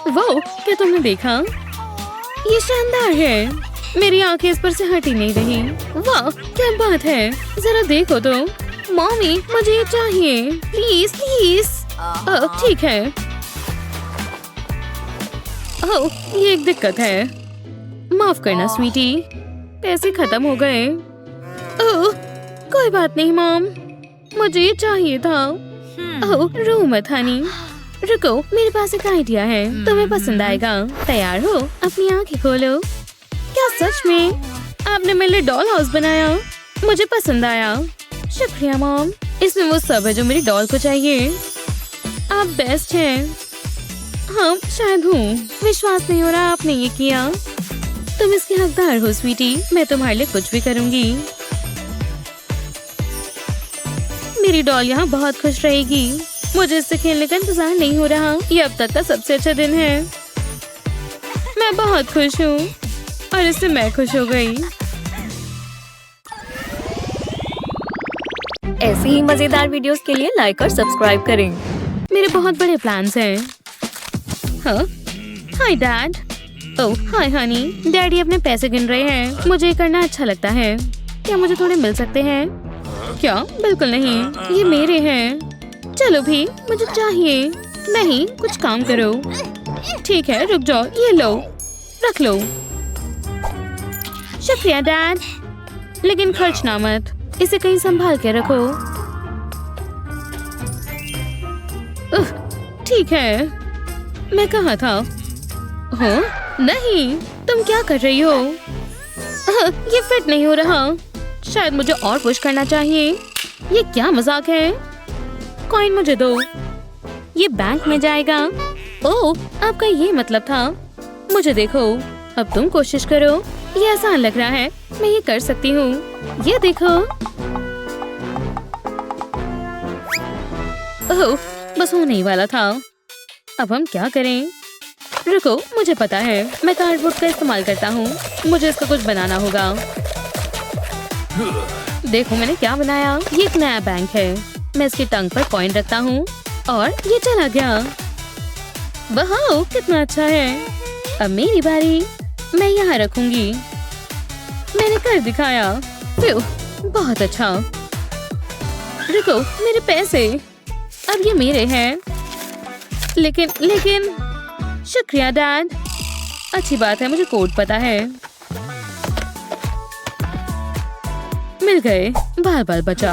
वाह, क्या तुमने देखा? ये शानदार है। मेरी आंखें इस पर से हट ही नहीं रही। वाह, क्या बात है। जरा देखो तो। मम्मी, मुझे ये चाहिए। Please please. ठीक है। ओह, ये एक दिक्कत है। माफ करना स्वीटी, पैसे खत्म हो गए। ओह, कोई बात नहीं मॉम, मुझे ये चाहिए था। ओह, रो मत हनी। रुको, मेरे पास एक आइडिया है, तुम्हें पसंद आएगा। तैयार हो? अपनी आंखें खोलो। क्या सच में आपने मेरे लिए डॉल हाउस बनाया? मुझे पसंद आया। शुक्रिया मॉम, इसमें वो सब है जो मेरी डॉल को चाहिए। आप बेस्ट हैं। हाँ, शायद हूँ। विश्वास नहीं हो रहा आपने ये किया। तुम इसके हकदार हो स्वीटी, मैं तुम्हारे लिए कुछ भी करूँगी। मेरी डॉल यहाँ बहुत खुश रहेगी। मुझे इससे खेलने का इंतजार नहीं हो रहा। ये अब तक का सबसे अच्छा दिन है। मैं बहुत खुश हूँ और इससे मैं खुश हो गई। ऐसी ही मजेदार वीडियोस के लिए लाइक और सब्सक्राइब करें। मेरे बहुत बड़े प्लान्स हैं। हाँ, हाय डैड। ओह, हाय हनी। डैडी अपने पैसे गिन रहे हैं। मुझे ये करना अच्छा लगता है। क्या मुझे थोड़े मिल सकते हैं? क्या? बिल्कुल नहीं, ये मेरे हैं। चलो भी, मुझे चाहिए। नहीं, कुछ काम करो। ठीक है, रुक जाओ। ये लो, रख लो। शुक्रिया डैड, लेकिन खर्च ना मत। इसे कहीं संभाल के रखो। ठीक है। मैं कहाँ था? हो? नहीं, तुम क्या कर रही हो? ये फिट नहीं हो रहा। शायद मुझे और पुश करना चाहिए। ये क्या मजाक है? कॉइन मुझे दो। ये बैंक में जाएगा। ओह, आपका ये मतलब था। मुझे देखो, अब तुम कोशिश करो। ये आसान लग रहा है, मैं ये कर सकती हूँ। ये देखो। ओह, बस होने ही वाला था। अब हम क्या करें? रुको, मुझे पता है। मैं कार्डबोर्ड का इस्तेमाल करता हूँ। मुझे इसका कुछ बनाना होगा। देखो मैंने क्या बनाया। ये एक नया बैंक है। मैं इसकी टंग पर कॉइन रखता हूँ और ये चला गया। वाह, कितना अच्छा है। अब मेरी बारी। मैं यहाँ रखूंगी। मैंने कर दिखाया। बहुत अच्छा। रुको, मेरे पैसे। अब ये मेरे हैं। लेकिन शुक्रिया डैड। अच्छी बात है, मुझे कोड पता है। मिल गए। बार बार बचा।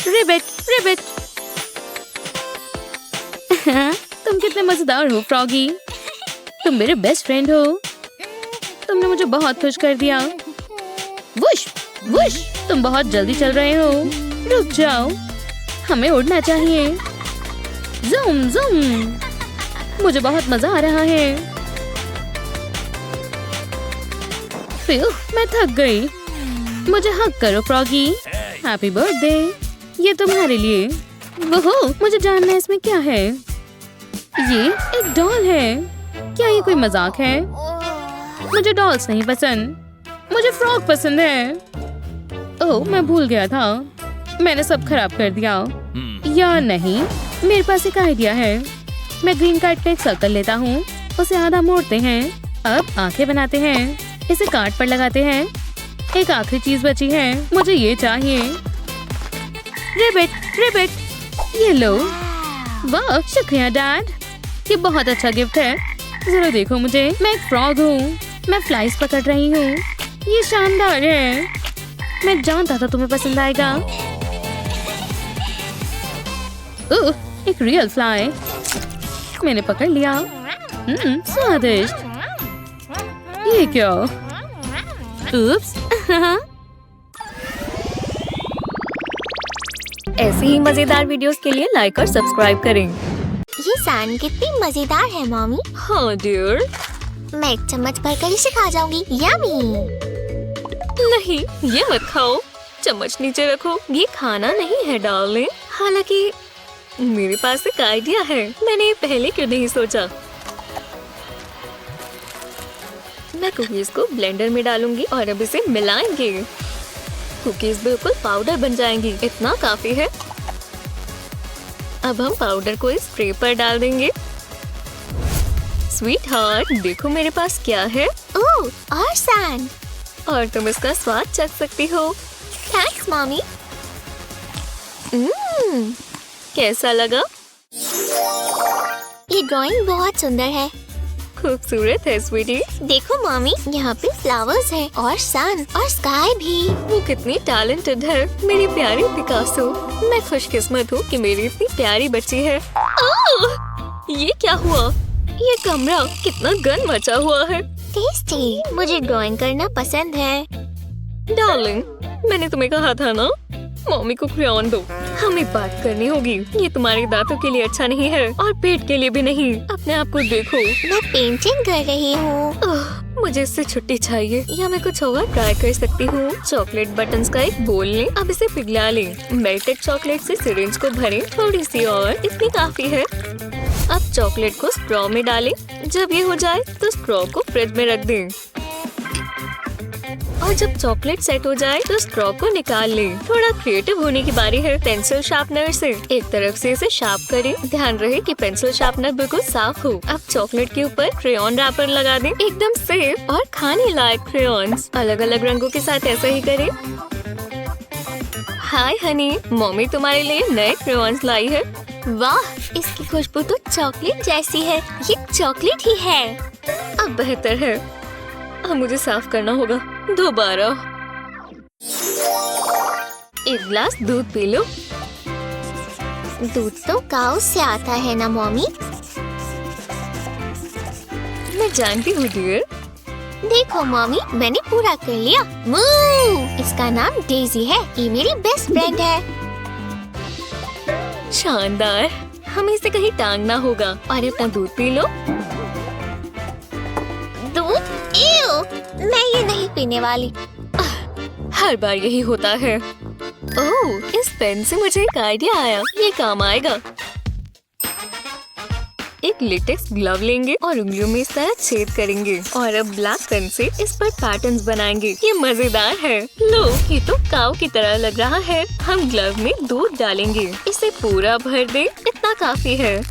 रिबिट रिबिट। तुम कितने मजेदार हो फ्रॉगी। तुम मेरे बेस्ट फ्रेंड हो। तुमने मुझे बहुत खुश कर दिया। Whoosh whoosh. तुम बहुत जल्दी चल रहे हो। रुक जाओ, हमें उड़ना चाहिए। Zoom zoom. मुझे बहुत मजा आ रहा है। मैं थक गई। मुझे हक करो फ्रॉगी। Happy birthday. ये तुम्हारे लिए। वो, मुझे जानना है इसमें क्या है। ये एक डॉल है। क्या ये कोई मजाक है? मुझे डॉल्स नहीं पसंद, मुझे फ्रॉग पसंद है। ओह, मैं भूल गया था। मैंने सब खराब कर दिया। या नहीं, मेरे पास एक आइडिया है। मैं ग्रीन कार्ड का एक सर्कल लेता हूँ, उसे आधा मोड़ते हैं। अब आंखें बनाते हैं, इसे कार्ड पर लगाते हैं। एक आखिरी चीज बची है, मुझे ये चाहिए। रिबिट रिबिट। ये लो। वाह, शुक्रिया डैड, ये बहुत अच्छा गिफ्ट है। जरा देखो मुझे, मैं एक फ्रॉग हूँ। मैं फ्लाइज पकड़ रही हूँ। ये शानदार है। मैं जानता था तुम्हें पसंद आएगा। एक रियल फ्लाई। मैंने पकड़ लिया। स्वादिष्ट। ये क्या? उप्स। ऐसी ही मजेदार वीडियोस के लिए लाइक और सब्सक्राइब करें। ये सैंड कितनी मजेदार है मॉमी। हाँ डियर। मैं एक चम्मच भरकर इसे खा जाऊंगी। यम्मी। नहीं, ये मत खाओ। चम्मच नीचे रखो। ये खाना नहीं है डार्लिंग। हालांकि मेरे पास एक आइडिया है। मैंने ये पहले क्यों नहीं सोचा। मैं कुकीज को ब्लेंडर में डालूंगी और अब इसे मिलाएंगे। कुकीज बिल्कुल पाउडर बन जाएंगी। इतना काफी है। अब हम पाउडर को इस स्प्रे पर डाल देंगे। स्वीट हार्ट, देखो मेरे पास क्या है। ओह, और सैंड। और तुम इसका स्वाद चख सकती हो। Thanks mommy. कैसा लगा? ये ड्राइंग बहुत सुंदर है। खूबसूरत है स्वीटी। देखो मॉमी, यहाँ पे फ्लावर्स हैं और सन और स्काई भी। वो कितनी टैलेंटेड है, मेरी प्यारी पिकासो। मैं खुशकिस्मत हूँ कि मेरी इतनी प्यारी बच्ची है। ओह! ये क्या हुआ? ये कमरा कितना गंद मचा हुआ है। टेस्टी। मुझे ड्राइंग करना पसंद है। डार्लिंग, मैंने तुम्हें कहा था ना, मम्मी को क्रेयॉन दो। हमें बात करनी होगी। ये तुम्हारे दांतों के लिए अच्छा नहीं है और पेट के लिए भी नहीं। अपने आप को देखो। मैं पेंटिंग कर रही हूँ। मुझे इससे छुट्टी चाहिए या मैं कुछ और ट्राई कर सकती हूँ। चॉकलेट बटन्स का एक बोल लें, अब इसे पिघला लें। मेल्टेड चॉकलेट से सिरिंज को भरें, थोड़ी सी और, इतनी काफी है। अब चॉकलेट को स्ट्रॉ में डालें। जब ये हो जाए तो स्ट्रॉ को फ्रिज में रख दें। और जब चॉकलेट सेट हो जाए तो स्ट्रॉ को निकाल लें। थोड़ा क्रिएटिव होने की बारी है। पेंसिल शार्पनर से एक तरफ से इसे शार्प करें। ध्यान रहे कि पेंसिल शार्पनर बिल्कुल साफ हो। अब चॉकलेट के ऊपर क्रेयॉन रैपर लगा दें। एकदम सेफ और खाने लायक क्रेयॉन्स। अलग अलग रंगों के साथ ऐसा ही करें। हाय हनी, मम्मी तुम्हारे लिए नए क्रेयॉन्स लाई है। वाह, इसकी खुशबू तो चॉकलेट जैसी है। ये चॉकलेट ही है। अब बेहतर है। अब मुझे साफ करना होगा दोबारा। एक गिलास दूध पी लो। दूध तो काऊ से आता है ना मॉमी? मैं जानती हूँ डियर। देखो मॉमी, मैंने पूरा कर लिया। मूव! इसका नाम डेजी है। ये मेरी बेस्ट फ्रेंड है। शानदार। हमें इसे कहीं टांगना होगा। और अपना दूध पी लो। दूध? एव! मैं ये नहीं पीने वाली। हर बार यही होता है। ओह, इस पेन से मुझे एक आइडिया आया। ये काम आएगा। एक लेटेक्स ग्लव लेंगे और उंगलियों में इस तरह छेद करेंगे और अब ब्लैक पेन से इस पर पैटर्न्स बनाएंगे। ये मजेदार है। लो, ये तो काऊ की तरह लग रहा है। हम ग्लव में दूध डालेंगे। इसे पूरा भर दे, इतना काफी है।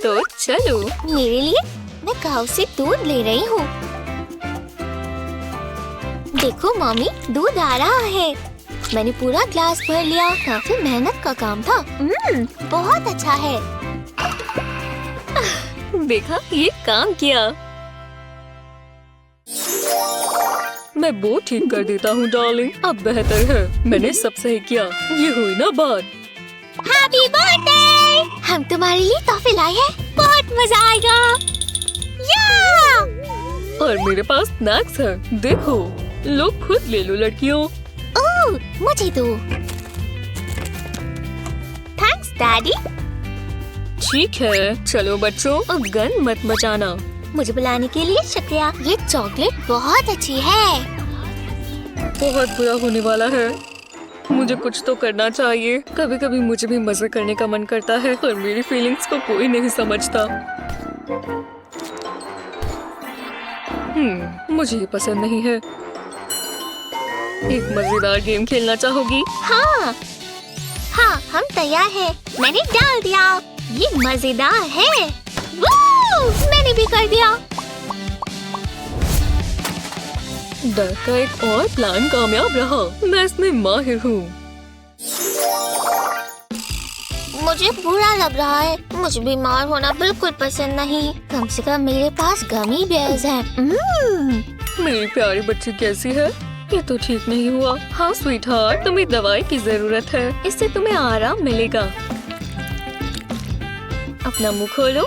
तो चलो। मेरे लिए मैं काऊ से दूध ले रही हूँ। देखो मम्मी, दूध आ रहा है। मैंने पूरा ग्लास भर लिया। काफी मेहनत का काम था। बहुत अच्छा है। देखा, ये काम किया। मैं वो ठीक कर देता हूँ डार्लिंग। अब बेहतर है। मैंने सब सही किया। ये हुई ना बात। Happy birthday! हम तुम्हारे लिए तोहफे लाए हैं। बहुत मजा आएगा। या! और मेरे पास स्नैक्स है। देखो, लो खुद ले लो लड़कियों। ओह, मुझे दो। Thanks daddy. ठीक है, चलो बच्चों, अब गन मत बचाना। मुझे बुलाने के लिए शुक्रिया। ये चॉकलेट बहुत अच्छी है। बहुत बुरा होने वाला है। मुझे कुछ तो करना चाहिए। कभी कभी मुझे भी मजे करने का मन करता है और मेरी फीलिंग्स को कोई नहीं समझता। मुझे ये पसंद नहीं है। एक मजेदार गेम खेलना चाहोगी? हाँ, हम तैयार हैं। मैंने डाल दिया। ये मजेदार है। वो, मैंने भी कर दिया। डर का एक और प्लान कामयाब रहा। मैं इसमें माहिर हूँ। मुझे बुरा लग रहा है। मुझे बीमार होना बिल्कुल पसंद नहीं। कम से कम मेरे पास गमी बेयर्स हैं। मेरी प्यारी बच्ची कैसी है? ये तो ठीक नहीं हुआ। हाँ स्वीट हार्ट, तुम्हें दवाई की जरूरत है। इससे तुम्हें आराम मिलेगा। अपना मुंह खोलो।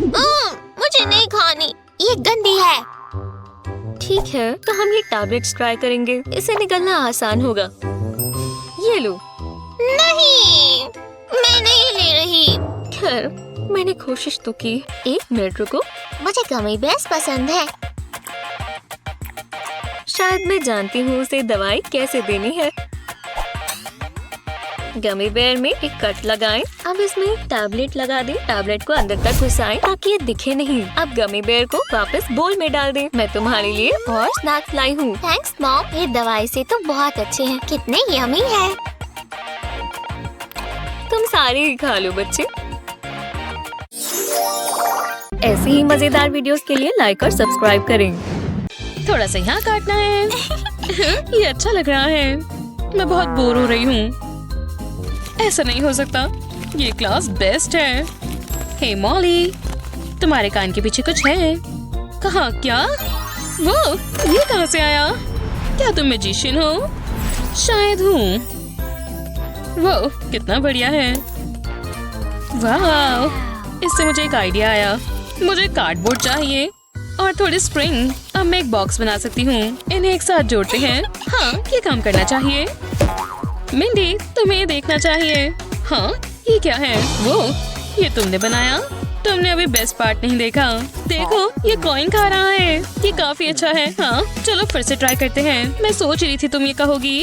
मुझे नहीं खानी। ये गंदी है। ठीक है, तो हम ये टैबलेट्स ट्राई करेंगे। इससे निकलना आसान होगा। ये लो। नहीं, मैं नहीं ले रही। खैर, मैंने कोशिश तो की। एक मिनट रुको। मुझे गमी बेयर्स पसंद है। शायद मैं जानती हूँ उसे दवाई कैसे देनी है। गमी बेयर में एक कट लगाएं। अब इसमें एक टैबलेट लगा दें। टैबलेट को अंदर तक घुसाएं ताकि ये दिखे नहीं। अब गमी बेयर को वापस बोल में डाल दें। मैं तुम्हारे लिए और स्नैक्स लाई हूँ। Thanks mom. ये दवाई से तो बहुत अच्छे हैं। कितने यमी है। सारे ही खा लो बच्चे। ऐसे ही मजेदार वीडियोस के लिए लाइक और सब्सक्राइब करें। थोड़ा सा यहाँ काटना है। ये अच्छा लग रहा है। मैं बहुत बोर हो रही हूँ। ऐसा नहीं हो सकता। ये क्लास बेस्ट है। हे मॉली, तुम्हारे कान के पीछे कुछ है। कहाँ? क्या वो? ये कहाँ से आया? क्या तुम मैजिशियन हो? शायद हूँ। वो कितना बढ़िया है। वाह, इससे मुझे एक आइडिया आया। मुझे कार्डबोर्ड चाहिए और थोड़ी स्प्रिंग। अब मैं एक बॉक्स बना सकती हूँ। इन्हें एक साथ जोड़ते हैं। हाँ, ये काम करना चाहिए। मिंडी, तुम्हें ये देखना चाहिए। हाँ, ये क्या है? वो ये तुमने बनाया? तुमने अभी बेस्ट पार्ट नहीं देखा। देखो, ये कॉइन खा रहा है। ये काफी अच्छा है। हाँ, चलो फिर से ट्राई करते हैं। मैं सोच रही थी तुम ये कहोगी।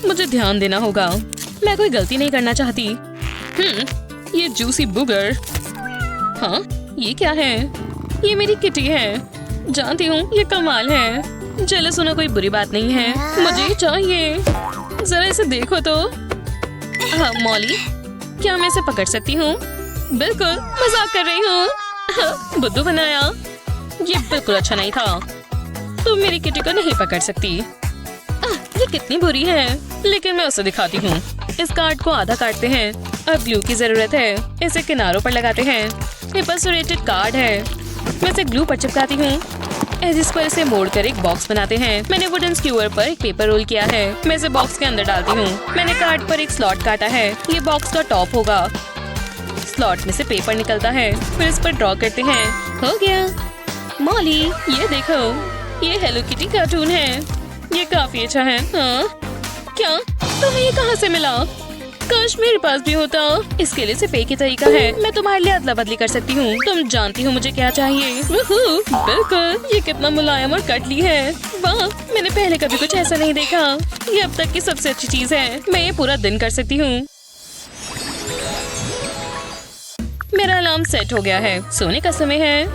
मुझे ध्यान देना होगा। मैं कोई गलती नहीं करना चाहती। ये जूसी बुगर। हाँ, ये क्या है? ये मेरी किटी है। जानती हूँ, ये कमाल है। जेलस होना कोई बुरी बात नहीं है। मुझे चाहिए। जरा इसे देखो तो। हाँ मॉली, क्या मैं इसे पकड़ सकती हूँ? बिल्कुल, मजाक कर रही हूँ। बुद्धू बनाया। ये बिल्कुल अच्छा नहीं था। तुम मेरी किटी को नहीं पकड़ सकती। ये कितनी बुरी है। लेकिन मैं उसे दिखाती हूँ। इस कार्ड को आधा काटते हैं। अब ग्लू की जरूरत है। इसे किनारों पर लगाते हैं। ये परफोरेटेड कार्ड है। मैं इसे ग्लू पर चिपकाती हूँ। एजिस पर इसे मोड़कर एक बॉक्स बनाते हैं। मैंने वुडन स्क्यूअर पर एक पेपर रोल किया है। मैं इसे बॉक्स के अंदर डालती हूँ। मैंने कार्ड पर एक स्लॉट काटा है। ये बॉक्स का टॉप होगा। स्लॉट में से पेपर निकलता है। फिर इस पर ड्रॉ करते हैं। हो गया। मॉली, ये देखो, ये हेलो किटी कार्टून है। ये काफी अच्छा है। हाँ? क्या तुम्हें ये कहाँ से मिला? काश मेरे पास भी होता। इसके लिए सिर्फ एक ही तरीका है। मैं तुम्हारे लिए अदला बदली कर सकती हूँ। तुम जानती हो मुझे क्या चाहिए। बिल्कुल, ये कितना मुलायम और कटली है। वाह, मैंने पहले कभी कुछ ऐसा नहीं देखा। ये अब तक की सबसे अच्छी चीज है। मैं ये पूरा दिन कर सकती हूँ। मेरा अलार्म सेट हो गया है। सोने का समय है।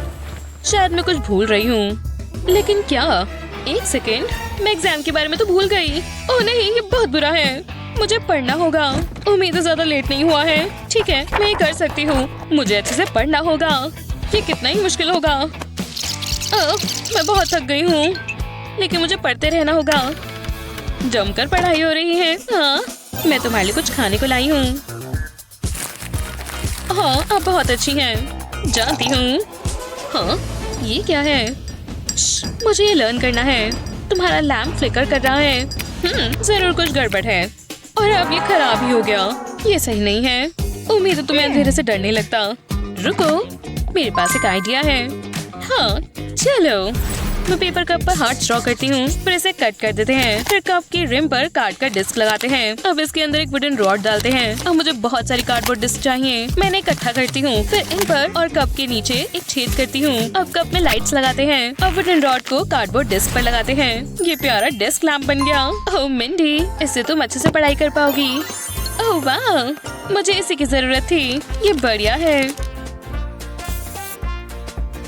शायद मैं कुछ भूल रही हूँ, लेकिन क्या? एक सेकेंड, मैं एग्जाम के बारे में तो भूल गई। ओह नहीं, ये बहुत बुरा है। मुझे पढ़ना होगा। उम्मीद है ज्यादा लेट नहीं हुआ है। ठीक है, मैं ये कर सकती हूँ। मुझे अच्छे से पढ़ना होगा। ये कितना ही मुश्किल होगा। मैं बहुत थक गई हूँ, लेकिन मुझे पढ़ते रहना होगा। जमकर पढ़ाई हो रही है। हाँ, मैं तुम्हारे लिए कुछ खाने को लाई हूँ। हाँ, आप बहुत अच्छी हैं। जानती हूँ। हाँ, ये क्या है? मुझे ये लर्न करना है। तुम्हारा लैम्प फ्लिकर कर रहा है। जरूर कुछ गड़बड़ है। और अब ये खराब ही हो गया। ये सही नहीं है। उम्मीद है तुम्हें अंधेरे से डर नहीं लगता। रुको, मेरे पास एक आइडिया है। हाँ, चलो। मैं पेपर कप पर हार्ट ड्रॉ करती हूँ। फिर इसे कट कर देते हैं। फिर कप की रिम पर कार्ड का डिस्क लगाते हैं। अब इसके अंदर एक वुडन रॉड डालते हैं। अब मुझे बहुत सारी कार्डबोर्ड डिस्क चाहिए। मैंने इकट्ठा करती हूँ। फिर इन पर और कप के नीचे एक छेद करती हूँ। अब कप में लाइट्स लगाते हैं। अब वुडन रॉड को कार्डबोर्ड डिस्क पर लगाते हैं। ये प्यारा डेस्क लैम्प बन गया। ओह मिंडी, इससे तुम अच्छे से पढ़ाई कर पाओगी। ओह वाह, मुझे इसी की जरूरत थी। ये बढ़िया है।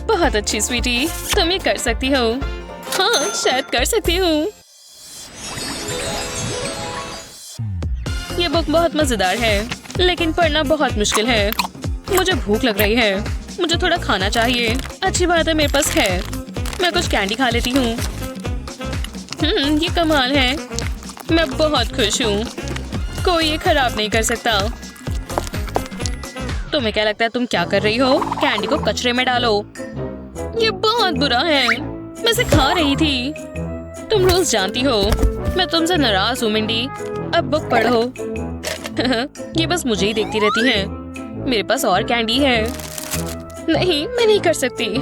बहुत अच्छी स्वीटी, तुम ये कर सकती हो। हाँ, शायद कर सकती हूँ। ये बुक बहुत मजेदार है, लेकिन पढ़ना बहुत मुश्किल है। मुझे भूख लग रही है। मुझे थोड़ा खाना चाहिए। अच्छी बात है, मेरे पास है। मैं कुछ कैंडी खा लेती हूँ। ये कमाल है। मैं बहुत खुश हूँ। कोई ये खराब नहीं कर सकता। तुम्हें क्या लगता है तुम क्या कर रही हो? कैंडी को कचरे में डालो। ये बहुत बुरा है। मैं इसे खा रही थी। तुम रोज जानती हो मैं तुमसे नाराज हूँ मिंडी। अब बुक पढ़ो। ये बस मुझे ही देखती रहती है। मेरे पास और कैंडी है। नहीं, मैं नहीं कर सकती।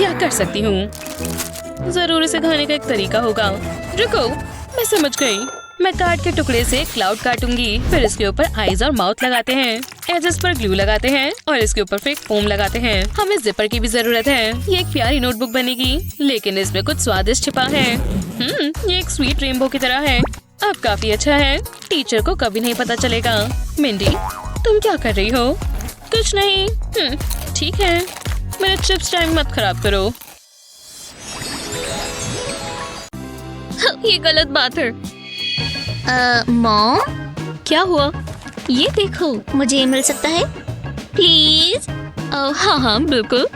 या कर सकती हूँ। जरूर इसे खाने का एक तरीका होगा। रुको, मैं समझ गई। मैं कार्ड के टुकड़े से क्लाउड काटूंगी। फिर इसके ऊपर आईज और माउथ लगाते हैं। एजेस पर ग्लू लगाते हैं और इसके ऊपर फिर फोम लगाते हैं। हमें जिपर की भी जरूरत है। ये एक प्यारी नोटबुक बनेगी, लेकिन इसमें कुछ स्वादिष्ट छिपा है। ये एक स्वीट रेनबो की तरह है। अब काफी अच्छा है। टीचर को कभी नहीं पता चलेगा। मिंडी, तुम क्या कर रही हो? कुछ नहीं। ठीक है, मेरा चिप्स टाइम मत खराब करो। ये गलत बात है। मॉम, क्या हुआ? ये देखो। मुझे ये मिल सकता है प्लीज? हाँ हाँ बिल्कुल।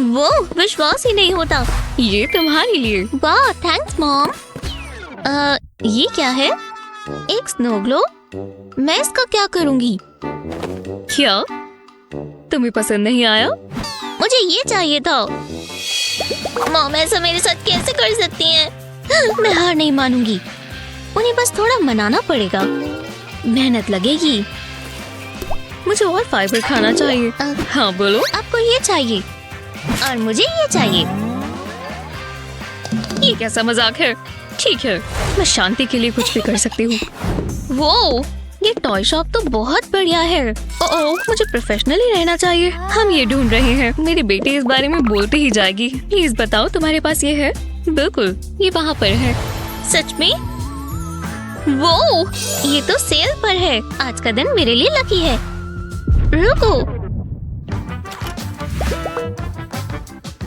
वो विश्वास ही नहीं होता। ये तुम्हारे लिए। वाह थैंक्स मॉम। ये क्या है? एक स्नो ग्लोब। मैं इसका क्या करूँगी? क्या तुम्हें पसंद नहीं आया? मुझे ये चाहिए था। मॉम ऐसा मेरे साथ कैसे कर सकती हैं? मैं हार नहीं मानूंगी। उन्हें बस थोड़ा मनाना पड़ेगा। मेहनत लगेगी। मुझे और फाइबर खाना चाहिए। हाँ बोलो। आपको ये चाहिए और मुझे ये चाहिए। ये कैसा मजाक है? ठीक है, मैं शांति के लिए कुछ भी कर सकती हूँ। वो ये टॉय शॉप तो बहुत बढ़िया है। ओह, मुझे प्रोफेशनल ही रहना चाहिए। हम ये ढूंढ रहे हैं। मेरी बेटी इस बारे में बोलती ही जाएगी। प्लीज बताओ तुम्हारे पास ये है? बिल्कुल, ये वहाँ पर है। सच में? वो ये तो सेल पर है। आज का दिन मेरे लिए लकी है। रुको,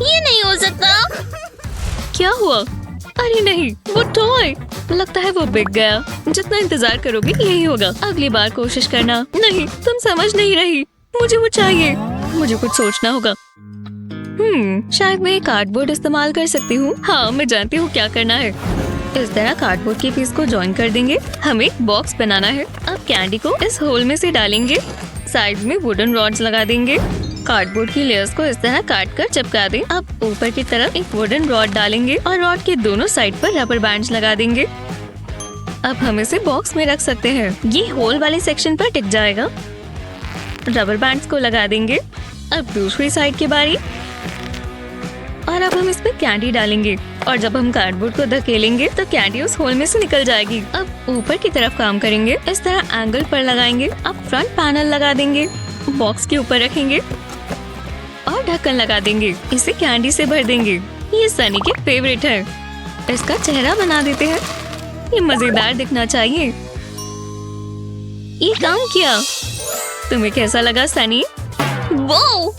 ये नहीं हो सकता। क्या हुआ? अरे नहीं, वो टॉय। लगता है वो बिक गया। जितना इंतजार करोगे यही होगा। अगली बार कोशिश करना। नहीं, तुम समझ नहीं रही। मुझे वो चाहिए। मुझे कुछ सोचना होगा। शायद मैं कार्डबोर्ड इस्तेमाल कर सकती हूँ। हाँ, मैं जानती हूँ क्या करना है। इस तरह कार्डबोर्ड के पीस को जॉइन कर देंगे। हमें एक बॉक्स बनाना है। अब कैंडी को इस होल में से डालेंगे। साइड में वुडन रॉड्स लगा देंगे। कार्डबोर्ड की लेयर्स को इस तरह काट कर चिपका दें। अब ऊपर की तरफ एक वुडन रॉड डालेंगे और रॉड के दोनों साइड पर रबर बैंड्स लगा देंगे। अब हम इसे बॉक्स में रख सकते हैं। ये होल वाले सेक्शन पर टिक जाएगा। रबर बैंड्स को लगा देंगे। अब दूसरी साइड की बारी। और अब हम इसमें कैंडी डालेंगे और जब हम कार्डबोर्ड को धकेलेंगे तो कैंडी उस होल में से निकल जाएगी। अब ऊपर की तरफ काम करेंगे। इस तरह एंगल पर लगाएंगे। अब फ्रंट पैनल लगा देंगे। बॉक्स के ऊपर रखेंगे और ढक्कन लगा देंगे। इसे कैंडी से भर देंगे। ये सनी के फेवरेट है। इसका चेहरा बना देते हैं। ये मजेदार दिखना चाहिए। ये काम किया। तुम्हें कैसा लगा सनी? वो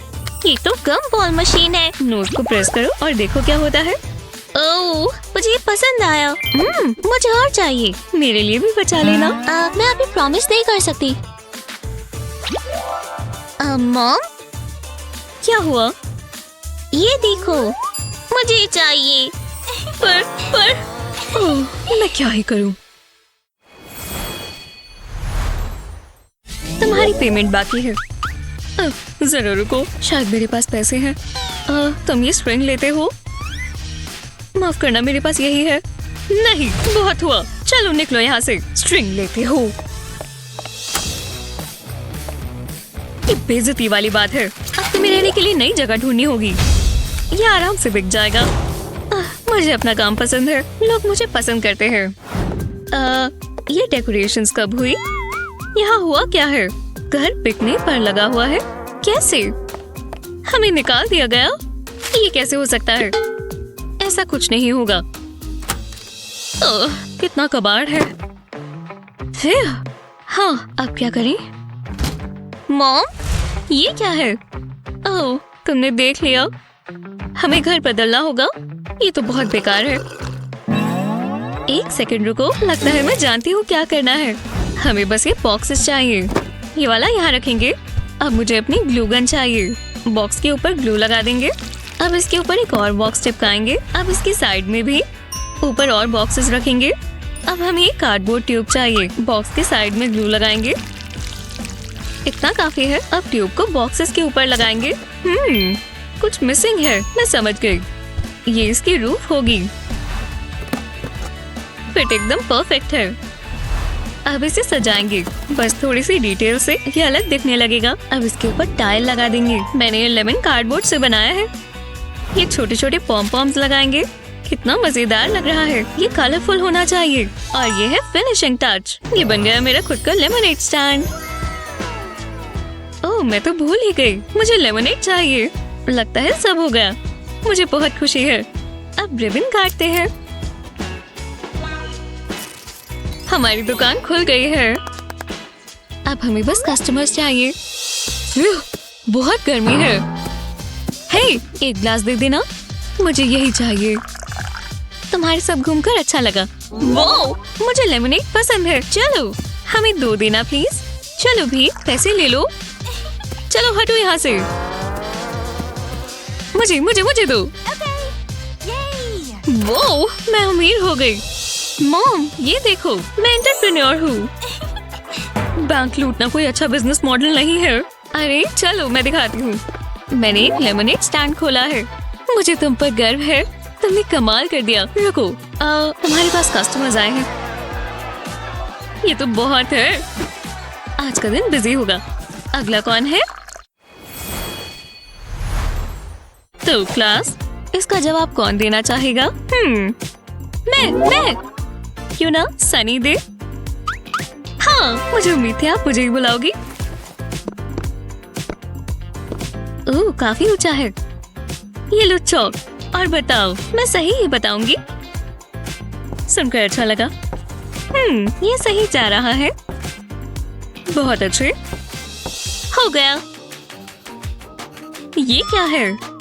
ये तो गम बॉल मशीन है। नोज को प्रेस करो और देखो क्या होता है। ओह, मुझे ये पसंद आया। मुझे और चाहिए। मेरे लिए भी बचा लेना। मैं अभी प्रॉमिस नहीं कर सकती। मॉम, क्या हुआ? ये देखो, मुझे चाहिए। पर मैं क्या ही करूं? तुम्हारी पेमेंट बाकी है। जरा रुको, शायद मेरे पास पैसे हैं। तुम ये स्ट्रिंग लेते हो? माफ करना, मेरे पास यही है। नहीं, बहुत हुआ। चलो निकलो यहाँ से। स्ट्रिंग लेते हो? ये बेइज्जती वाली बात है। अब तुम्हें रहने के लिए नई जगह ढूंढनी होगी। ये आराम से बिक जाएगा। मुझे अपना काम पसंद है। लोग मुझे पसंद करते हैं। ये डेकोरेशंस कब हुई? यहाँ हुआ क्या है? घर बिकने पर लगा हुआ है। कैसे? हमें निकाल दिया गया? ये कैसे हो सकता है? ऐसा कुछ नहीं होगा। कितना कबाड़ है। हाँ, अब क्या करें? मॉम, ये क्या है? ओह, तुमने देख लिया। हमें घर बदलना होगा। ये तो बहुत बेकार है। एक सेकंड रुको, लगता है मैं जानती हूँ क्या करना है। हमें बस ये बॉक्सेस चाहिए। ये वाला यहाँ रखेंगे। अब मुझे अपनी ग्लू गन चाहिए। बॉक्स के ऊपर ग्लू लगा देंगे। अब इसके ऊपर एक और बॉक्स चिपकाएंगे। अब इसकी साइड में भी ऊपर और बॉक्सेस रखेंगे। अब हमें एक कार्डबोर्ड ट्यूब चाहिए। बॉक्स के साइड में ग्लू लगाएंगे। इतना काफी है। अब ट्यूब को बॉक्सेस के ऊपर लगाएंगे। कुछ मिसिंग है। मैं समझ गई। ये इसकी रूफ होगी। फिट एकदम परफेक्ट है। अब इसे सजाएंगे। बस थोड़ी सी डिटेल से ये अलग दिखने लगेगा। अब इसके ऊपर टाइल लगा देंगे। मैंने ये लेमन कार्डबोर्ड से बनाया है। ये छोटे छोटे पॉम पॉम्स लगाएंगे। कितना मजेदार लग रहा है। ये कलरफुल होना चाहिए। और ये है फिनिशिंग टच। ये बन गया मेरा खुद का लेमनेड स्टैंड। ओह, मैं तो भूल ही गई। मुझे लेमनेड चाहिए। लगता है सब हो गया। मुझे बहुत खुशी है। अब रिबन काटते हैं। हमारी दुकान खुल गई है। अब हमें बस कस्टमर्स चाहिए। बहुत गर्मी है। हे, एक ग्लास दे देना। मुझे यही चाहिए। तुम्हारे साथ घूमकर अच्छा लगा। वो मुझे लेमनेड पसंद है। चलो हमें 2 देना प्लीज। चलो भी पैसे ले लो। चलो हटो यहाँ से। मुझे मुझे मुझे दो। वो मैं अमीर हो गई। मॉम ये देखो मैं एंटरप्रेन्योर हूँ। बैंक लूटना कोई अच्छा बिजनेस मॉडल नहीं है। अरे चलो मैं दिखाती हूँ। मैंने एक लेमनेड स्टैंड खोला है। मुझे तुम पर गर्व है। तुमने कमाल कर दिया। रुको तुम्हारे पास कस्टमर्स आए हैं। ये तो बहुत है। आज का दिन बिजी होगा। अगला कौन है? तो क्लास इसका जवाब कौन देना चाहेगा? मैं क्यों ना सनी दे। हाँ मुझे उम्मीद थी आप मुझे ही बुलाओगी। ओह काफी ऊंचा है। ये लो चौक और बताओ। मैं सही ही बताऊंगी। सुनकर अच्छा लगा। ये सही जा रहा है। बहुत अच्छे। हो गया। ये क्या है?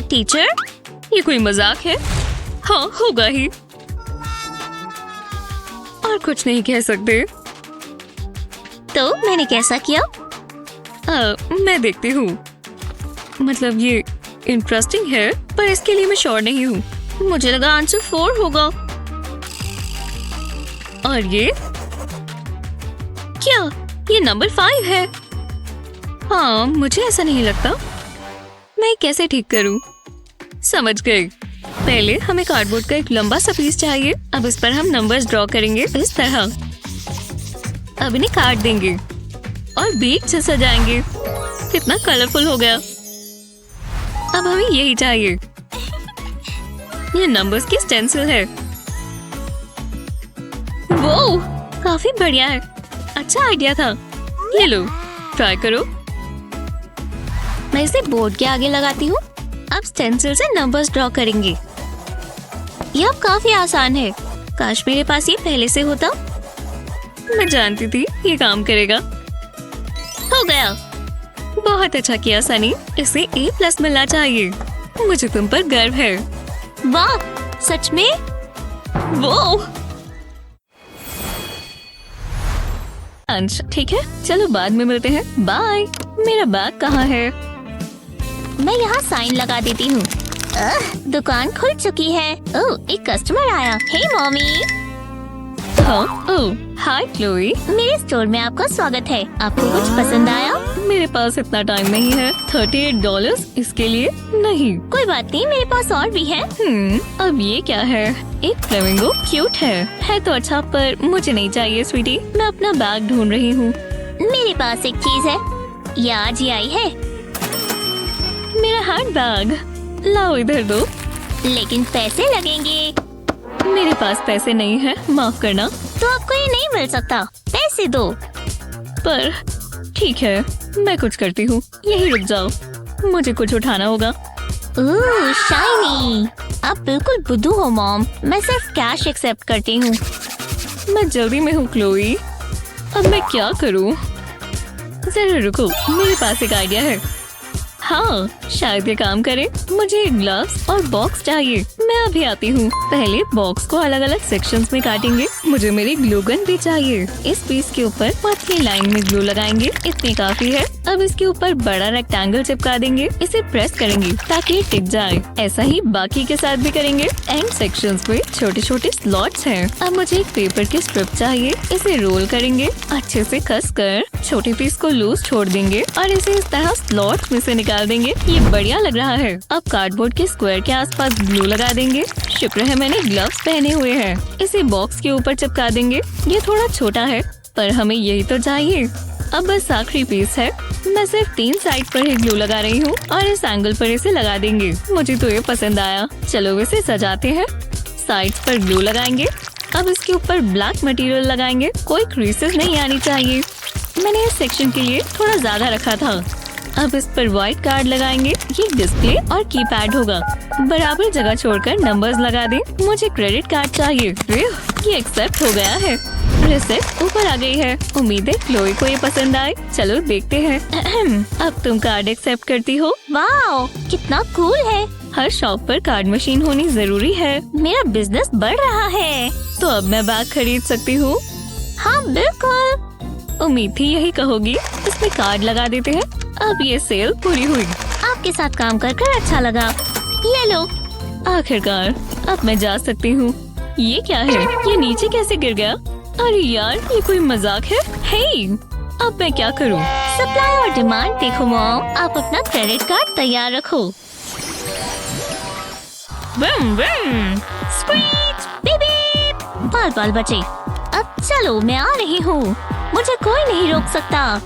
टीचर ये कोई मजाक है? हाँ होगा ही। और कुछ नहीं कह सकते। तो मैंने कैसा किया? मैं देखती हूँ। मतलब ये इंटरेस्टिंग है पर इसके लिए मैं श्योर नहीं हूँ। मुझे लगा आंसर 4 होगा। और ये क्या? ये नंबर 5 है। हाँ मुझे ऐसा नहीं लगता। मैं कैसे ठीक करूँ? समझ गई। पहले हमें कार्डबोर्ड का एक लंबा सा पीस चाहिए। अब इस पर हम नंबर्स ड्रॉ करेंगे इस तरह। अब इन्हें काट देंगे और बीट से सजाएंगे। कितना कलरफुल हो गया। अब हमें यही चाहिए। ये नंबर्स की स्टेंसिल है। वो काफी बढ़िया है। अच्छा आइडिया था। ये लो ट्राई करो। मैं इसे बोर्ड के आगे लगाती हूँ। अब स्टेंसिल से नंबर्स ड्रॉ करेंगे। यह अब काफी आसान है। काश मेरे पास ये पहले से होता। मैं जानती थी ये काम करेगा। हो गया। बहुत अच्छा किया सनी। इसे A+ मिलना चाहिए। मुझे तुम पर गर्व है। वाह सच में। वो ठीक है चलो बाद में मिलते हैं। बाय। मेरा बैग कहाँ है? मैं यहाँ साइन लगा देती हूँ। दुकान खुल चुकी है। ओह एक कस्टमर आया। हे मॉमी। ओह हाय क्लोई। मेरे स्टोर में आपका स्वागत है। आपको कुछ पसंद आया? मेरे पास इतना टाइम नहीं है। $38 इसके लिए नहीं। कोई बात नहीं मेरे पास और भी है। अब ये क्या है? एक फ्लेमिंगो क्यूट है तो अच्छा पर मुझे नहीं चाहिए स्वीटी। मैं अपना बैग ढूंढ रही हूँ। मेरे पास एक चीज है। ये आज ही आई है। मेरा हैंड बैग। लाओ इधर दो। लेकिन पैसे लगेंगे। मेरे पास पैसे नहीं है। माफ करना। तो आपको ये नहीं मिल सकता। पैसे दो। पर ठीक है मैं कुछ करती हूँ। यही रुक जाओ। मुझे कुछ उठाना होगा। ओह शाइनी। आप बिल्कुल बुद्धू हो मॉम। मैं सिर्फ कैश एक्सेप्ट करती हूँ। मैं जल्दी में हूँ क्लोई। अब मैं क्या करूँ? जरा रुको मेरे पास एक आइडिया है। हाँ शायद ये काम करे। मुझे ग्लव्स और बॉक्स चाहिए। मैं अभी आती हूँ। पहले बॉक्स को अलग अलग सेक्शंस में काटेंगे। मुझे मेरी ग्लू गन भी चाहिए। इस पीस के ऊपर पतली लाइन में ग्लू लगाएंगे। इतनी काफी है। अब इसके ऊपर बड़ा रेक्टेंगल चिपका देंगे। इसे प्रेस करेंगे ताकि ये टिक जाए। ऐसा ही बाकी के साथ भी करेंगे। एंड सेक्शंस में छोटे छोटे स्लॉट्स हैं। अब मुझे एक पेपर की स्ट्रिप चाहिए। इसे रोल करेंगे अच्छे से कस कर। छोटे पीस को लूज छोड़ देंगे और इसे इस तरह स्लॉट्स में से निकाल देंगे। ये बढ़िया लग रहा है। अब कार्डबोर्ड के स्क्वायर के आसपास ग्लू लगा देंगे। शुक्र है मैंने ग्लव्स पहने हुए हैं। इसे बॉक्स के ऊपर चिपका देंगे। ये थोड़ा छोटा है पर हमें यही तो चाहिए। अब बस आखिरी पीस है। मैं सिर्फ 3 साइड पर ही ग्लू लगा रही हूँ और इस एंगल पर इसे लगा देंगे। मुझे तो ये पसंद आया। चलो इसे सजाते हैं। साइड्स पर ग्लू लगाएंगे। अब इसके ऊपर ब्लैक मटेरियल लगाएंगे। कोई क्रीसेस नहीं आनी चाहिए। मैंने इस सेक्शन के लिए थोड़ा ज्यादा रखा था। अब इस पर व्हाइट कार्ड लगाएंगे। ये डिस्प्ले और कीपैड होगा। बराबर जगह छोड़कर नंबर्स लगा दें। मुझे क्रेडिट कार्ड चाहिए। ये एक्सेप्ट हो गया है। रिसिप्ट ऊपर आ गई है। उम्मीद है क्लोई को ये पसंद आए। चलो देखते हैं। अब तुम कार्ड एक्सेप्ट करती हो? वाओ कितना कूल है। हर शॉप पर कार्ड मशीन होनी जरूरी है। मेरा बिजनेस बढ़ रहा है। तो अब मैं बैग खरीद सकती हूँ। हाँ बिल्कुल। उम्मीद थी यही कहोगी। इसमें कार्ड लगा देते हैं। अब ये सेल पूरी हुई। आपके साथ काम कर कर अच्छा लगा। ये लो। आखिरकार अब मैं जा सकती हूँ। ये क्या है? ये नीचे कैसे गिर गया? अरे यार, ये कोई मजाक है? हे, अब मैं क्या करूँ? सप्लाई और डिमांड देखो मॉम। आप अपना क्रेडिट कार्ड तैयार रखो। बम बम। स्क्वीट, बीप बीप। बाल बाल बचे। अब चलो, मैं आ रही हूँ। मुझे कोई नहीं रोक सकता।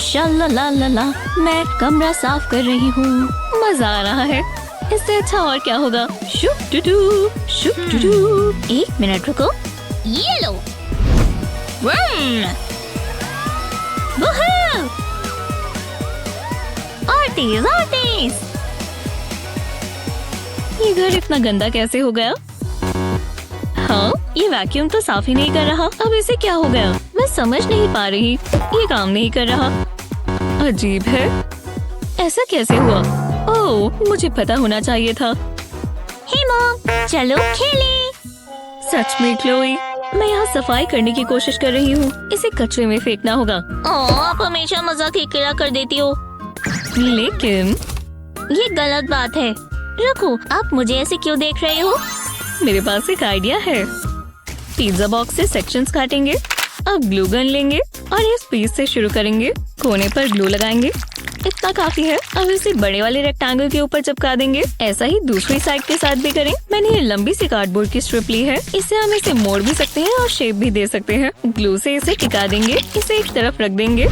शल्लालाला, मैं कमरा साफ कर रही हूँ। मजा आ रहा है। इससे अच्छा और क्या होगा? Shop Totu, shop Totu. 1 minute रुको। ये लो। वूहू! और तेज और तेज। ये घर इतना गंदा कैसे हो गया? हाँ, ये वैक्यूम तो साफ ही नहीं कर रहा। अब इसे क्या हो गया? मैं समझ नहीं पा रही। ये काम नहीं कर रहा। अजीब है। ऐसा कैसे हुआ? ओह, मुझे पता होना चाहिए था। हे मॉम, चलो खेलें। सच में क्लोई, मैं यहाँ सफाई करने की कोशिश कर रही हूँ। इसे कचरे में फेंकना होगा। आप हमेशा मजाक ही किया कर देती हो। लेकिन ये गलत बात है। रुको, आप मुझे ऐसे क्यों देख रहे हो? मेरे पास एक आइडिया है। पिज्जा बॉक्स से सेक्शंस काटेंगे। अब ग्लू गन लेंगे और इस पीस से शुरू करेंगे। कोने पर ग्लू लगाएंगे। इतना काफी है। अब इसे बड़े वाले रेक्टेंगल के ऊपर चिपका देंगे। ऐसा ही दूसरी साइड के साथ भी करें। मैंने ये लंबी सी कार्डबोर्ड की स्ट्रिप ली है। इससे हम इसे मोड़ भी सकते हैं और शेप भी दे सकते हैं। ग्लू से इसे टिका देंगे। इसे एक तरफ रख देंगे।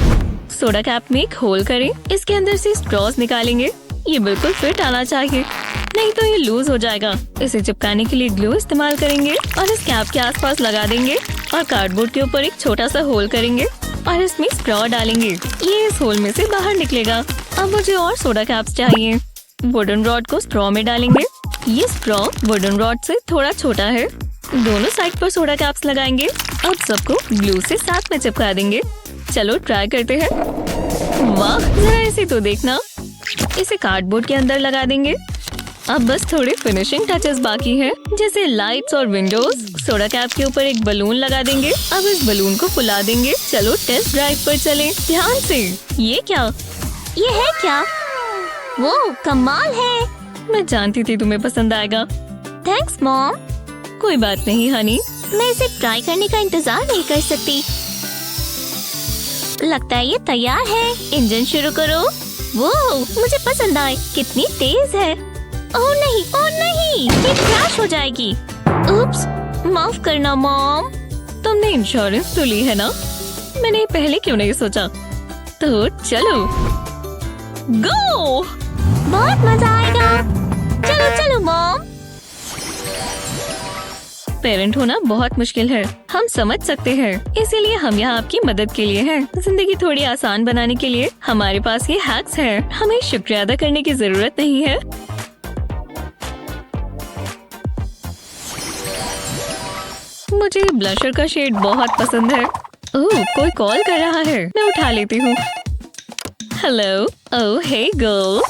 सोडा कैप में एक होल करें। इसके अंदर से स्ट्रॉस निकालेंगे। ये बिल्कुल फिट आना चाहिए, नहीं तो ये लूज हो जाएगा। इसे चिपकाने के लिए ग्लू इस्तेमाल करेंगे और इस कैप के आसपास लगा देंगे और कार्डबोर्ड के ऊपर एक छोटा सा होल करेंगे और इसमें स्ट्रॉ डालेंगे। ये इस होल में से बाहर निकलेगा। अब मुझे और सोडा कैप्स चाहिए। वुडन रॉड को स्ट्रॉ में डालेंगे। ये स्ट्रॉ वुडन रॉड से थोड़ा छोटा है। दोनों साइड पर सोडा कैप्स लगाएंगे। अब सबको ग्लू से साथ में चिपका देंगे। चलो ट्राई करते हैं। वाह, जरा इसे तो देखना। इसे कार्डबोर्ड के अंदर लगा देंगे। अब बस थोड़े फिनिशिंग टचेस बाकी हैं, जैसे लाइट्स और विंडोज। सोडा कैप के ऊपर एक बलून लगा देंगे। अब इस बलून को फुला देंगे। चलो टेस्ट ड्राइव पर चलें। ध्यान से। ये क्या? ये है क्या? वो कमाल है। मैं जानती थी तुम्हें पसंद आएगा। Thanks mom. कोई बात नहीं हनी। मैं इसे ट्राई करने का इंतजार नहीं कर सकती। लगता है ये तैयार है। इंजन शुरू करो। वो मुझे पसंद आए। कितनी तेज है। ओह नहीं, ओह नहीं, ये क्रैश हो जाएगी। उप्स, माफ करना मॉम। तुमने इंश्योरेंस तो ली है ना? मैंने पहले क्यों नहीं सोचा? तो चलो गो। बहुत मजा आएगा। चलो चलो मॉम। पेरेंट होना बहुत मुश्किल है, हम समझ सकते हैं। इसीलिए हम यहाँ आपकी मदद के लिए हैं। जिंदगी थोड़ी आसान बनाने के लिए हमारे पास ये हैक्स हैं। हमें शुक्रिया अदा करने की जरूरत नहीं है। मुझे ब्लशर का शेड बहुत पसंद है। ओह, कोई कॉल कर रहा है। मैं उठा लेती हूँ। हेलो। ओह हे गर्ल।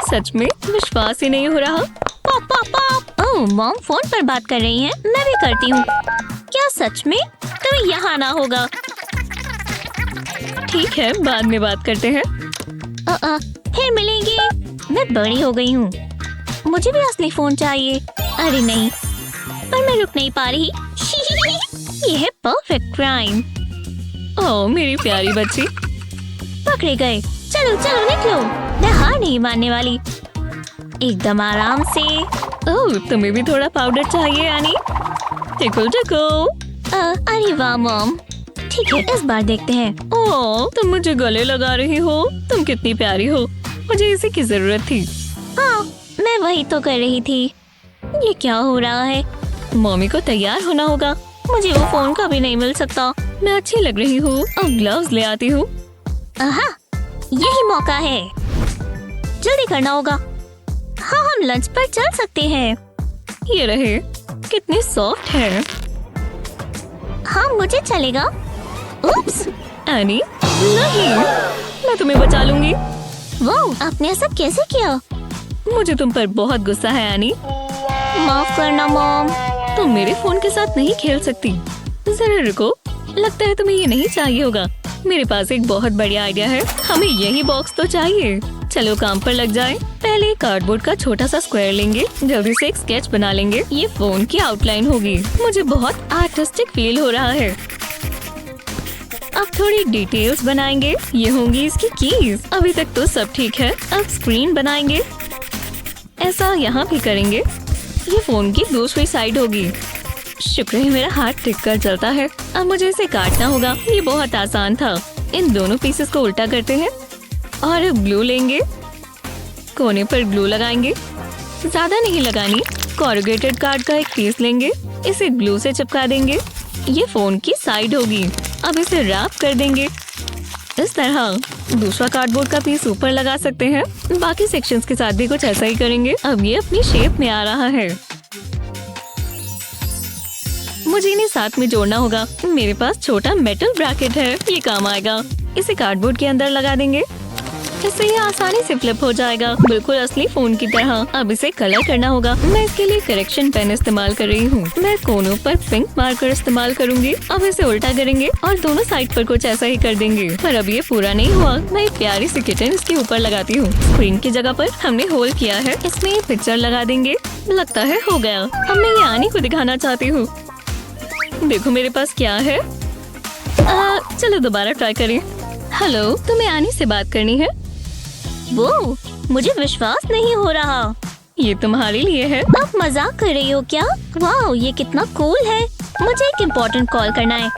सच में विश्वास ही नहीं हो रहा। Pop pop pop. Oh, mom phone पर बात कर रही हैं। मैं भी करती हूँ। क्या सच में? तुम्हें यहाँ आना होगा। ठीक है, बाद में बात करते हैं। फिर मिलेंगे। मैं बड़ी हो गई हूँ। मुझे भी असली फोन चाहिए। अरे नहीं, पर मैं रुक नहीं पा रही। ये है परफेक्ट क्राइम। ओह मेरी प्यारी बच्ची। पकड़े गए। चलो चलो निकलो। मैं हार नहीं मानने वाली। एकदम आराम से। ओह, तुम्हें भी थोड़ा पाउडर चाहिए यानी? Tackle tackle. अरे वाह मॉम। ठीक है, इस बार देखते हैं। ओह, तुम मुझे गले लगा रही हो। तुम कितनी प्यारी हो। मुझे इसी की जरूरत थी। हाँ, मैं वही तो कर रही थी। ये क्या हो रहा है? मम्मी को तैयार होना होगा। मुझे वो फोन कभी नहीं मिल सकता। मैं अच्छी लग रही हूँ। अब ग्लव्स ले आती हूँ। यही मौका है। जल्दी करना होगा। हाँ, हम लंच पर चल सकते हैं। ये रहे। कितने सॉफ्ट है। हाँ, मुझे चलेगा। उप्स। एनी, नहीं, मैं तुम्हें बचा लूंगी। वो आपने ऐसा कैसे किया? मुझे तुम पर बहुत गुस्सा है एनी। माफ करना मॉम। तुम मेरे फोन के साथ नहीं खेल सकती। जरा रुको, लगता है तुम्हें ये नहीं चाहिए होगा। मेरे पास एक बहुत बढ़िया आइडिया है। हमें यही बॉक्स तो चाहिए। चलो काम पर लग जाएं। पहले एक कार्डबोर्ड का छोटा सा स्क्वायर लेंगे, जल्दी से एक स्केच बना लेंगे। ये फोन की आउटलाइन होगी। मुझे बहुत आर्टिस्टिक फील हो रहा है। अब थोड़ी डिटेल्स बनाएंगे। ये होंगी इसकी कीज। अभी तक तो सब ठीक है। अब स्क्रीन बनाएंगे। ऐसा यहाँ भी करेंगे। ये फोन की दूसरी साइड होगी। शुक्र है मेरा हाथ टिक कर चलता है। अब मुझे इसे काटना होगा। ये बहुत आसान था। इन दोनों पीसेस को उल्टा करते हैं और ग्लू लेंगे। कोने पर ग्लू लगाएंगे। ज्यादा नहीं लगानी। कॉरुगेटेड कार्ड का एक पीस लेंगे। इसे ग्लू से चिपका देंगे। ये फोन की साइड होगी। अब इसे रैप कर देंगे इस तरह। दूसरा कार्डबोर्ड का पीस ऊपर लगा सकते हैं। बाकी सेक्शंस के साथ भी कुछ ऐसा ही करेंगे। अब ये अपनी शेप में आ रहा है। मुझे इन्हें साथ में जोड़ना होगा। मेरे पास छोटा मेटल ब्रैकेट है, ये काम आएगा। इसे कार्डबोर्ड के अंदर लगा देंगे। इससे ये आसानी से फ्लिप हो जाएगा, बिल्कुल असली फोन की तरह। अब इसे कलर करना होगा। मैं इसके लिए करेक्शन पेन इस्तेमाल कर रही हूँ। मैं कोनों पर पिंक मार्कर इस्तेमाल करूंगी। अब इसे उल्टा करेंगे और दोनों साइड पर कुछ ऐसा ही कर देंगे। पर अब ये पूरा नहीं हुआ। मैं एक प्यारी सी किटन इसके ऊपर लगाती हूँ। स्क्रीन की जगह पर हमने होल किया है। इसमें ये पिक्चर लगा देंगे। लगता है हो गया। अब मैं ये आनी को दिखाना चाहती हूँ। देखो मेरे पास क्या है। चलो दोबारा ट्राई करें। हेलो, तुम्हें आनी से बात करनी है? वो मुझे विश्वास नहीं हो रहा। ये तुम्हारे लिए है। आप मजाक कर रही हो क्या? वाह, ये कितना कूल है। मुझे एक इम्पोर्टेंट कॉल करना है।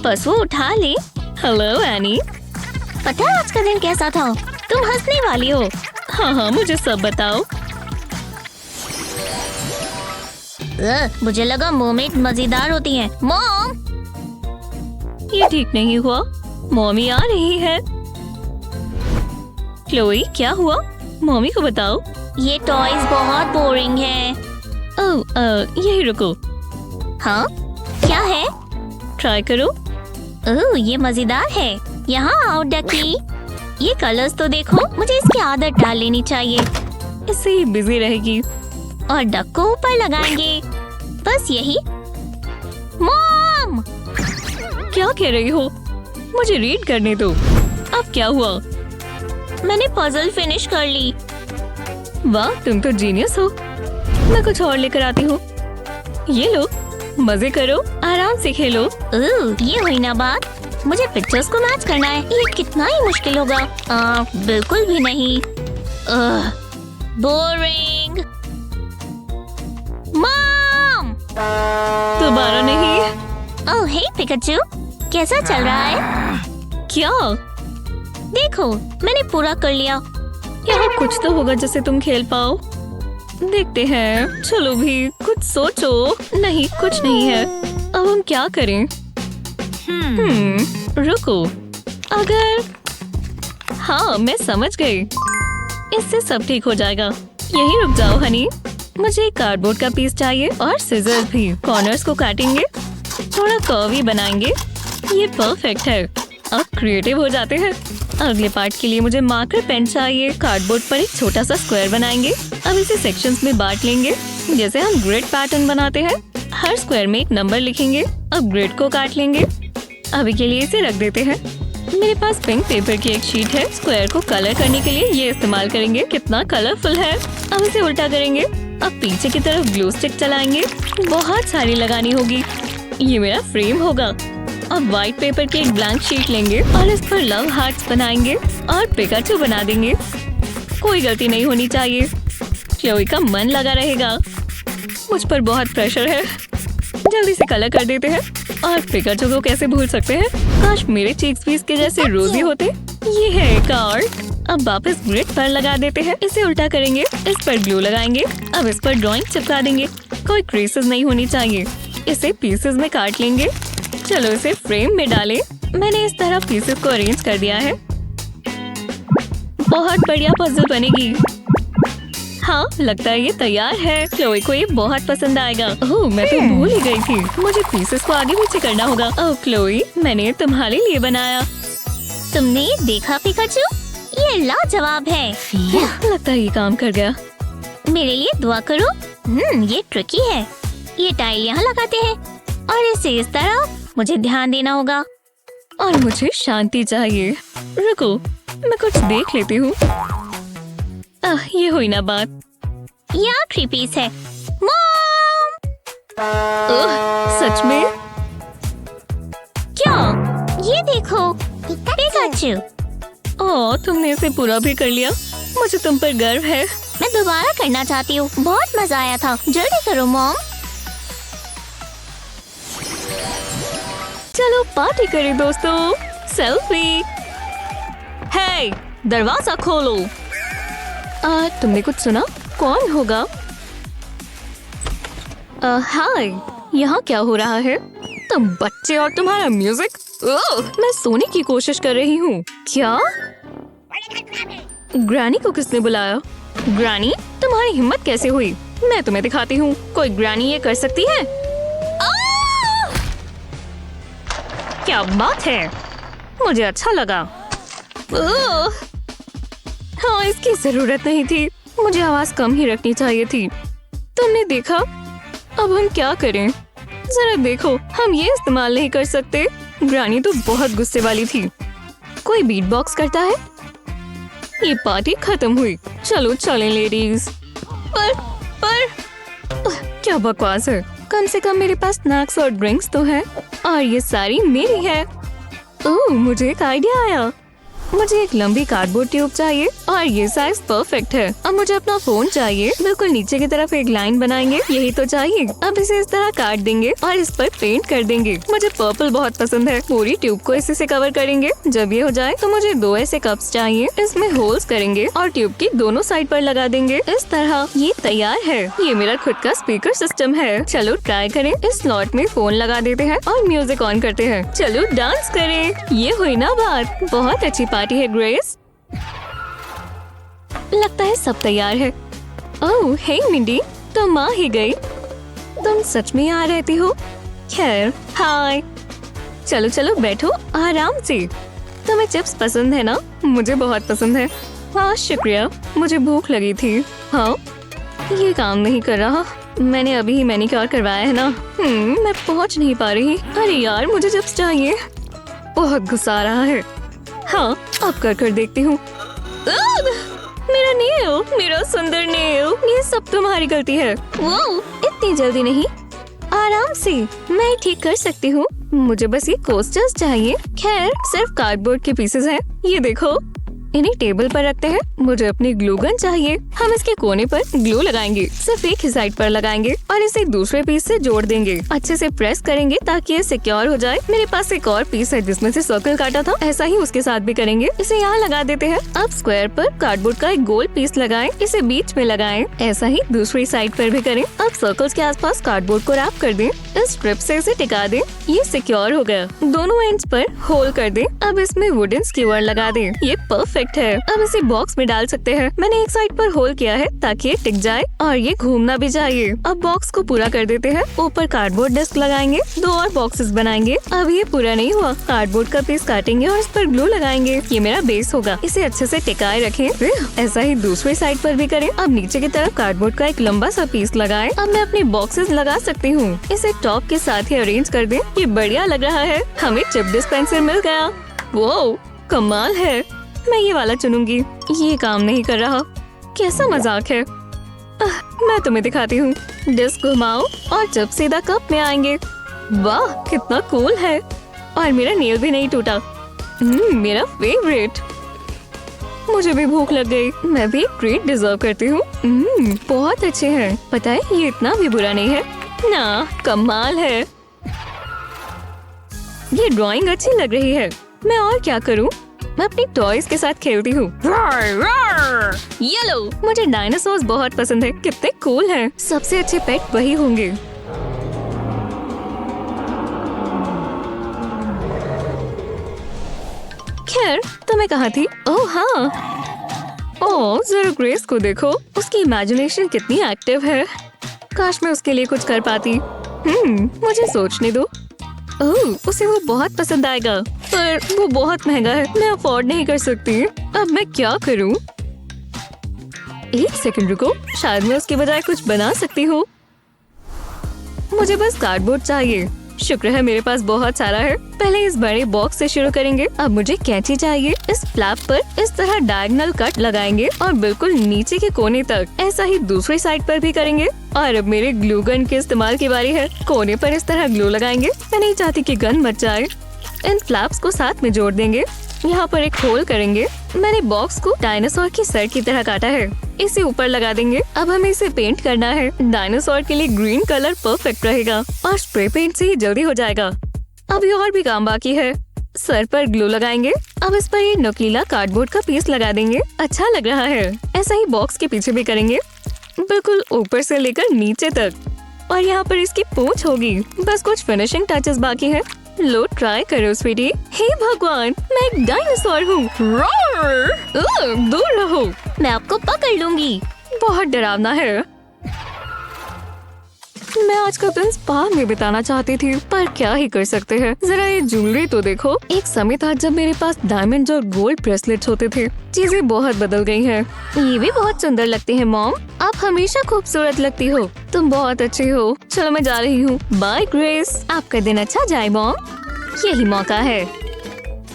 बस वो उठा ले। Hello any. पता है आज का दिन कैसा था? तुम हंसने वाली हो। हाँ, मुझे सब बताओ। मुझे लगा मोमेट मजेदार होती हैं। मॉम, ये ठीक नहीं हुआ। मॉमी आ रही है। क्लोई, क्या हुआ? मॉमी को बताओ। ये टॉयज बहुत बोरिंग है। यही रुको। हाँ, क्या है? ट्राई करो। ये मजेदार है। यहाँ आओ डकी। ये कलर्स तो देखो। मुझे इसकी आदत डाल लेनी चाहिए। इससे ही बिजी रहेगी। और डक को ऊपर लगाएंगे। बस यही। मॉम, क्या कह रही हो? मुझे रीड करने दो। अब क्या हुआ? मैंने पजल फिनिश कर ली। वाह, तुम तो जीनियस हो। मैं कुछ और लेकर आती हूँ। ये लो, मजे करो, आराम से खेलो। ये हुई ना बात। मुझे पिक्चर्स को मैच करना है। ये कितना ही मुश्किल होगा। बिल्कुल भी नहीं। बोरिंग। मॉम, दोबारा नहीं। ओह हे पिकाचू, कैसा चल रहा है? क्या? देखो, मैंने पूरा कर लिया। यहाँ कुछ तो होगा जिससे तुम खेल पाओ। देखते हैं। चलो भी, कुछ सोचो। नहीं, कुछ नहीं है। अब हम क्या करें? रुको। अगर हाँ, मैं समझ गई। इससे सब ठीक हो जाएगा। यहीं रुक जाओ हनी। मुझे एक कार्डबोर्ड का पीस चाहिए और सिजर्स भी। कॉर्नर्स को काटेंगे, थोड़ा कर्व ही बनाएंगे। ये परफेक्ट है। अब क्रिएटिव हो जाते हैं। अगले पार्ट के लिए मुझे मार्कर पेन चाहिए। कार्डबोर्ड पर एक छोटा सा स्क्वायर बनाएंगे। अब इसे सेक्शंस में बांट लेंगे, जैसे हम ग्रिड पैटर्न बनाते हैं। हर स्क्वायर में एक नंबर लिखेंगे। अब ग्रिड को काट लेंगे। अभी के लिए इसे रख देते हैं। मेरे पास पिंक पेपर की एक शीट है। स्क्वायर को कलर करने के लिए ये इस्तेमाल करेंगे। कितना कलरफुल है। अब इसे उल्टा करेंगे। अब पीछे की तरफ ग्लू स्टिक चलाएंगे। बहुत सारी लगानी होगी। ये मेरा फ्रेम होगा। अब व्हाइट पेपर की एक ब्लैंक शीट लेंगे और इस पर लव हार्ट्स बनाएंगे और पिकाचू बना देंगे। कोई गलती नहीं होनी चाहिए। क्लोई का मन लगा रहेगा। मुझ पर बहुत प्रेशर है। जल्दी से कलर कर देते हैं। और पिकाचू को कैसे भूल सकते हैं? काश मेरे चीक्स भी इसके जैसे रोजी होते। ये है कार्ड। अब वापस ग्रिड पर लगा देते हैं। इसे उल्टा करेंगे। इस पर ग्लू लगाएंगे। अब इस पर ड्राइंग चिपका देंगे। कोई क्रीसेस नहीं होनी चाहिए। इसे पीसेस में काट लेंगे। चलो इसे फ्रेम में डालें। मैंने इस तरह पीसेस को अरेंज कर दिया है। बहुत बढ़िया पजल बनेगी। हाँ, लगता है ये तैयार है। क्लोई को ये बहुत पसंद आएगा। ओह, मैं तो भूल ही गई थी। मुझे पीसेस को आगे पीछे करना होगा। ओह क्लोई, मैंने तुम्हारे लिए बनाया। तुमने ये देखा पिकाचू? ये लाजवाब है। लगता है ये काम कर गया। मेरे लिए दुआ करो। ये ट्रिकी है। ये टाई यहाँ लगाते हैं और इसे इस तरह। मुझे ध्यान देना होगा। और मुझे शांति चाहिए। रुको, मैं कुछ देख लेती हूँ। ये हुई ना बात। ये आखिरी पीस है। मॉम! सच में? क्या? ये देखो, पिकाचू। ओह, तुमने इसे पूरा भी कर लिया। मुझे तुम पर गर्व है। मैं दोबारा करना चाहती हूँ। बहुत मजा आया था। जल्दी करो मॉम। चलो पार्टी करें दोस्तों। सेल्फी। हे, दरवाजा खोलो। तुमने कुछ सुना? कौन होगा? हाय, यहाँ क्या हो रहा है? तुम बच्चे और तुम्हारा म्यूजिक। मैं सोने की कोशिश कर रही हूँ। क्या? ग्रैनी को किसने बुलाया? ग्रैनी, तुम्हारी हिम्मत कैसे हुई? मैं तुम्हें दिखाती हूँ। कोई ग्रैनी ये कर सकती है? क्या बात है? मुझे अच्छा लगा। हाँ, इसकी जरूरत नहीं थी। मुझे आवाज कम ही रखनी चाहिए थी। तुमने देखा? अब हम क्या करें? जरा देखो, हम ये इस्तेमाल नहीं कर सकते। ग्रानी तो बहुत गुस्से वाली थी। कोई बीट बॉक्स करता है? ये पार्टी खत्म हुई। चलो चलें लेडीज। पर क्या बकवास है। कम से कम मेरे पास स्नैक्स और ड्रिंक्स तो है और ये सारी मेरी है। ओह, मुझे एक आइडिया आया। मुझे एक लंबी कार्डबोर्ड ट्यूब चाहिए और ये साइज परफेक्ट है। अब मुझे अपना फोन चाहिए। बिल्कुल नीचे की तरफ एक लाइन बनाएंगे। यही तो चाहिए। अब इसे इस तरह काट देंगे और इस पर पेंट कर देंगे। मुझे पर्पल बहुत पसंद है। पूरी ट्यूब को इसी से कवर करेंगे। जब ये हो जाए तो मुझे 2 ऐसे कप्स चाहिए। इसमें होल्स करेंगे और ट्यूब की दोनों साइड पर लगा देंगे। इस तरह ये तैयार है। ये मेरा खुद का स्पीकर सिस्टम है। चलो ट्राई करें। इस स्लॉट में फोन लगा देते हैं और म्यूजिक ऑन करते हैं। चलो डांस करें। ये हुई ना बात। बहुत अच्छी पार्टी है ग्रेस। लगता है सब तैयार है। ओह, हे मिंडी, तुम आ ही गई। तुम सच में यहाँ रहती हो? खैर, हाय। चलो चलो बैठो आराम से। तुम्हें चिप्स पसंद है ना? मुझे बहुत पसंद है। हाँ शुक्रिया, मुझे भूख लगी थी। हाँ, ये काम नहीं कर रहा। मैंने अभी ही मैनिक्योर करवाया है ना। मैं पहुँच नहीं पा रही। अरे यार, मुझे चिप्स चाहिए। बहुत गुस्सा आ रहा है। हाँ, अब कर देखती हूँ। मेरा नेल, मेरा सुंदर नेल, ये सब तुम्हारी गलती है। वो इतनी जल्दी नहीं, आराम से, मैं ठीक कर सकती हूँ। मुझे बस ये कोस्टर्स चाहिए। खैर, सिर्फ कार्डबोर्ड के पीसेस हैं। ये देखो, इन्हें टेबल पर रखते हैं। मुझे अपनी ग्लू गन चाहिए। हम इसके कोने पर ग्लू लगाएंगे। सिर्फ एक ही साइड पर लगाएंगे और इसे दूसरे पीस से जोड़ देंगे। अच्छे से प्रेस करेंगे ताकि ये सिक्योर हो जाए। मेरे पास एक और पीस है जिसमें से सर्कल काटा था। ऐसा ही उसके साथ भी करेंगे। इसे यहाँ लगा देते हैं। अब स्क्वायर पर कार्डबोर्ड का एक गोल पीस लगाएं। इसे बीच में लगाएं। ऐसा ही दूसरी साइड पर भी करें। अब सर्कल्स के आसपास कार्डबोर्ड को रैप कर दें। इस स्ट्रिप से इसे टिका दें। ये सिक्योर हो गया। दोनों एंड्स पर होल कर दें। अब इसमें वुडन स्क्यूअर लगा दें। ये परफेक्ट है। अब इसे बॉक्स में डाल सकते हैं। मैंने एक साइड पर होल किया है ताकि ये टिक जाए और ये घूमना भी चाहिए। अब बॉक्स को पूरा कर देते हैं। ऊपर कार्डबोर्ड डिस्क लगाएंगे। 2 और बॉक्सेस बनाएंगे। अब ये पूरा नहीं हुआ। कार्डबोर्ड का पीस काटेंगे और इस पर ग्लू लगाएंगे। ये मेरा बेस होगा। इसे अच्छे से टिकाए रखें। ऐसा ही दूसरी साइड पर भी करें। अब नीचे की तरफ कार्डबोर्ड का एक लंबा सा पीस लगाएं। अब मैं अपने बॉक्सेस लगा सकती हूँ। इसे टॉप के साथ ही अरेंज कर दें। ये बढ़िया लग रहा है। हमें चिप डिस्पेंसर मिल गया। वो कमाल है। मैं ये वाला चुनूंगी। ये काम नहीं कर रहा। कैसा मजाक है। मैं तुम्हें दिखाती हूँ। डिस्क घुमाओ और जब सीधा कप में आएंगे। वाह, कितना कूल है। और मेरा नेल भी नहीं टूटा। मेरा फेवरेट। मुझे भी भूख लग गई। मैं भी एक ट्रीट डिजर्व करती हूँ। बहुत अच्छे हैं। पता है, ये इतना भी बुरा नहीं है ना। कमाल है। ये ड्राइंग अच्छी लग रही है। मैं और क्या करूँ? मैं अपनी टॉयज के साथ खेलती हूँ। ये लो, मुझे डायनासोर्स बहुत पसंद है। कितने कूल हैं। सबसे अच्छे पेट वही होंगे। खैर, तुम्हें कहा थी? ओह हाँ। ओह, जरा ग्रेस को देखो। उसकी इमेजिनेशन कितनी एक्टिव है। काश मैं उसके लिए कुछ कर पाती। मुझे सोचने दो। ओह, उसे वो बहुत पसंद आएगा। पर वो बहुत महंगा है, मैं अफोर्ड नहीं कर सकती। अब मैं क्या करूं? एक सेकंड रुको, शायद मैं उसके बजाय कुछ बना सकती हूँ। मुझे बस कार्डबोर्ड चाहिए। शुक्र है मेरे पास बहुत सारा है। पहले इस बड़े बॉक्स से शुरू करेंगे। अब मुझे कैंची चाहिए। इस फ्लैप पर इस तरह डायगोनल कट लगाएंगे और बिल्कुल नीचे के कोने तक। ऐसा ही दूसरी साइड पर भी करेंगे। और अब मेरे ग्लू गन के इस्तेमाल की बारी है। कोने पर इस तरह ग्लू लगाएंगे। मैं नहीं चाहती कि गन मच जाए। इन फ्लैप्स को साथ में जोड़ देंगे। यहाँ पर एक होल करेंगे। मैंने बॉक्स को डायनासोर की सर की तरह काटा है। इसे ऊपर लगा देंगे। अब हमें इसे पेंट करना है। डायनासोर के लिए ग्रीन कलर परफेक्ट रहेगा और स्प्रे पेंट से ही जल्दी हो जाएगा। अभी और भी काम बाकी है। सर पर ग्लू लगाएंगे। अब इस पर ये नुकीला कार्डबोर्ड का पीस लगा देंगे। अच्छा लग रहा है। ऐसा ही बॉक्स के पीछे भी करेंगे, बिल्कुल ऊपर से लेकर नीचे तक। और यहाँ पर इसकी पूंछ होगी। बस कुछ फिनिशिंग टचेस बाकी है। लो ट्राई करो स्वीटी। हे भगवान, मैं एक डायनासोर हूँ। दूर रहो, मैं आपको पकड़ लूंगी। बहुत डरावना है। मैं आज का दिन स्पा में बिताना चाहती थी, पर क्या ही कर सकते हैं। जरा ये ज्वेलरी तो देखो। एक समय था जब मेरे पास डायमंड और गोल्ड ब्रेसलेट्स होते थे। चीजें बहुत बदल गई हैं। ये भी बहुत सुंदर लगते हैं मॉम। आप हमेशा खूबसूरत लगती हो। तुम बहुत अच्छी हो। चलो मैं जा रही हूँ। Bye Grace. आपका दिन अच्छा जाए मॉम। यही मौका है।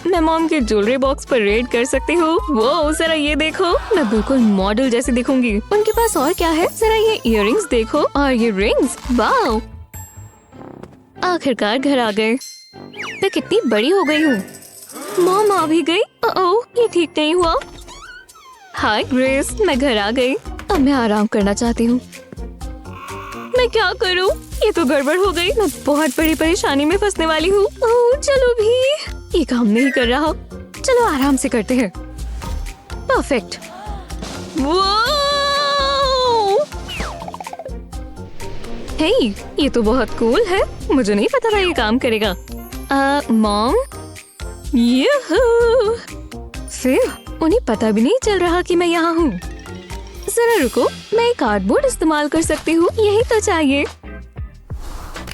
मैं मॉम के ज्वेलरी बॉक्स पर रेड कर सकती हूँ। वो जरा ये देखो, मैं बिल्कुल मॉडल जैसी दिखूंगी। उनके पास और क्या है? जरा ये इयररिंग्स देखो और ये रिंग्स। वाओ, आखिरकार घर आ गए। मैं कितनी बड़ी हो गई हूँ। मॉम आ भी गई। ओह, ये ठीक नहीं हुआ। हाय ग्रेस, मैं घर आ गई। अब मैं आराम करना चाहती हूँ। मैं क्या करूँ? ये तो गड़बड़ हो गई। मैं बहुत बड़ी परेशानी में फंसने वाली हूँ। ओह, चलो भी, ये काम नहीं कर रहा। चलो आराम से करते हैं। परफेक्ट। हे, ये तो बहुत कूल है। मुझे नहीं पता था ये काम करेगा। मॉम, यूहू। फिर उन्हें पता भी नहीं चल रहा कि मैं यहाँ हूँ। जरा रुको, मैं कार्डबोर्ड इस्तेमाल कर सकती हूँ। यही तो चाहिए।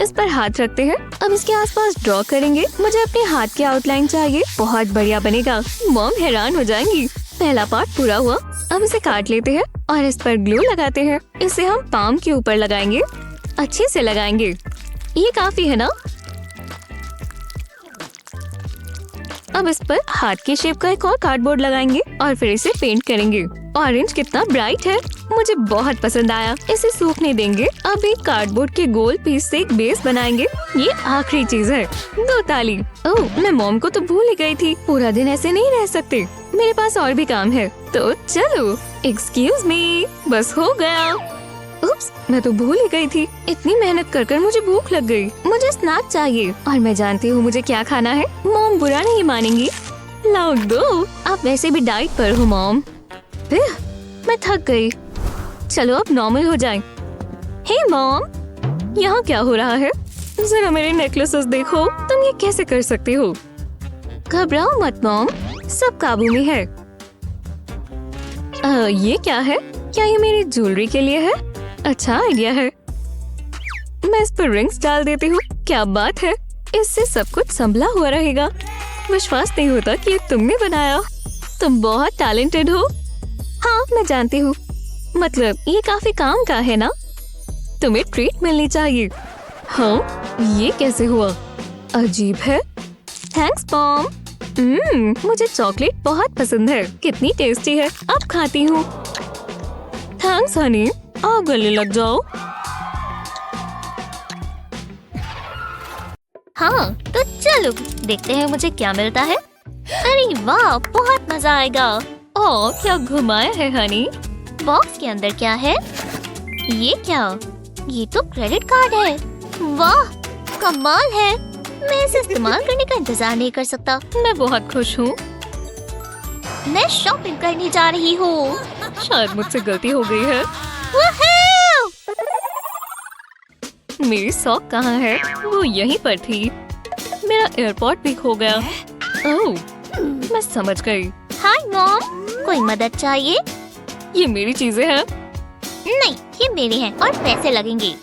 इस पर हाथ रखते हैं। अब इसके आसपास ड्रॉ करेंगे। मुझे अपने हाथ की आउटलाइन चाहिए। बहुत बढ़िया बनेगा। मॉम हैरान हो जाएंगी। पहला पार्ट पूरा हुआ। अब इसे काट लेते हैं और इस पर ग्लू लगाते हैं। इसे हम पाम के ऊपर लगाएंगे। अच्छे से लगाएंगे। ये काफी है ना? अब इस पर हाथ की शेप का एक और कार्डबोर्ड लगाएंगे और फिर इसे पेंट करेंगे। ऑरेंज कितना ब्राइट है, मुझे बहुत पसंद आया। इसे सूखने देंगे। अब एक कार्डबोर्ड के गोल पीस से एक बेस बनाएंगे। ये आखिरी चीज है। 2 ताली। ओह, मैं मॉम को तो भूल ही गई थी। पूरा दिन ऐसे नहीं रह सकते। मेरे पास और भी काम है, तो चलो। एक्सक्यूज मी, बस हो गया। उप्स, मैं तो भूल ही गई थी। इतनी मेहनत कर कर मुझे भूख लग गई। मुझे स्नैक चाहिए और मैं जानती हूँ मुझे क्या खाना है। मॉम बुरा नहीं मानेंगी। लाओ दो। आप वैसे भी डाइट पर हो मॉम। मैं थक गई। चलो अब नॉर्मल हो जाए। हे मॉम, यहाँ क्या हो रहा है? जरा मेरे नेकलेसेस देखो। तुम ये कैसे कर सकती हो? घबराओ मत मॉम, सब काबू में है। ये क्या है? क्या ये मेरी ज्वेलरी के लिए है? अच्छा आइडिया है। मैं इस पर रिंग्स डाल देती हूँ। क्या बात है, इससे सब कुछ संभला हुआ रहेगा। विश्वास नहीं होता कि ये तुमने बनाया। तुम बहुत टैलेंटेड हो। हाँ, मैं जानती हूँ। मतलब ये काफी काम का है ना? तुम्हें ट्रीट मिलनी चाहिए। हाँ, ये कैसे हुआ? अजीब है। Thanks mom. मुझे चॉकलेट बहुत पसंद है। कितनी टेस्टी है। अब खाती हूँ। थैंक्स हनी। आओ गले लग जाओ। हाँ, तो चलो देखते हैं मुझे क्या मिलता है। अरे वाह, बहुत मजा आएगा। ओह, क्या घुमाया है हनी। बॉक्स के अंदर क्या है? ये क्या? ये तो क्रेडिट कार्ड है। वाह, कमाल है। मैं इसे इस्तेमाल करने का इंतजार नहीं कर सकता। मैं बहुत खुश हूँ। मैं शॉपिंग करने जा रही हूँ। शायद मुझसे गलती हो गई है। मेरी सॉक कहाँ है? वो यहीं पर थी। मेरा एयरपोर्ट भी खो गया। ओह, मैं समझ गई। हाय मॉम, कोई मदद चाहिए? ये मेरी चीजें हैं। नहीं, ये मेरी हैं और पैसे लगेंगे।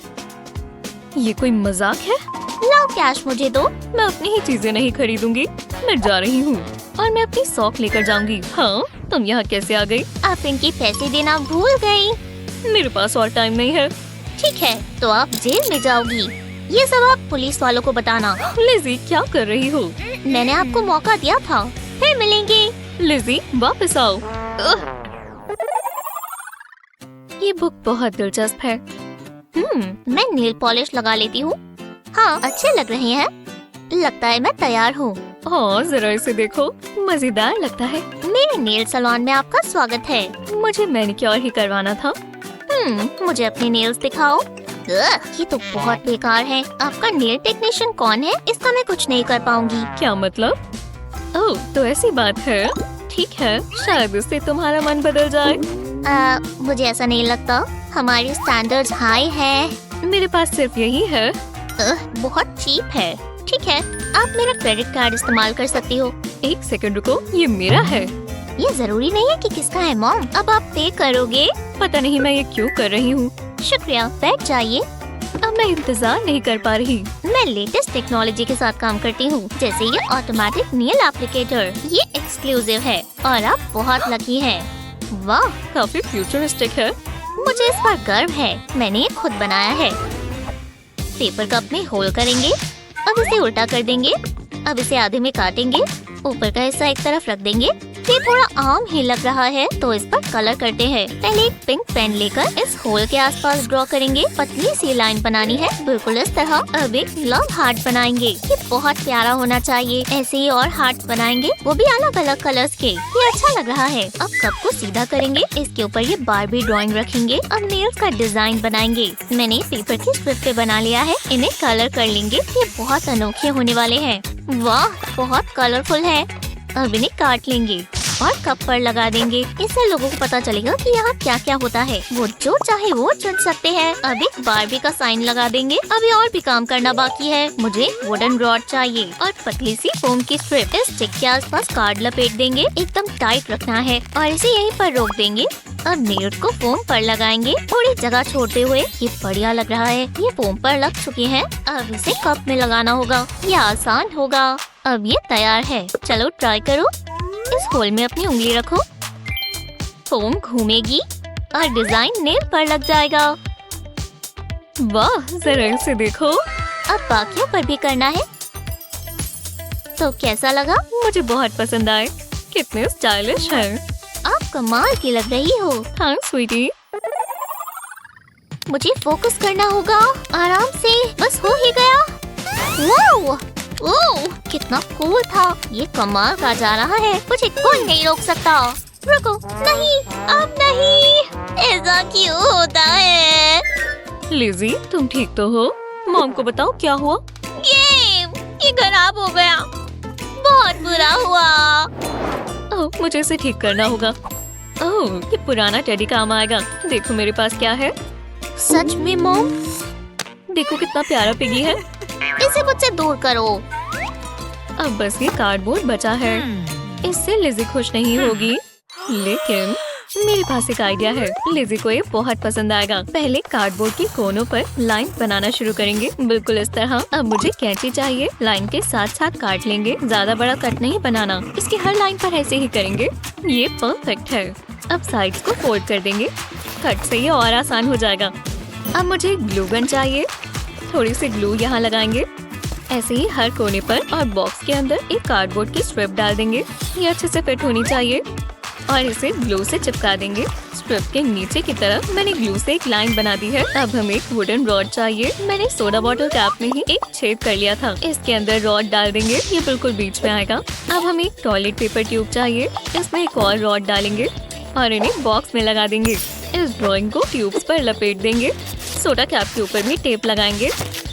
ये कोई मजाक है? लाओ कैश मुझे दो। मैं अपनी ही चीजें नहीं खरीदूंगी। मैं जा रही हूँ और मैं अपनी सॉक लेकर जाऊंगी। हाँ, तुम यहाँ कैसे आ गई? आप इनके पैसे देना भूल गई। मेरे पास और टाइम नहीं है। ठीक है, तो आप जेल में जाओगी। ये सब आप पुलिस वालों को बताना। लिज़ी, क्या कर रही हो? मैंने आपको मौका दिया था, फिर मिलेंगे। लिज़ी, वापस आओ। ये बुक बहुत दिलचस्प है। मैं नेल पॉलिश लगा लेती हूँ। हाँ, अच्छे लग रहे हैं। लगता है मैं तैयार हूँ। हाँ, जरा इसे देखो, मजेदार लगता है। मेरे नेल सैलून में आपका स्वागत है। मुझे मैनिक्योर ही करवाना था। मुझे अपने नेल्स दिखाओ। ये तो बहुत बेकार है। आपका नेल टेक्नीशियन कौन है? इसका मैं कुछ नहीं कर पाऊंगी। क्या मतलब? ओह, तो ऐसी बात है। ठीक है, शायद इससे तुम्हारा मन बदल जाए। मुझे ऐसा नहीं लगता। हमारी स्टैंडर्ड्स हाई है। मेरे पास सिर्फ यही है। बहुत चीप है। ठीक है, आप मेरा क्रेडिट कार्ड इस्तेमाल कर सकती हो। एक सेकंड रुको, ये मेरा है। ये जरूरी नहीं है कि किसका है मॉम। अब आप पे करोगे? पता नहीं मैं ये क्यों कर रही हूँ। शुक्रिया, बैठ जाइए। अब मैं इंतजार नहीं कर पा रही। मैं लेटेस्ट टेक्नोलॉजी के साथ काम करती हूँ, जैसे ये ऑटोमेटिक नेल एप्लीकेटर। ये एक्सक्लूसिव है और आप बहुत लकी हैं। वाह, काफी फ्यूचरिस्टिक है। मुझे इस पर गर्व है। मैंने ये खुद बनाया है। पेपर कप में होल करेंगे। अब इसे उल्टा कर देंगे। अब इसे आधे में काटेंगे। ऊपर का हिस्सा एक तरफ रख देंगे। ये थोड़ा आम ही लग रहा है, तो इस पर कलर करते हैं। पहले एक पिंक पेन लेकर इस होल के आसपास ड्रॉ करेंगे। पतली सी लाइन बनानी है, बिल्कुल इस तरह। अब एक लव हार्ट बनाएंगे। ये बहुत प्यारा होना चाहिए। ऐसे ही और हार्ट बनाएंगे, वो भी अलग अलग कलर्स के। ये अच्छा लग रहा है। अब कप को सीधा करेंगे। इसके ऊपर ये बारबी ड्राइंग रखेंगे। अब नेल्स का डिजाइन बनाएंगे। मैंने पेपर की स्ट्रिप पे बना लिया है। इन्हें कलर कर लेंगे। ये बहुत अनोखे होने वाले हैं। वाह, बहुत कलरफुल है। अब इन्हें काट लेंगे और कप पर लगा देंगे। इससे लोगों को पता चलेगा कि यहाँ क्या क्या होता है। वो जो चाहे वो चुन सकते हैं। अब एक बारबी का साइन लगा देंगे। अभी और भी काम करना बाकी है। मुझे वुडन रॉड चाहिए और पतली सी फोम की स्ट्रिप। इस स्टिक के आसपास कार्ड लपेट देंगे। एकदम टाइट रखना है और इसे यहीं पर रोक देंगे। अब नेल को फोम पर लगाएंगे, थोड़ी जगह छोड़ते हुए। ये बढ़िया लग रहा है। ये फोम पर लग चुके हैं। अब इसे कप में लगाना होगा। ये आसान होगा। अब ये तैयार है। चलो ट्राई करो। इस होल में अपनी उंगली रखो। फोम घूमेगी और डिजाइन नेल पर लग जाएगा। वाह, जरा इसे देखो। अब बाकियों पर भी करना है। तो कैसा लगा? मुझे बहुत पसंद आए। कितने स्टाइलिश है। आप कमाल की लग रही हो। हाँ स्वीटी। मुझे फोकस करना होगा। आराम से, बस हो ही गया। वाह, ओह, कितना कूल था। ये कमाल का जा रहा है। मुझे कोई नहीं रोक सकता। रुको, नहीं, अब नहीं। ऐसा क्यों होता है? लिज़ी, तुम ठीक तो हो? मॉम को बताओ क्या हुआ। गेम ये खराब हो गया। बहुत बुरा हुआ। ओह, मुझे इसे ठीक करना होगा। ओह, ये पुराना टेडी काम आएगा। देखो मेरे पास क्या है। सच में मॉम? देखो कितना प्यारा पिगी है। इसे मुझसे दूर करो। अब बस ये कार्डबोर्ड बचा है। इससे लिज़ी खुश नहीं होगी, लेकिन मेरे पास एक आइडिया है। लिज़ी को ये बहुत पसंद आएगा। पहले कार्डबोर्ड के कोनों पर लाइन बनाना शुरू करेंगे, बिल्कुल इस तरह। अब मुझे कैंची चाहिए। लाइन के साथ साथ काट लेंगे। ज्यादा बड़ा कट नहीं बनाना। इसकी हर लाइन पर ऐसे ही करेंगे। ये परफेक्ट है। अब साइड्स को फोल्ड कर देंगे। कट से ये और आसान हो जाएगा। अब मुझे ग्लू गन चाहिए। थोड़ी सी ग्लू यहाँ लगाएंगे, ऐसे ही हर कोने पर। और बॉक्स के अंदर एक कार्डबोर्ड की स्ट्रिप डाल देंगे। ये अच्छे से फिट होनी चाहिए और इसे ग्लू से चिपका देंगे। स्ट्रिप के नीचे की तरफ मैंने ग्लू से एक लाइन बना दी है। अब हमें एक वुडन रॉड चाहिए। मैंने सोडा बॉटल कैप में ही एक छेद कर लिया था। इसके अंदर रॉड डाल देंगे। ये बिल्कुल बीच में आएगा। अब हमें एक टॉयलेट पेपर ट्यूब चाहिए। इसमें एक और रॉड डालेंगे और इन्हें बॉक्स में लगा देंगे। इस ड्राइंग को ट्यूब्स पर लपेट देंगे। सोडा कैप के ऊपर भी टेप लगाएंगे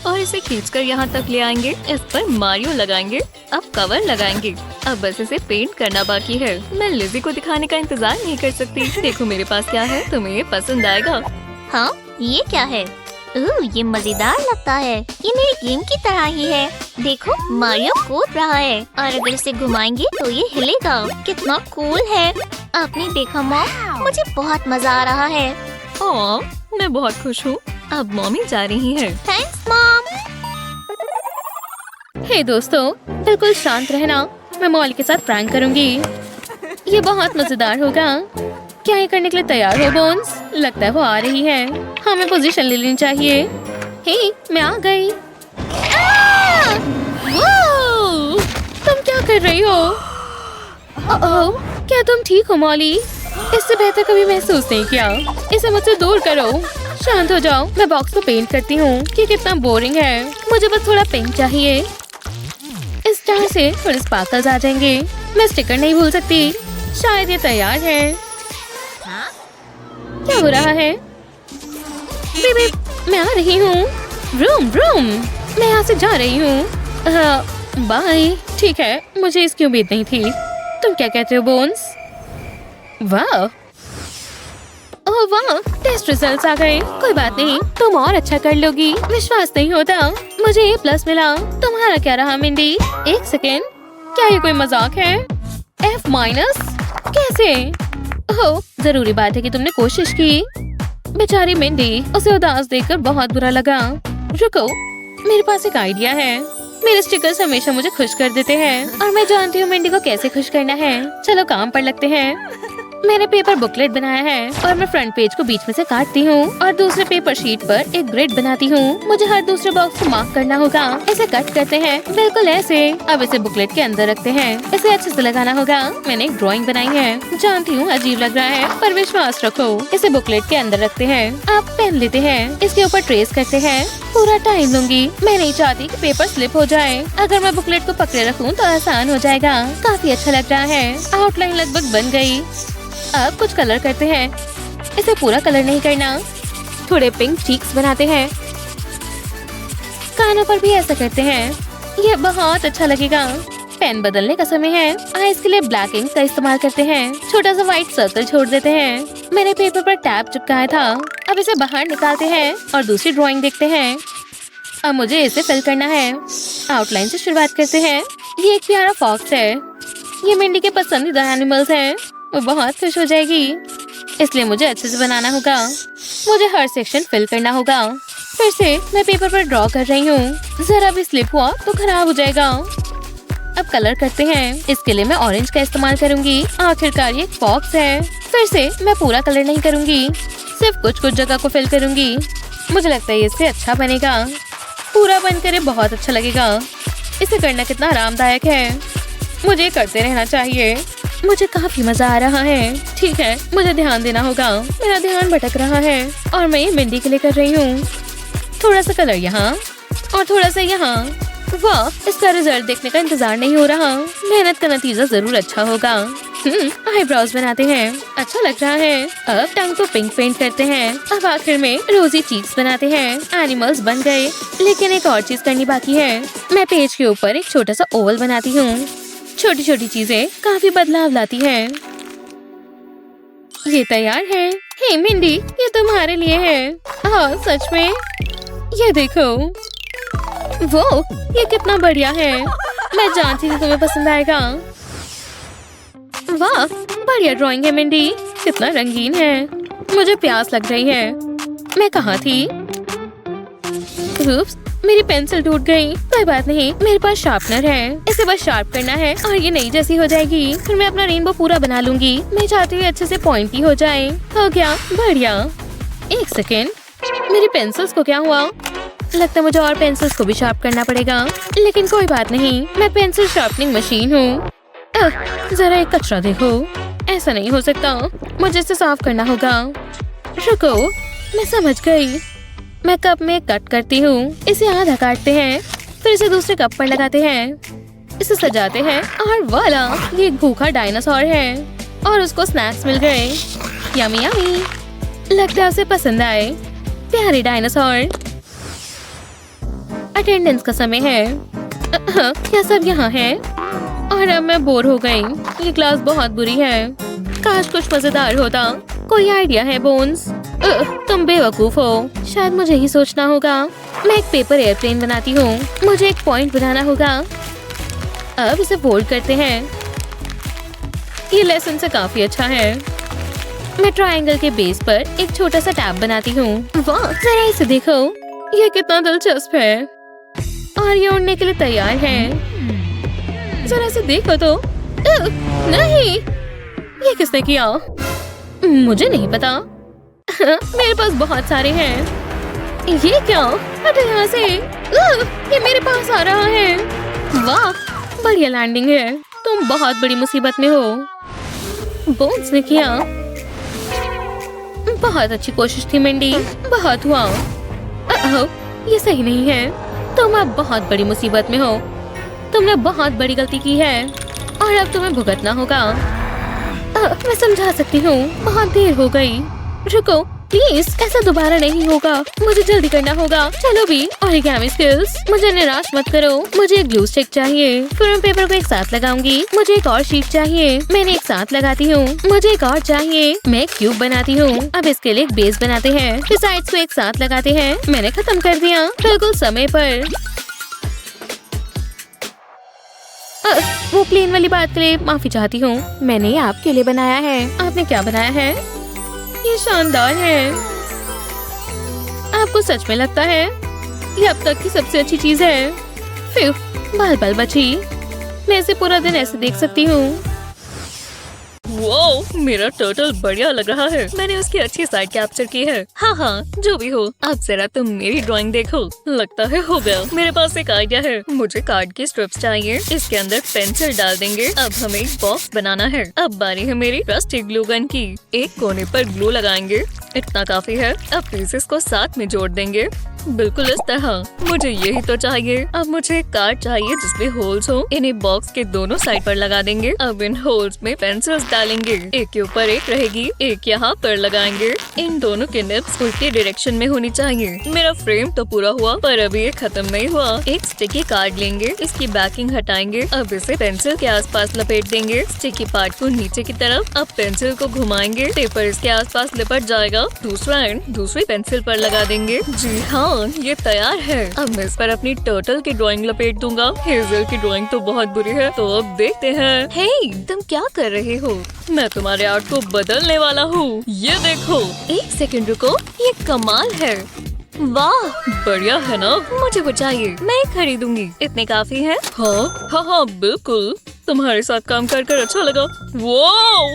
और इसे खींचकर यहाँ तक ले आएंगे। इस पर मारियो लगाएंगे। अब कवर लगाएंगे। अब बस इसे पेंट करना बाकी है। मैं लिज़ी को दिखाने का इंतजार नहीं कर सकती। देखो मेरे पास क्या है, तुम्हें ये पसंद आएगा। हाँ, ये क्या है? ये मजेदार लगता है। ये मेरी गेम की तरह ही है। देखो, मारियो कूद रहा है और अगर इसे घुमाएंगे तो ये हिलेगा। कितना कूल है। आपने देखा मॉम? मुझे बहुत मजा आ रहा है। ओह, मैं बहुत खुश हूँ। अब मॉमी जा रही है। Thanks mom. हे दोस्तों, बिल्कुल शांत रहना। मैं मॉली के साथ प्रैंक करूंगी। ये बहुत मजेदार होगा। क्या ये करने के लिए तैयार हो बोन्स? लगता है वो आ रही है। हमें पोजीशन ले लेनी चाहिए। हे, मैं आ गई। वो! तुम क्या कर रही हो? ओह, क्या तुम ठीक हो मॉली? इससे बेहतर कभी महसूस नहीं किया। इसे मुझसे दूर करो। शांत हो जाओ। मैं बॉक्स को पेंट करती हूँ कि कितना बोरिंग है। मुझे बस थोड़ा पिंक चाहिए। इस तरह से थोड़े स्पार्कल्स आ जाएंगे। मैं स्टिकर नहीं भूल सकती। शायद ये तैयार है। क्या हो रहा है? बेबी, मैं आ रही हूँ। रूम रूम, मैं यहाँ से जा रही हूँ। बाय। ठीक है, मुझे इसकी उम्मीद नहीं थी। तुम क्या कहते हो बोन्स? वाह, ओह वाह, टेस्ट रिजल्ट्स आ गए। कोई बात नहीं, तुम और अच्छा कर लोगी। विश्वास नहीं होता। मुझे A+ मिला। तुम्हारा क्या रहा मिंडी? एक सेकेंड, क्या ये कोई मजाक है? F-? कैसे? ओह, जरूरी बात है कि तुमने कोशिश की। बेचारी मिंडी, उसे उदास देखकर बहुत बुरा लगा। रुको, मेरे पास एक आइडिया है। मेरे स्टिकर्स हमेशा मुझे खुश कर देते हैं और मैं जानती हूँ मिंडी को कैसे खुश करना है। चलो काम पर लगते हैं। मैंने पेपर बुकलेट बनाया है और मैं फ्रंट पेज को बीच में से काटती हूँ और दूसरे पेपर शीट पर एक ग्रिड बनाती हूँ। मुझे हर दूसरे बॉक्स को मार्क करना होगा। इसे कट करते हैं, बिल्कुल ऐसे। अब इसे बुकलेट के अंदर रखते हैं। इसे अच्छे से लगाना होगा। मैंने एक ड्राइंग बनाई है। जानती हूँ अजीब लग रहा है, पर विश्वास रखो। इसे बुकलेट के अंदर रखते हैं। आप पेन लेते हैं, इसके ऊपर ट्रेस करते हैं। पूरा टाइम लूंगी। मैं नहीं चाहती कि पेपर स्लिप हो जाए। अगर मैं बुकलेट को पकड़े रखूँ तो आसान हो जाएगा। काफी अच्छा लग रहा है। आउटलाइन लगभग बन गई। अब कुछ कलर करते हैं। इसे पूरा कलर नहीं करना। थोड़े पिंक चीक्स बनाते हैं। कानों पर भी ऐसा करते हैं। यह बहुत अच्छा लगेगा। पेन बदलने का समय है। आईज के लिए ब्लैक इंक का इस्तेमाल करते हैं। छोटा सा व्हाइट सर्कल छोड़ देते हैं। मैंने पेपर पर टैब चिपकाया था। अब इसे बाहर निकालते हैं और दूसरी ड्राइंग देखते हैं। अब मुझे इसे फिल करना है। आउटलाइन से शुरुआत करते हैं। ये एक प्यारा फॉक्स है। ये मिंडी के पसंदीदा एनिमल्स हैं। वो बहुत खुश हो जाएगी। इसलिए मुझे अच्छे से बनाना होगा। मुझे हर सेक्शन फिल करना होगा। फिर से मैं पेपर पर ड्रॉ कर रही हूँ। जरा भी स्लिप हुआ तो खराब हो जाएगा। अब कलर करते हैं। इसके लिए मैं ऑरेंज का इस्तेमाल करूंगी। आखिरकार ये एक फॉक्स है। फिर से मैं पूरा कलर नहीं करूंगी, सिर्फ कुछ कुछ जगह को फिल करूंगी। मुझे लगता है इससे अच्छा बनेगा। पूरा बनकर ये बहुत अच्छा लगेगा। इसे करना कितना आरामदायक है। मुझे करते रहना चाहिए। मुझे काफी मजा आ रहा है। ठीक है, मुझे ध्यान देना होगा। मेरा ध्यान भटक रहा है और मैं ये मिंडी के लिए कर रही हूँ। थोड़ा सा कलर यहाँ और थोड़ा सा यहाँ। वाह, इसका रिजल्ट देखने का इंतजार नहीं हो रहा। मेहनत का नतीजा जरूर अच्छा होगा। आईब्रोज बनाते हैं। अच्छा लग रहा है। अब टंग को पिंक पेंट करते हैं। अब आखिर में रोजी चीक्स बनाते हैं। एनिमल्स बन गए, लेकिन एक और चीज करनी बाकी है। मैं पेज के ऊपर एक छोटा सा ओवल बनाती हूँ। छोटी छोटी चीजें काफी बदलाव लाती हैं। ये तैयार है। हे मिंडी, ये तुम्हारे लिए है। हाँ, सच में। ये देखो। वो, ये कितना बढ़िया है। मैं जानती थी तुम्हें पसंद आएगा। वाह, बढ़िया ड्राइंग है मिंडी। कितना रंगीन है। मुझे प्यास लग रही है। मैं कहाँ थी? उप्स, मेरी पेंसिल टूट गई। कोई बात नहीं, मेरे पास शार्पनर है। इसे बस शार्प करना है और ये नई जैसी हो जाएगी। फिर मैं अपना रेनबो पूरा बना लूंगी। मैं चाहती हूँ अच्छे से पॉइंटी हो जाए। हो गया, बढ़िया। एक सेकेंड, मेरी पेंसिल्स को क्या हुआ? लगता है मुझे और पेंसिल्स को भी शार्प करना पड़ेगा। लेकिन कोई बात नहीं, मैं पेंसिल शार्पनिंग मशीन हूँ। जरा एक कचरा देखो। ऐसा नहीं हो सकता। मुझे इसे साफ करना होगा। रुको, मैं समझ गई। मैं कप में कट करती हूँ। इसे आधा काटते हैं, फिर इसे दूसरे कप पर लगाते हैं। इसे सजाते हैं और वाला, ये एक भूखा डायनासोर है और उसको स्नैक्स मिल गए। Yummy yummy. लगता है उसे पसंद आए। प्यारे डायनासोर। अटेंडेंस का समय है। क्या सब यहाँ है? और अब मैं बोर हो गई। ये क्लास बहुत बुरी है। काश कुछ मजेदार होता। कोई आइडिया है बोन्स? तुम बेवकूफ हो। शायद मुझे ही सोचना होगा। मैं एक पेपर एयरप्लेन बनाती हूँ। मुझे एक पॉइंट बनाना होगा। अब इसे फोल्ड करते हैं। ये लेसन से काफी अच्छा है। मैं ट्रायंगल के बेस पर एक छोटा सा टैब बनाती हूँ। वाह, जरा इसे देखो। ये कितना दिलचस्प है और ये उड़ने के लिए तैयार है। जरा से देखो तो। नहीं, ये किसने किया? मुझे नहीं पता। मेरे पास बहुत सारे हैं। ये क्या? हटो यहाँ से। ये मेरे पास आ रहा है। वाह, बढ़िया लैंडिंग है। तुम बहुत बड़ी मुसीबत में हो। बोन्स ने किया। बहुत अच्छी कोशिश थी मिंडी, बहुत हुआ। ये सही नहीं है। तुम अब बहुत बड़ी मुसीबत में हो। तुमने बहुत बड़ी गलती की है और अब तुम्हें भुगतना होगा। मैं समझा सकती हूँ, बहुत देर हो गई। रुको प्लीज, ऐसा दोबारा नहीं होगा। मुझे जल्दी करना होगा। चलो भी, ओरिगामी स्किल्स। मुझे निराश मत करो। मुझे एक ग्लू स्टिक चाहिए, फिर मैं पेपर को एक साथ लगाऊंगी। मुझे एक और शीट चाहिए, मैंने एक साथ लगाती हूँ। मुझे एक और चाहिए, मैं एक क्यूब बनाती हूँ। अब इसके लिए एक बेस बनाते हैं, फिर साइड्स को एक साथ लगाते हैं। मैंने खत्म कर दिया, बिल्कुल समय पर। वो प्लेन वाली बात के लिए माफी चाहती हूँ। मैंने ये आपके लिए बनाया है। आपने क्या बनाया है? ये शानदार है। आपको सच में लगता है ये अब तक की सबसे अच्छी चीज है? फिर बाल बची। मैं इसे पूरा दिन ऐसे देख सकती हूँ। वाओ, मेरा टर्टल बढ़िया लग रहा है। मैंने उसकी अच्छी साइड कैप्चर की है। हाँ, जो भी हो, अब जरा तुम मेरी ड्राइंग देखो। लगता है हो गया। मेरे पास एक आइडिया है। मुझे कार्ड की स्ट्रिप्स चाहिए, इसके अंदर पेंसिल डाल देंगे। अब हमें एक बॉक्स बनाना है। अब बारी है मेरी रस्टी ग्लू गन की। एक कोने पर ग्लू लगाएंगे, इतना काफी है। अब पीसेस को साथ में जोड़ देंगे, बिल्कुल इस तरह। मुझे यही तो चाहिए। अब मुझे एक कार्ड चाहिए जिसमें होल्स हो। इन्हें बॉक्स के दोनों साइड पर लगा देंगे। अब इन होल्स में पेंसिल्स डालेंगे, एक के ऊपर एक रहेगी, एक यहाँ पर लगाएंगे। इन दोनों के निब्स उल्टी डायरेक्शन में होनी चाहिए। मेरा फ्रेम तो पूरा हुआ, पर अभी ये खत्म नहीं हुआ। एक स्टिकी कार्ड लेंगे, इसकी बैकिंग हटाएंगे। अब इसे पेंसिल के आसपास लपेट देंगे, स्टिकी पार्ट को नीचे की तरफ। अब पेंसिल को घुमाएंगे, पेपर इसके आसपास लिपट जाएगा। दूसरा एंड दूसरी पेंसिल पर लगा देंगे। जी हाँ, ये तैयार है। अब मैं इस पर अपनी टर्टल की ड्राइंग लपेट दूंगा। हेजल की ड्राइंग तो बहुत बुरी है, तो अब देखते हैं। हे, तुम क्या कर रहे हो? मैं तुम्हारे आर्ट को बदलने वाला हूँ। ये देखो। एक सेकंड रुको, ये कमाल है। वाह, बढ़िया है ना? मुझे वो चाहिए, मैं खरीदूंगी। इतने काफी है? हाँ, बिल्कुल। तुम्हारे साथ काम कर कर अच्छा लगा। वाह,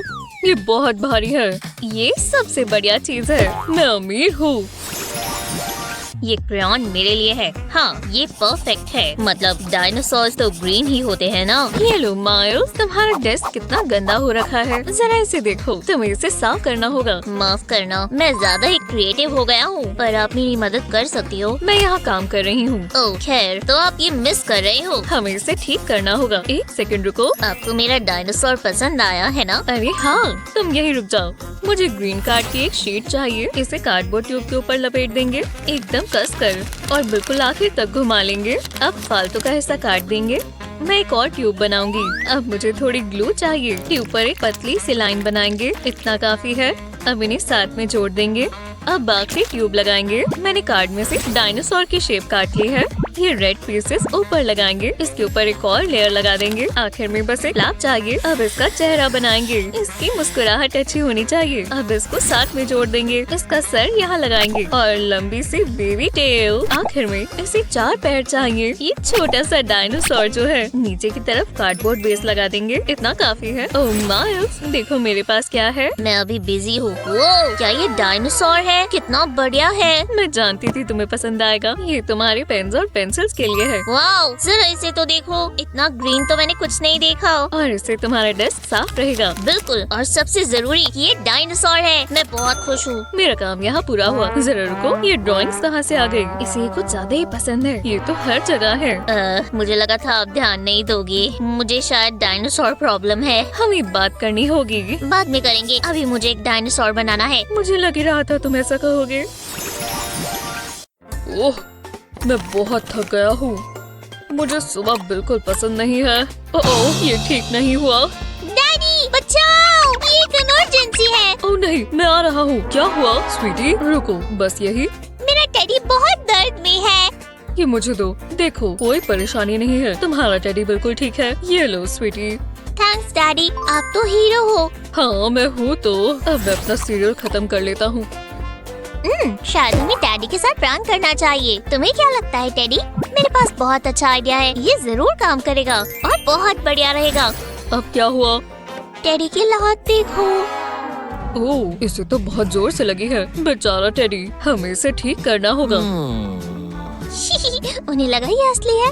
ये बहुत भारी है। ये सबसे बढ़िया चीज है, मैं अमीर हूँ। ये क्रेयॉन मेरे लिए है। हाँ, ये परफेक्ट है। मतलब डायनासोर्स तो ग्रीन ही होते हैं ना। ये लो माइल्स, तुम्हारा डेस्क कितना गंदा हो रखा है। जरा इसे देखो, तुम्हें इसे साफ करना होगा। माफ करना, मैं ज्यादा ही क्रिएटिव हो गया हूँ, पर आप मेरी मदद कर सकती हो। मैं यहाँ काम कर रही हूँ। ओह खैर, तो आप ये मिस कर रहे हो। हमें इसे ठीक करना होगा। एक सेकंड रुको। आपको मेरा डायनासोर पसंद आया है ना? अरे हाँ, तुम यही रुक जाओ। मुझे ग्रीन कार्ड की एक शीट चाहिए। इसे कार्डबोर्ड ट्यूब के ऊपर लपेट देंगे, एकदम कस कर, और बिल्कुल आखिर तक घुमा लेंगे। अब फालतू का हिस्सा काट देंगे। मैं एक और ट्यूब बनाऊंगी। अब मुझे थोड़ी ग्लू चाहिए। ट्यूब पर एक पतली सी लाइन बनाएंगे, इतना काफी है। अब इन्हें साथ में जोड़ देंगे। अब आखिरी ट्यूब लगाएंगे। मैंने कार्ड में से डायनासोर की शेप काट ली है। ये रेड पीसेस ऊपर लगाएंगे, इसके ऊपर एक और लेयर लगा देंगे। आखिर में बस एक फ्लैप चाहिए। अब इसका चेहरा बनाएंगे, इसकी मुस्कुराहट अच्छी होनी चाहिए। अब इसको साथ में जोड़ देंगे। इसका सर यहाँ लगाएंगे और लंबी सी बेबी टेल। आखिर में इसे 4 पैर चाहिए। ये छोटा सा डायनासोर जो है, नीचे की तरफ कार्डबोर्ड बेस लगा देंगे, इतना काफी है। ओह माइल्स, देखो मेरे पास क्या है। मैं अभी बिजी हूँ। वो क्या ये डायनासोर है? कितना बढ़िया है। मैं जानती थी तुम्हें पसंद आएगा। ये तुम्हारे पेन्स और पेंसिल्स के लिए है। वाओ, जरा इसे तो देखो, इतना ग्रीन तो मैंने कुछ नहीं देखा। और इससे तुम्हारा डेस्क साफ रहेगा। बिल्कुल, और सबसे जरूरी ये डायनासोर है। मैं बहुत खुश हूँ। मेरा काम यहाँ पूरा हुआ। जरा रुको, ये ड्राइंग्स कहाँ से आ गई? इसे कुछ ज्यादा ही पसंद है। ये तो हर जगह है। मुझे लगा था आप ध्यान नहीं दोगे। मुझे शायद डायनासोर प्रॉब्लम है। हमें बात करनी होगी। बाद में करेंगे, अभी मुझे एक डायनासोर बनाना है। मुझे लग ही रहा था तुम ऐसा कहोगे। ओह, मैं बहुत थक गया हूँ। मुझे सुबह बिल्कुल पसंद नहीं है। ओह, ये ठीक नहीं हुआ। डैडी बचाओ, ये एक इमरजेंसी है। ओह नहीं, मैं आ रहा हूँ। क्या हुआ स्वीटी? रुको, बस यही। मेरा टेडी बहुत दर्द में है। ये मुझे दो। देखो, कोई परेशानी नहीं है, तुम्हारा टेडी बिल्कुल ठीक है। ये लो स्वीटी। थैंक्स डैडी, आप तो हीरो हो। हाँ मैं हूँ तो। अब मैं अपना सीरियल खत्म कर लेता हूँ। शायद हमें डैडी के साथ प्रैंक करना चाहिए। तुम्हें क्या लगता है टेडी? मैं मेरे पास बहुत अच्छा आइडिया है, ये जरूर काम करेगा और बहुत बढ़िया रहेगा। अब क्या हुआ? टेडी की लात देखो। ओह, इसे तो बहुत जोर से लगी है। बेचारा टेडी, हमें इसे ठीक करना होगा। उन्हें लगा ये असली है।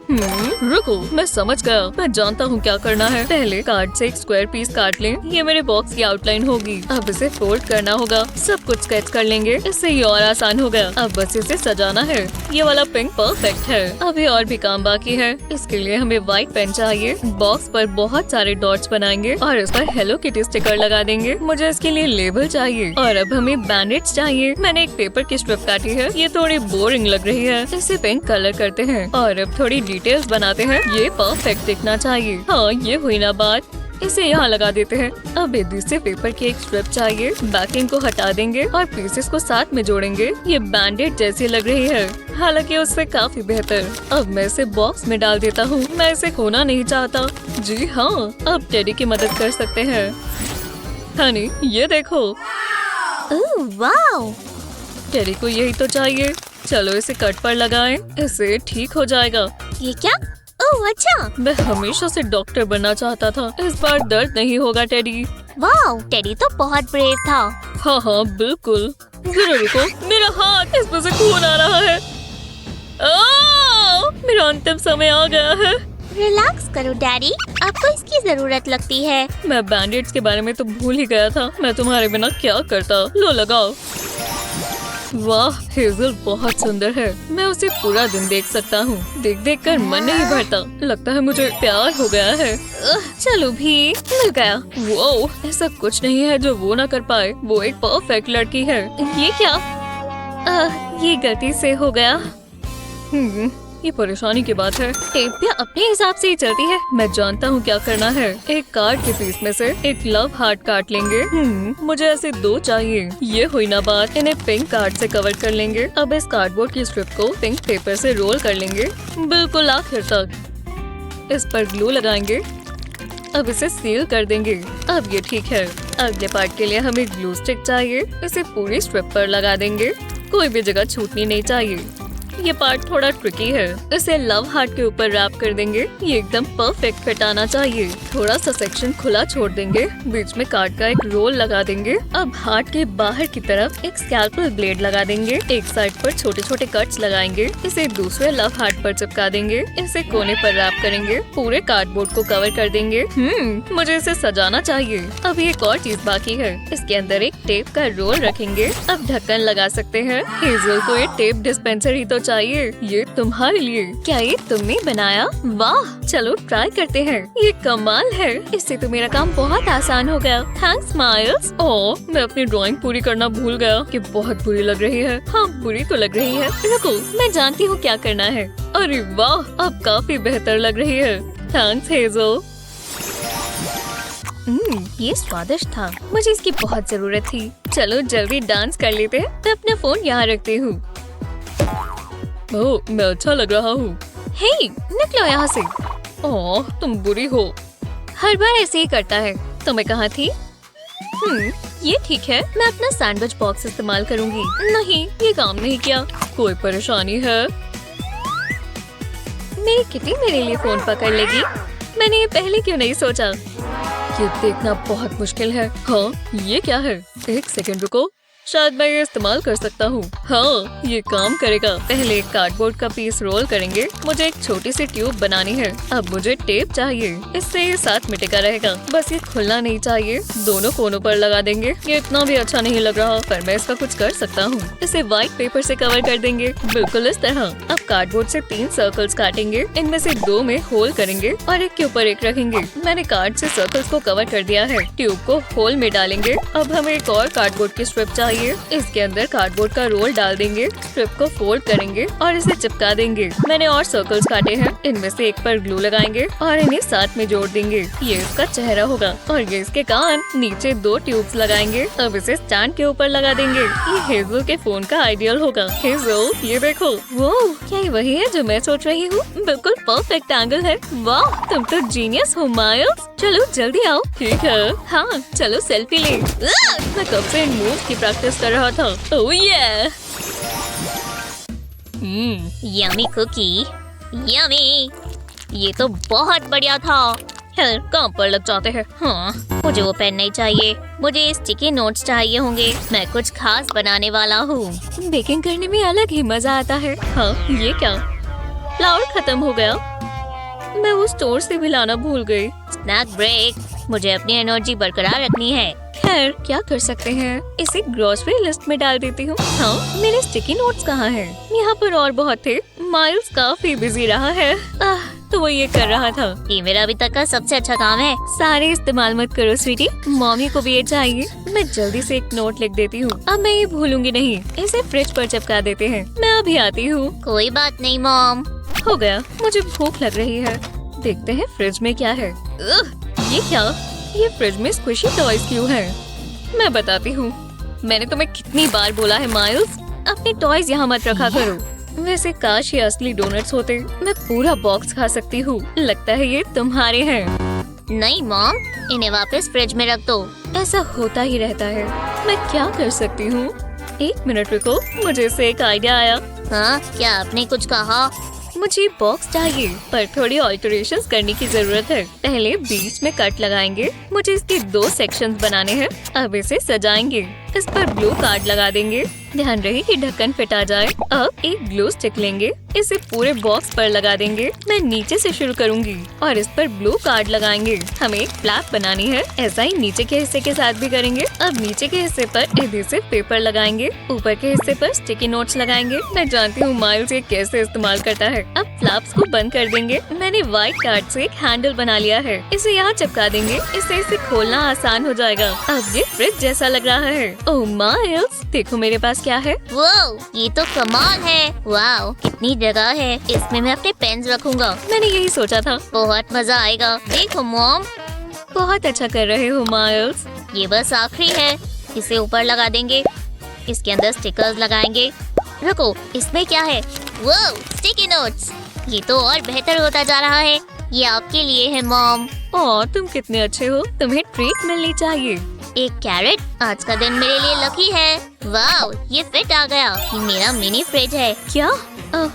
रुको, मैं समझ गया। मैं जानता हूँ क्या करना है। पहले कार्ड से एक स्क्वायर पीस काट लें। ये मेरे बॉक्स की आउटलाइन होगी। अब इसे फोल्ड करना होगा। सब कुछ स्केच कर लेंगे। इससे ये और आसान हो गया। अब बस इसे सजाना है। ये वाला पिंक परफेक्ट है। अभी और भी काम बाकी है। इसके लिए हमें व्हाइट पेन चाहिए। बॉक्स पर बहुत सारे डॉट्स बनाएंगे और इस पर हेलो किटी स्टिकर लगा देंगे। मुझे इसके लिए लेबल चाहिए और अब हमें बैंडेज चाहिए। मैंने एक पेपर की स्ट्रिप काटी है। ये थोड़ी बोरिंग लग रही है। इसे पिंक कलर करते हैं और अब थोड़ी डिटेल्स बनाते हैं। ये परफेक्ट दिखना चाहिए। हाँ, ये हुई ना बात। इसे यहाँ लगा देते हैं। अब से पेपर की एक स्ट्रिप चाहिए। बैकिंग को हटा देंगे और पीसेस को साथ में जोड़ेंगे। ये बैंडेड जैसी लग रही है, हालांकि उससे काफी बेहतर। अब मैं इसे बॉक्स में डाल देता हूँ। मैं इसे खोना नहीं चाहता। जी हाँ, अब टेडी की मदद कर सकते हैं। हनी, ये देखो। ओह वाओ, टेडी को यही तो चाहिए। चलो इसे कट पर लगाएं। इससे ठीक हो जाएगा। ये क्या? ओह अच्छा। मैं हमेशा से डॉक्टर बनना चाहता था। इस बार दर्द नहीं होगा टेडी। वाओ, टेडी तो बहुत ब्रेव था। हाँ हाँ बिल्कुल। जरा रुको, मेरा हाथ, इसमें से खून आ रहा है। मेरा अंतिम समय आ गया है। रिलैक्स करो डैडी, आपको इसकी जरूरत लगती है। मैं बैंडेड्स के बारे में तो भूल ही गया था। मैं तुम्हारे बिना क्या करता। लो लगाओ। वाह, हेजल बहुत सुंदर है। मैं उसे पूरा दिन देख सकता हूँ। देख देख कर मन नहीं भरता। लगता है मुझे प्यार हो गया है। चलो भी, मिल गया। वो ऐसा कुछ नहीं है जो वो ना कर पाए। वो एक परफेक्ट लड़की है। ये क्या? ये गलती से हो गया। ये परेशानी की बात है। टेप भी अपने हिसाब से ही चलती है। मैं जानता हूँ क्या करना है। एक कार्ड के पीस में से एक लव हार्ट काट लेंगे। मुझे ऐसे 2 चाहिए। ये हुई ना बात। इन्हें पिंक कार्ड से कवर कर लेंगे। अब इस कार्डबोर्ड की स्ट्रिप को पिंक पेपर से रोल कर लेंगे, बिल्कुल आखिर तक। इस पर ग्लू लगाएंगे। अब इसे सील कर देंगे। अब ये ठीक है। अगले पार्ट के लिए हमें ग्लू स्टिक चाहिए। इसे पूरी स्ट्रिप पर लगा देंगे। कोई भी जगह छूटनी नहीं चाहिए। ये पार्ट थोड़ा ट्रिकी है। इसे लव हार्ट के ऊपर रैप कर देंगे। ये एकदम परफेक्ट फिट आना चाहिए। थोड़ा सा सेक्शन खुला छोड़ देंगे। बीच में कार्ड का एक रोल लगा देंगे। अब हार्ट के बाहर की तरफ एक स्कैल्पेल ब्लेड लगा देंगे। एक साइड पर छोटे छोटे कट्स लगाएंगे। इसे दूसरे लव हार्ट पर चिपका देंगे। इसे कोने पर रैप करेंगे। पूरे कार्डबोर्ड को कवर कर देंगे। मुझे इसे सजाना चाहिए। अब एक और चीज बाकी है। इसके अंदर एक टेप का रोल रखेंगे। अब ढक्कन लगा सकते हैं। हेजल को ये टेप डिस्पेंसर ही तो चाहिए। ये तुम्हारे लिए। क्या ये तुमने बनाया? वाह, चलो ट्राई करते हैं। ये कमाल है। इससे तो मेरा काम बहुत आसान हो गया। Thanks miles. ओह, मैं अपनी ड्राइंग पूरी करना भूल गया। कि बहुत बुरी लग रही है। हाँ, बुरी तो लग रही है। रुको, मैं जानती हूँ क्या करना है। अरे वाह, अब काफी बेहतर लग रही है। Thanks hazel. ये स्वादिष्ट था। मुझे इसकी बहुत जरूरत थी। चलो जल्दी डांस कर लेते हैं। मैं अपना फोन यहाँ रखती हूँ। ओह, मैं अच्छा लग रहा हूँ। हे, निकलो यहाँ से। ओह, तुम बुरी हो। हर बार ऐसे ही करता है। तो मैं कहाँ थी? ये ठीक है। मैं अपना सैंडविच बॉक्स इस्तेमाल करूँगी। नहीं, ये काम नहीं किया। कोई परेशानी है? मेरी किटी मेरे लिए फोन पकड़ लेगी। मैंने ये पहले क्यों नहीं सोचा? ये देखना बहुत मुश्किल है। हाँ, ये क्या है? एक सेकंड रुको, शायद मैं ये इस्तेमाल कर सकता हूँ। हाँ, ये काम करेगा। पहले एक कार्डबोर्ड का पीस रोल करेंगे। मुझे एक छोटी सी ट्यूब बनानी है। अब मुझे टेप चाहिए। इससे ये साथ में टिका रहेगा। बस ये खुलना नहीं चाहिए। दोनों कोनों पर लगा देंगे। ये इतना भी अच्छा नहीं लग रहा, पर मैं इसका कुछ कर सकता हूँ। इसे व्हाइट पेपर से कवर कर देंगे, बिल्कुल इस तरह। अब कार्डबोर्ड से 3 सर्कल्स काटेंगे। इनमें से 2 में होल करेंगे और एक के ऊपर एक रखेंगे। मैंने कार्ड से सर्कल्स को कवर कर दिया है। ट्यूब को होल में डालेंगे। अब हमें एक और कार्डबोर्ड की स्ट्रिप चाहिए। इसके अंदर कार्डबोर्ड का रोल डाल देंगे। स्ट्रिप को फोल्ड करेंगे और इसे चिपका देंगे। मैंने और सर्कल्स काटे हैं। इनमें से एक पर ग्लू लगाएंगे और इन्हें साथ में जोड़ देंगे। ये इसका चेहरा होगा और ये इसके कान। नीचे 2 ट्यूब्स लगाएंगे। अब इसे स्टैंड के ऊपर लगा देंगे। ये हेजल के फोन का आइडियल होगा। हेजल, ये देखो। वो क्या ये वही है जो मैं सोच रही हूँ? बिल्कुल परफेक्ट एंगल है। वाह, तुम तो जीनियस हो माइल्स। चलो जल्दी आओ। ठीक है। हाँ, चलो सेल्फी ले। मैं कब से इन मूव्स की प्रैक्टिस कर रहा था। ओह ये यमी कुकी, यमी। ये तो बहुत बढ़िया था। हेल, कहाँ पर लग जाते हैं। हाँ, मुझे वो पेन नहीं चाहिए, मुझे स्टिकी नोट्स चाहिए होंगे। मैं कुछ खास बनाने वाला हूँ। बेकिंग करने में अलग ही मजा आता है। हाँ, ये क्या? फ्लावर खत्म हो गया। मैं वो स्टोर से भी लाना भूल गई। स्नैक ब्रेक, मुझे अपनी एनर्जी बरकरार रखनी है। खैर, क्या कर सकते हैं, इसे ग्रोसरी लिस्ट में डाल देती हूँ। हाँ, मेरे स्टिकी नोट्स कहाँ हैं? यहाँ पर और बहुत थे। माइल्स काफी बिजी रहा है। तो वो ये कर रहा था। ये मेरा अभी तक का सबसे अच्छा काम है। सारे इस्तेमाल मत करो स्वीटी, मॉमी को भी ये चाहिए। मैं जल्दी से एक नोट लिख देती हूँ। अब मैं ये भूलूंगी नहीं। इसे फ्रिज पर चिपका देते हैं। मैं अभी आती हूँ। कोई बात नहीं मॉम। हो गया, मुझे भूख लग रही है। देखते हैं फ्रिज में क्या है। ये क्या? ये फ्रिज में स्क्विशी टॉयज क्यों है? मैं बताती हूँ। मैंने तुम्हें कितनी बार बोला है माइल्स, अपने टॉयज यहाँ मत रखा करो। वैसे काश ये असली डोनट्स होते, मैं पूरा बॉक्स खा सकती हूँ। लगता है ये तुम्हारे हैं। नहीं मॉम, इन्हें वापस फ्रिज में रख दो। ऐसा होता ही रहता है। मैं क्या कर सकती हूँ? एक मिनट रुको, मुझे इससे एक आइडिया आया। हाँ, क्या आपने कुछ कहा? मुझे बॉक्स चाहिए, पर थोड़ी ऑल्टरेशंस करने की जरूरत है। पहले बीच में कट लगाएंगे। मुझे इसके 2 सेक्शंस बनाने हैं। अब इसे सजाएंगे। इस पर ब्लू कार्ड लगा देंगे। ध्यान रहे कि ढक्कन फिट आ जाए। अब एक ग्लू स्टिक लेंगे, इसे पूरे बॉक्स पर लगा देंगे। मैं नीचे से शुरू करूंगी और इस पर ब्लू कार्ड लगाएंगे। हमें एक फ्लैप बनानी है। ऐसा ही नीचे के हिस्से के साथ भी करेंगे। अब नीचे के हिस्से पर एडहेसिव पेपर लगाएंगे। ऊपर के हिस्से पर स्टिकी नोट्स लगाएंगे। मैं जानती हूँ माइल्स ये कैसे इस्तेमाल करता है। अब फ्लैप्स को बंद कर देंगे। मैंने व्हाइट कार्ड से एक हैंडल बना लिया है। इसे यहाँ चिपका देंगे। इसे खोलना आसान हो जाएगा। अब ये फ्रिज जैसा लग रहा है। ओह माइल्स, देखो मेरे पास क्या है। वाओ, ये तो कमाल है। वाओ, कितनी जगह है। इसमें मैं अपने पेन्स रखूंगा। मैंने यही सोचा था। बहुत मजा आएगा। देखो मॉम, बहुत अच्छा कर रहे हो माइल्स। ये बस आखिरी है। इसे ऊपर लगा देंगे। इसके अंदर स्टिकर्स लगाएंगे। रुको, इसमें क्या है? Wow, sticky notes. ये तो और बेहतर होता जा रहा है। ये आपके लिए है मॉम। और तुम कितने अच्छे हो, तुम्हें ट्रीट मिलनी चाहिए। एक कैरेट, आज का दिन मेरे लिए लकी है। वाओ, ये फिट आ गया। ये मेरा मिनी फ्रिज है। क्या?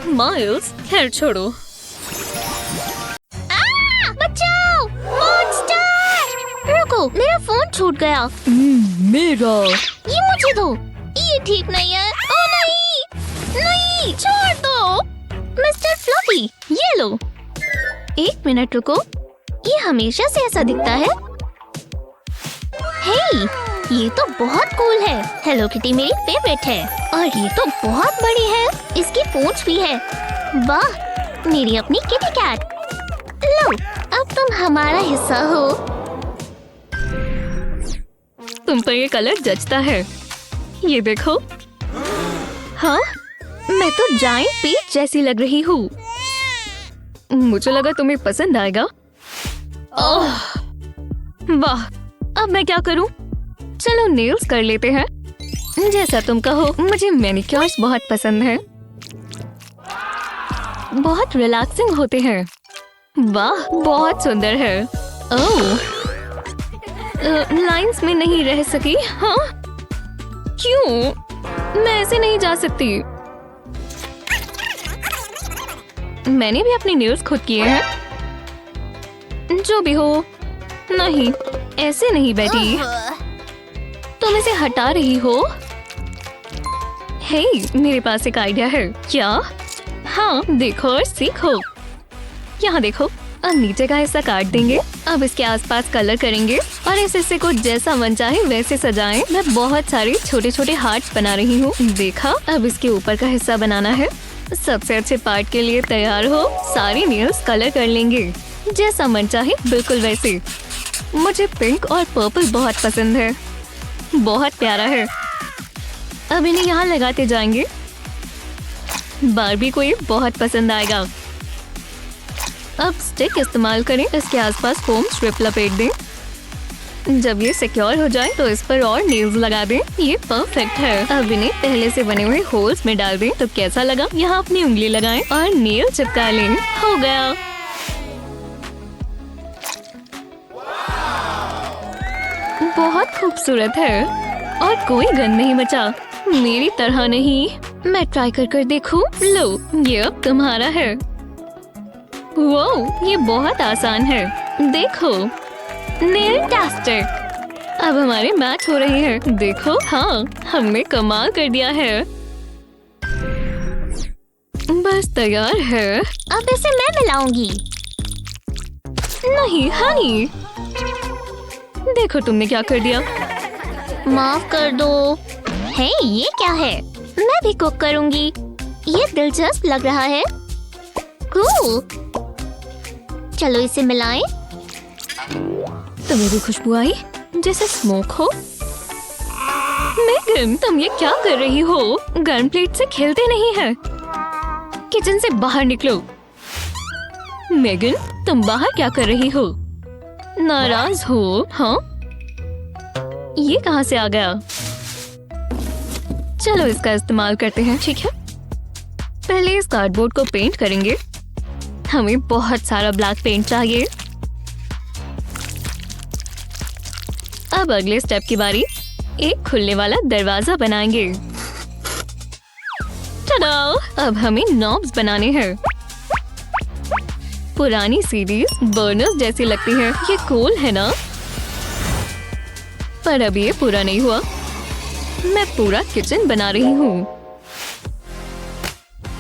माइल्स, खैर छोड़ो। बचाओ, मॉन्स्टर! रुको, मेरा फोन छूट गया। मेरा। ये मुझे दो। ये ठीक नहीं है। ओ नहीं, नहीं, छोड़ दो। मिस्टर फ्लफी, ये लो। एक मिनट रुको, ये हमेशा से ऐसा दिखता है। हे, ये तो बहुत कूल है। हेलो किटी मेरी फेवरेट है और ये तो बहुत बड़ी है। इसकी पूंछ भी है। वाह, मेरी अपनी किटी कैट। लो, अब तुम हमारा हिस्सा हो। तुम पर ये कलर जचता है। ये देखो। हाँ, मैं तो जायंट पीच जैसी लग रही हूँ। मुझे लगा तुम्हें पसंद आएगा। ओह, वाह, अब मैं क्या करूं? चलो नेल्स कर लेते हैं। जैसा तुम कहो। मुझे मैनिक्योर्स बहुत पसंद है। बहुत रिलैक्सिंग होते हैं। वाह, बहुत सुंदर है। ओह, लाइंस में नहीं रह सकी। हाँ, क्यों? मैं ऐसे नहीं जा सकती। मैंने भी अपने नेल्स खुद किए हैं। जो भी हो, नहीं, ऐसे नहीं बेटी। तुम इसे हटा रही हो। हे, मेरे पास एक आइडिया है। क्या? हाँ, देखो और सीखो। यहाँ देखो। अब नीचे का हिस्सा काट देंगे। अब इसके आसपास कलर करेंगे और इस हिस्से को जैसा मन चाहे वैसे सजाएं। मैं बहुत सारे छोटे छोटे हार्ट्स बना रही हूँ। देखा? अब इसके ऊपर का हिस्सा बनाना है। सबसे अच्छे पार्ट के लिए तैयार हो। सारी नेल्स कलर कर लेंगे जैसा मन चाहे, बिल्कुल वैसे। मुझे पिंक और पर्पल बहुत पसंद है। बहुत प्यारा है। अब इन्हें यहाँ लगाते जाएंगे। बार्बी को ये बहुत पसंद आएगा। अब स्टिक इस्तेमाल करें। इसके आसपास फोम स्ट्रिप लपेट दें। जब ये सिक्योर हो जाए तो इस पर और नेल्स लगा दें। ये परफेक्ट है। अब इन्हें पहले से बने हुए होल्स में डाल दें। तो कैसा लगा? यहाँ अपनी उंगली लगाएं और नेल चिपका लें। हो गया। बहुत खूबसूरत है और कोई गंद नहीं बचा। मेरी तरह नहीं। मैं ट्राई कर देखूं। लो, ये अब तुम्हारा है। वाओ, ये बहुत आसान है। देखो, नेलटास्टिक। अब हमारे मैच हो रही है। देखो, हाँ, हमने कमाल कर दिया है। बस तैयार है। अब इसे मैं मिलाऊंगी। नहीं हनी, देखो तुमने क्या कर दिया। माफ कर दो। हे, ये क्या है? मैं भी कुक करूंगी। ये दिलचस्प लग रहा है। कूल। चलो इसे मिलाएं। तुम्हें भी खुशबू आई जैसे स्मोक हो। मेगन, तुम ये क्या कर रही हो? गर्म प्लेट से खेलते नहीं है। किचन से बाहर निकलो। मेगन, तुम बाहर क्या कर रही हो? नाराज हो? हाँ, ये कहाँ से आ गया? चलो इसका इस्तेमाल करते हैं, ठीक है? पहले इस कार्डबोर्ड को पेंट करेंगे। हमें बहुत सारा ब्लैक पेंट चाहिए। अब अगले स्टेप की बारी। एक खुलने वाला दरवाजा बनाएंगे। टडा! अब हमें नॉब्स बनाने हैं। पुरानी सीरीज बर्नर्स जैसी लगती है। ये कूल है ना? पर अब ये पूरा नहीं हुआ। मैं पूरा किचन बना रही हूँ।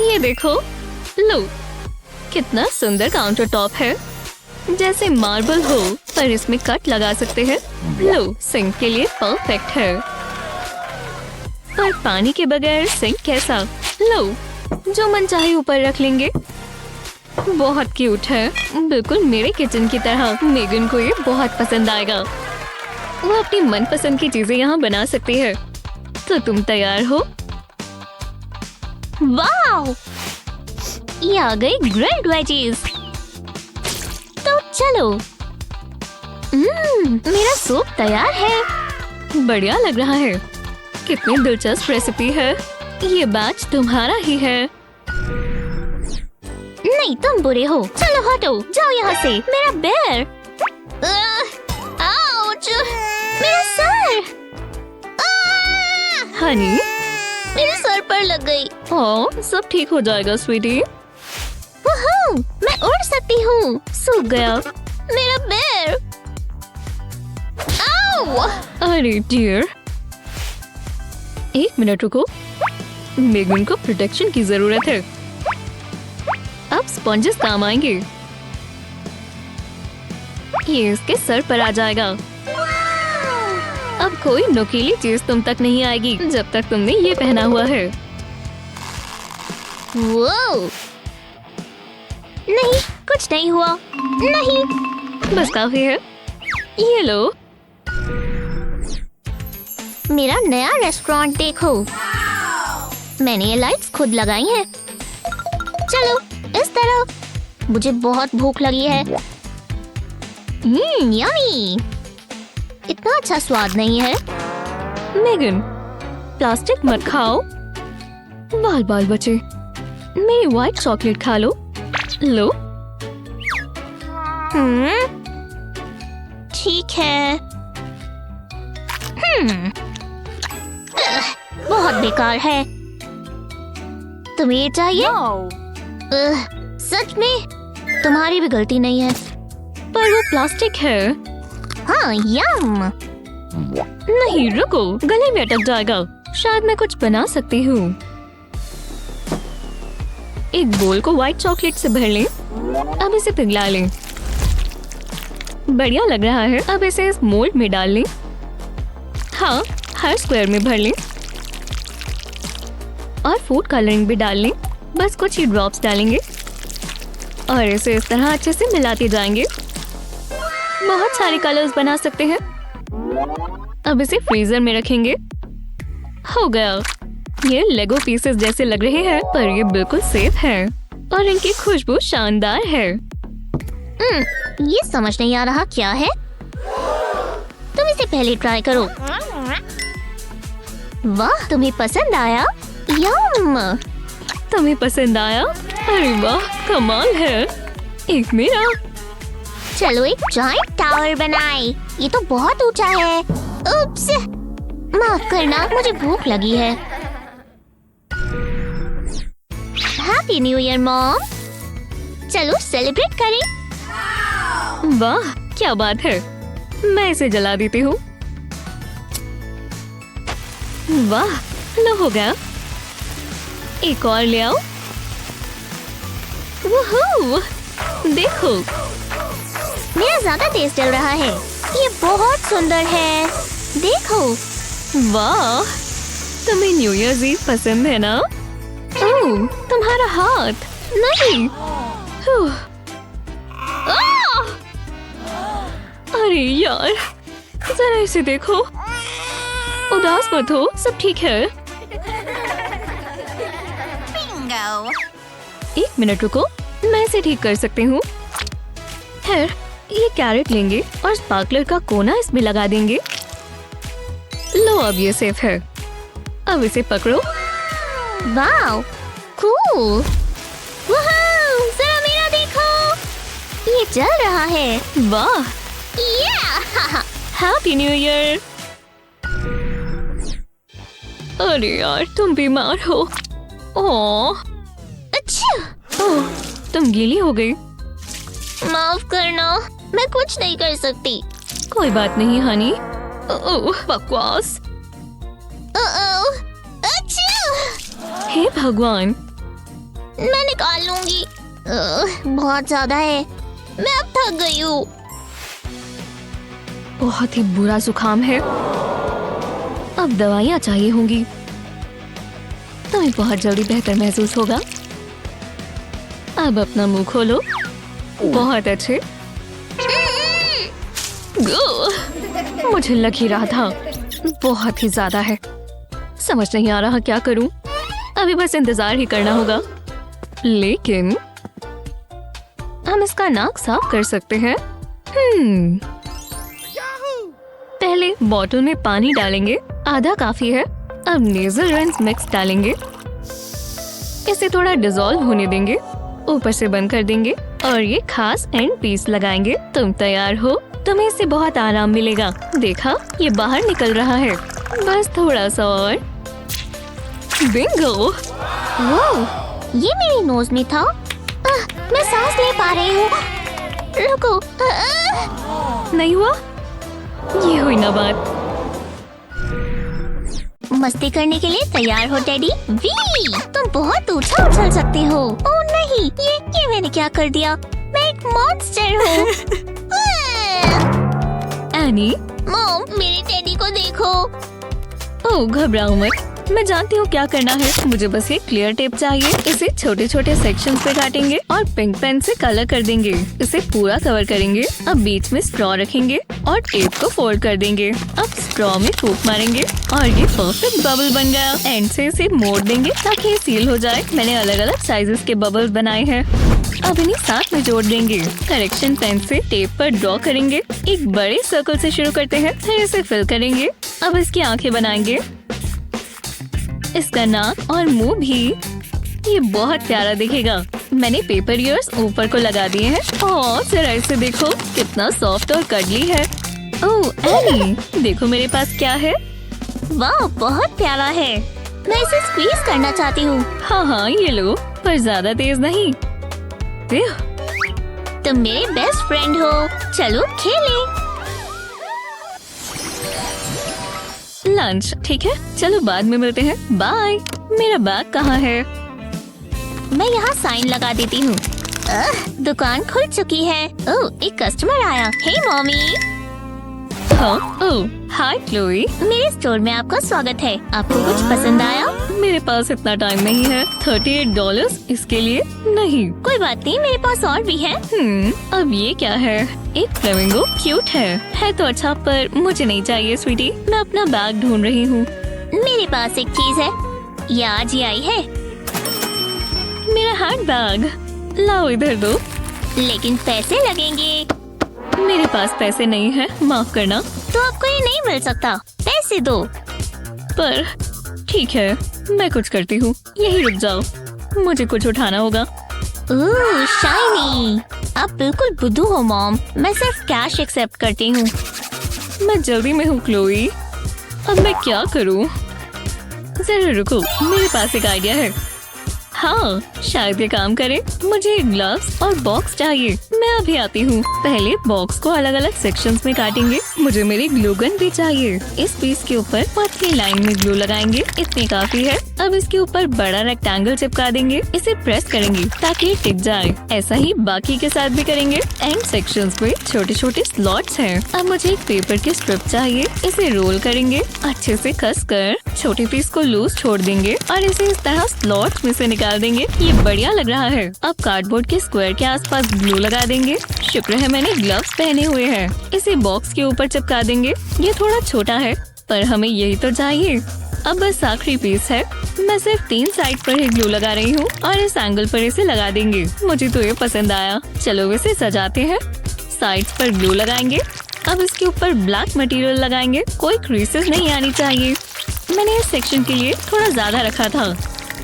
ये देखो, लो, कितना सुंदर काउंटर टॉप है। जैसे मार्बल हो, पर इसमें कट लगा सकते हैं। लो, सिंक के लिए परफेक्ट है। पर पानी के बगैर सिंक कैसा? लो, जो मन चाहे ऊपर रख लेंगे। बहुत क्यूट है, बिल्कुल मेरे किचन की तरह। मेगन को ये बहुत पसंद आएगा। वो अपनी मनपसंद की चीजें यहाँ बना सकती है। तो तुम तैयार हो? वाव! ये आ गई ग्रिल्ड वेजीज। तो चलो। मेरा सूप तैयार है। बढ़िया लग रहा है। कितनी दिलचस्प रेसिपी है। ये बैच तुम्हारा ही है। नहीं, तुम बुरे हो। चलो हटो, जाओ यहाँ से। मेरा बेर। आउच! मेरा सर। हनी, मेरे सर पर लग गई। ओह, सब ठीक हो जाएगा स्वीटी। वहाँ, मैं उड़ सकती हूँ। सूख गया मेरा बेर। आओ! अरे डियर, एक मिनट रुको। मेगन को प्रोटेक्शन की जरूरत है। अब स्पॉन्जेस काम आएंगे। ये इसके सर पर आ जाएगा। अब कोई नुकीली चीज तुम तक नहीं आएगी जब तक तुमने ये पहना हुआ है। वो नहीं, कुछ नहीं हुआ। नहीं, बस काफी है। ये लो। मेरा नया रेस्टोरेंट देखो। मैंने ये लाइट्स खुद लगाई हैं। चलो इस तरफ। मुझे बहुत भूख लगी है। यम्मी। इतना अच्छा स्वाद नहीं है। मेगन, प्लास्टिक मत खाओ। बाल बाल बचे। मेरी व्हाइट चॉकलेट खा लो। लो। ठीक है। बहुत बेकार है। तुम्हें ये चाहिए? सच में? तुम्हारी भी गलती नहीं है। पर वो प्लास्टिक है। हाँ, यम। नहीं रुको, गले में अटक जाएगा। शायद मैं कुछ बना सकती हूँ। एक बोल को व्हाइट चॉकलेट से भर लें। अब इसे पिघला लें। बढ़िया लग रहा है। अब इसे इस मोल्ड में डाल लें। हाँ, हर स्क्वायर में भर लें। और फूड कलरिंग भी डाल लें। बस कुछ ही ड्रॉप्स डालेंगे और इसे इस तरह अच्छे से मिलाते जाएंगे। बहुत सारे कलर्स बना सकते हैं। अब इसे फ्रीजर में रखेंगे। हो गया। ये लेगो पीसेस जैसे लग रहे हैं, पर ये बिल्कुल सेफ है और इनकी खुशबू शानदार है। ये समझ नहीं आ रहा क्या है। तुम इसे पहले ट्राई करो। वाह, तुम्हें पसंद आया? यम। तुम्हें पसंद आया? अरे वाह, कमाल है। एक मेरा। चलो एक जॉइंट टावर बनाए। ये तो बहुत ऊंचा है। उप्स, माफ करना, मुझे भूख लगी है। Happy new year mom. चलो सेलिब्रेट करें। वाह क्या बात है, मैं इसे जला देती हूँ। वाह लो हो गया, एक और ले आओ। वूहू, देखो मेरा ज्यादा तेज चल रहा है। ये बहुत सुंदर है, देखो। वाह तुम्हें न्यू ईयर ईव पसंद है ना? ओह तुम्हारा हाथ नहीं। आह! अरे यार जरा इसे देखो, उदास मत हो, सब ठीक है। एक मिनट रुको, मैं इसे ठीक कर सकती हूँ। खैर ये कैरेट लेंगे और स्पार्कलर का कोना इसमें लगा देंगे। लो अब ये सेफ है, अब इसे पकड़ो। Wow cool. वाह जरा मेरा देखो, ये चल रहा है। वाह या हैप्पी न्यू ईयर। अरे यार तुम बीमार हो। ओह अच्छा ओह, तुम गीली हो गई। माफ करना, मैं कुछ नहीं कर सकती। कोई बात नहीं हनी। ओह बकवास। अच्छा हे भगवान, मैं निकाल लूंगी। बहुत ज्यादा है, मैं अब थक गई हूँ। बहुत ही बुरा जुकाम है, अब दवाइयाँ चाहिए होंगी। तुम्हें बहुत जल्दी बेहतर महसूस होगा। अब अपना मुंह खोलो। बहुत अच्छे। मुझे लग ही रहा था, बहुत ही ज्यादा है। समझ नहीं आ रहा क्या करूं। अभी बस इंतजार ही करना होगा। लेकिन हम इसका नाक साफ कर सकते हैं। पहले बॉटल में पानी डालेंगे, आधा काफी है। अब नेजल रिंस मिक्स डालेंगे, इसे थोड़ा डिसॉल्व होने देंगे, ऊपर से बंद कर देंगे और ये खास एंड पीस लगाएंगे। तुम तैयार हो? तुम्हें इससे बहुत आराम मिलेगा। देखा ये बाहर निकल रहा है, बस थोड़ा सा और। बिंगो। वो ये मेरी नोज में था। मैं सांस ले पा रही हूँ। रुको। नहीं हुआ? ये हुई ना बात। मस्ती करने के लिए तैयार हो टेडी? वी तुम बहुत ऊंचा उछल सकते हो। ओह नहीं, ये मैंने क्या कर दिया? मैं एक मॉन्स्टर हूँ। एनी, मॉम मेरे टेडी को देखो। ओह घबराओ मत, मैं जानती हूँ क्या करना है। मुझे बस एक क्लियर टेप चाहिए। इसे छोटे छोटे सेक्शंस पे काटेंगे और पिंक पेन से कलर कर देंगे। इसे पूरा कवर करेंगे। अब बीच में स्ट्रॉ रखेंगे और टेप को फोल्ड कर देंगे। अब स्ट्रॉ में फूंक मारेंगे और ये परफेक्ट बबल बन गया। एंड से इसे मोड़ देंगे ताकि ये सील हो जाए। मैंने अलग अलग साइजेस के बबल्स बनाए हैं। अब इन्हें साथ में जोड़ देंगे। करेक्शन पेन से टेप पर ड्रॉ करेंगे। एक बड़े सर्कल से शुरू करते हैं, फिर इसे फिल करेंगे। अब इसकी आंखें बनाएंगे, इसका नाक और मुंह भी। ये बहुत प्यारा दिखेगा। मैंने पेपर ईयर्स ऊपर को लगा दिए हैं। और जरा इसे देखो, कितना सॉफ्ट और कडली है। ओह एनी, देखो मेरे पास क्या है। वाह बहुत प्यारा है। मैं इसे स्क्वीज करना चाहती हूँ। हाँ हाँ ये लो, पर ज्यादा तेज नहीं। तुम मेरे बेस्ट फ्रेंड हो, चलो खेलें। लंच ठीक है, चलो बाद में मिलते हैं। बाय। मेरा बैग कहाँ है? मैं यहाँ साइन लगा देती हूँ। दुकान खुल चुकी है। ओह एक कस्टमर आया। हे मॉमी। हाँ ओह हाय क्लोई। मेरे स्टोर में आपका स्वागत है। आपको कुछ पसंद आया? मेरे पास इतना टाइम नहीं है। $38 इसके लिए नहीं। कोई बात नहीं, मेरे पास और भी है। अब ये क्या है? एक फ्लेमिंगो क्यूट है तो अच्छा, पर मुझे नहीं चाहिए स्वीटी। मैं अपना बैग ढूंढ रही हूँ। मेरे पास एक चीज है, ये आज ही आई है। मेरा हैंड बैग लाओ, इधर दो। लेकिन पैसे लगेंगे। मेरे पास पैसे नहीं है, माफ करना। तो आपको ये नहीं मिल सकता, पैसे दो। पर ठीक है, मैं कुछ करती हूँ। यही रुक जाओ, मुझे कुछ उठाना होगा। ओह शाइनी, आप बिल्कुल बुद्धू हो मॉम। मैं सिर्फ कैश एक्सेप्ट करती हूँ। मैं जल्दी में हूँ क्लोई, अब मैं क्या करूँ? जरा रुको, मेरे पास एक आइडिया है। हाँ, शायद ये काम करे। मुझे ग्लव्स और बॉक्स चाहिए। मैं अभी आती हूँ। पहले बॉक्स को अलग अलग सेक्शंस में काटेंगे। मुझे मेरी ग्लू गन भी चाहिए। इस पीस के ऊपर पतली लाइन में ग्लू लगाएंगे। इतनी काफी है। अब इसके ऊपर बड़ा रेक्टेंगल चिपका देंगे। इसे प्रेस करेंगे ताकि ये टिक जाए। ऐसा ही बाकी के साथ भी करेंगे। एंड सेक्शंस में छोटे छोटे स्लॉट्स हैं। अब मुझे एक पेपर की स्ट्रिप चाहिए। इसे रोल करेंगे। अच्छे से कस कर छोटे पीस को लूज छोड़ देंगे और इसे इस तरह स्लॉट्स में से निकाल देंगे। ये बढ़िया लग रहा है। अब कार्डबोर्ड के स्क्वायर के आसपास ग्लू लगा देंगे। शुक्र है मैंने ग्लव्स पहने हुए हैं। इसे बॉक्स के ऊपर चिपका देंगे। ये थोड़ा छोटा है पर हमें यही तो चाहिए। अब बस आखिरी पीस है। मैं सिर्फ 3 साइड पर ही ग्लू लगा रही हूँ और इस एंगल पर इसे लगा देंगे। मुझे तो ये पसंद आया। चलो इसे सजाते हैं। साइड्स पर ग्लू लगाएंगे। अब इसके ऊपर ब्लैक मटेरियल लगाएंगे। कोई क्रीसेस नहीं आनी चाहिए। मैंने इस सेक्शन के लिए थोड़ा ज्यादा रखा था।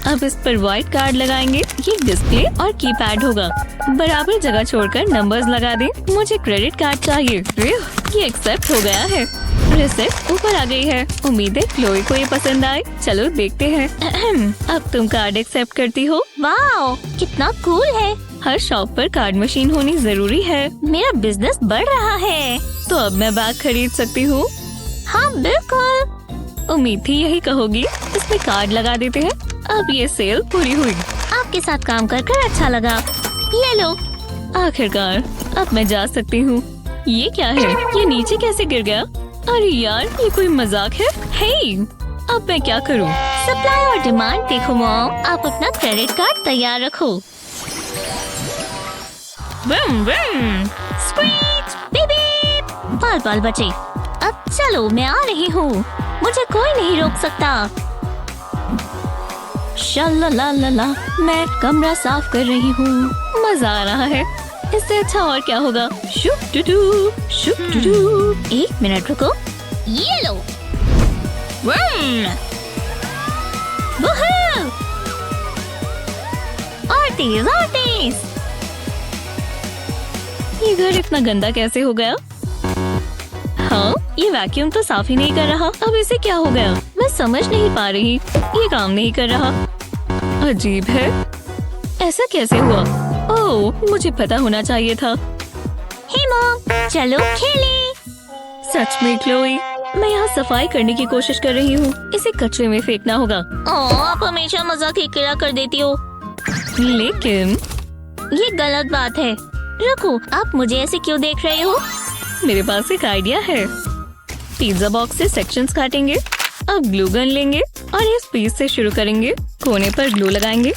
अब इस पर व्हाइट कार्ड लगाएंगे। ये डिस्प्ले और कीपैड होगा। बराबर जगह छोड़कर नंबर्स लगा दें। मुझे क्रेडिट कार्ड चाहिए। ये एक्सेप्ट हो गया है। रिसिप्ट ऊपर आ गई है। उम्मीद है क्लोई को ये पसंद आए। चलो देखते हैं। अब तुम कार्ड एक्सेप्ट करती हो। वाओ, कितना कूल है। हर शॉप पर कार्ड मशीन होनी जरूरी है। मेरा बिजनेस बढ़ रहा है। तो अब मैं बैग खरीद सकती हूँ। हाँ बिल्कुल। उम्मीद थी यही कहोगी। इसमें कार्ड लगा देते हैं। अब ये सेल पूरी हुई। आपके साथ काम कर अच्छा लगा। ये लो। आखिरकार अब मैं जा सकती हूँ। ये क्या है? ये नीचे कैसे गिर गया? अरे यार, ये कोई मजाक है? हे, अब मैं क्या करूँ? सप्लाई और डिमांड देखो मॉम। आप अपना क्रेडिट कार्ड तैयार रखो। Vroom vroom. Screech, beep beep. बाल बाल बचे। अब चलो मैं आ रही हूँ। मुझे कोई नहीं रोक सकता। शल्लालाला, मैं कमरा साफ कर रही हूँ। मजा आ रहा है। इससे अच्छा और क्या होगा? Shop Totu, shop Totu. 1 minute रुको। ये लो। वूहू! और तेज। ये घर इतना गंदा कैसे हो गया? हाँ, ये वैक्यूम तो साफ ही नहीं कर रहा। अब इसे क्या हो गया? मैं समझ नहीं पा रही। ये काम नहीं कर रहा। अजीब है। ऐसा कैसे हुआ? ओह, मुझे पता होना चाहिए था। हे मॉम, चलो खेलें। सच में क्लोई, मैं यहाँ सफाई करने की कोशिश कर रही हूँ। इसे कचरे में फेंकना होगा। आप हमेशा मजाक ही किया कर देती हो। लेकिन ये गलत बात है। रुको, आप मुझे ऐसे क्यों देख रहे हो? मेरे पास एक आइडिया है। पिज्जा बॉक्स से सेक्शंस काटेंगे। अब ग्लू गन लेंगे और इस पीस से शुरू करेंगे। कोने पर ग्लू लगाएंगे।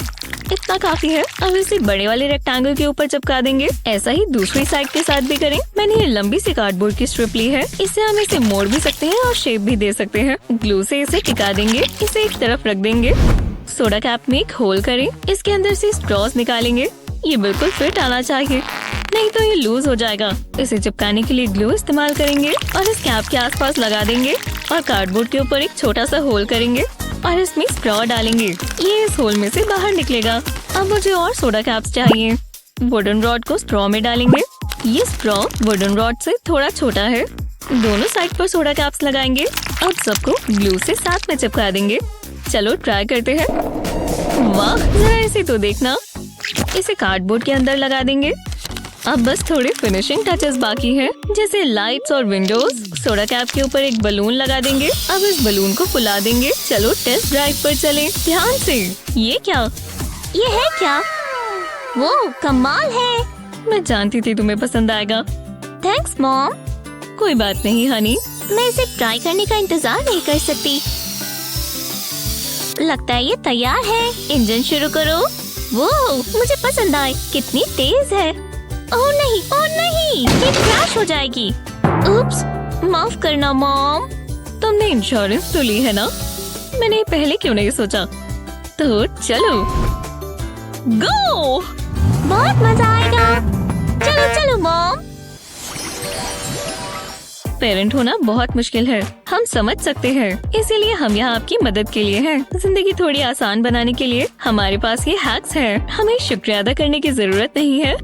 इतना काफी है। अब इसे बड़े वाले रेक्टेंगल के ऊपर चिपका देंगे। ऐसा ही दूसरी साइड के साथ भी करें। मैंने ये लंबी सी कार्डबोर्ड की स्ट्रिप ली है। इससे हम इसे मोड़ भी सकते हैं और शेप भी दे सकते हैं। ग्लू से इसे टिका देंगे। इसे एक तरफ रख देंगे। सोडा कैप में एक होल करें। इसके अंदर से स्ट्रॉस निकालेंगे। ये बिल्कुल फिट आना चाहिए, नहीं तो ये लूज हो जाएगा। इसे चिपकाने के लिए ग्लू इस्तेमाल करेंगे और इस कैप के आसपास लगा देंगे और कार्डबोर्ड के ऊपर एक छोटा सा होल करेंगे और इसमें स्ट्रॉ डालेंगे। ये इस होल में से बाहर निकलेगा। अब मुझे और सोडा कैप्स चाहिए। वुडन रॉड को स्ट्रॉ में डालेंगे। ये स्ट्रॉ वुडन रॉड से थोड़ा छोटा है। दोनों साइड पर सोडा कैप्स लगाएंगे। अब सबको ग्लू से साथ में चिपका देंगे। चलो ट्राई करते हैं। वाह, जरा इसे तो देखना। इसे कार्डबोर्ड के अंदर लगा देंगे। अब बस थोड़े फिनिशिंग टचेस बाकी हैं, जैसे लाइट्स और विंडोज। सोडा कैप के ऊपर एक बलून लगा देंगे। अब इस बलून को फुला देंगे। चलो टेस्ट ड्राइव पर चलें। ध्यान से। ये क्या? ये है क्या? वो कमाल है। मैं जानती थी तुम्हें पसंद आएगा। Thanks mom. कोई बात नहीं हनी। मैं इसे ट्राई करने का इंतजार नहीं कर सकती। लगता है ये तैयार है। इंजन शुरू करो। वो मुझे पसंद आए। कितनी तेज है। ओह नहीं, ये क्रैश हो जाएगी। उप्स, माफ करना मॉम। तुमने इंश्योरेंस तो ली है ना? मैंने पहले क्यों नहीं सोचा? तो चलो गो। बहुत मजा आएगा। चलो मॉम। पेरेंट होना बहुत मुश्किल है, हम समझ सकते हैं। इसीलिए हम यहाँ आपकी मदद के लिए हैं। जिंदगी थोड़ी आसान बनाने के लिए हमारे पास ये हैक्स हैं। हमें शुक्रिया अदा करने की जरूरत नहीं है।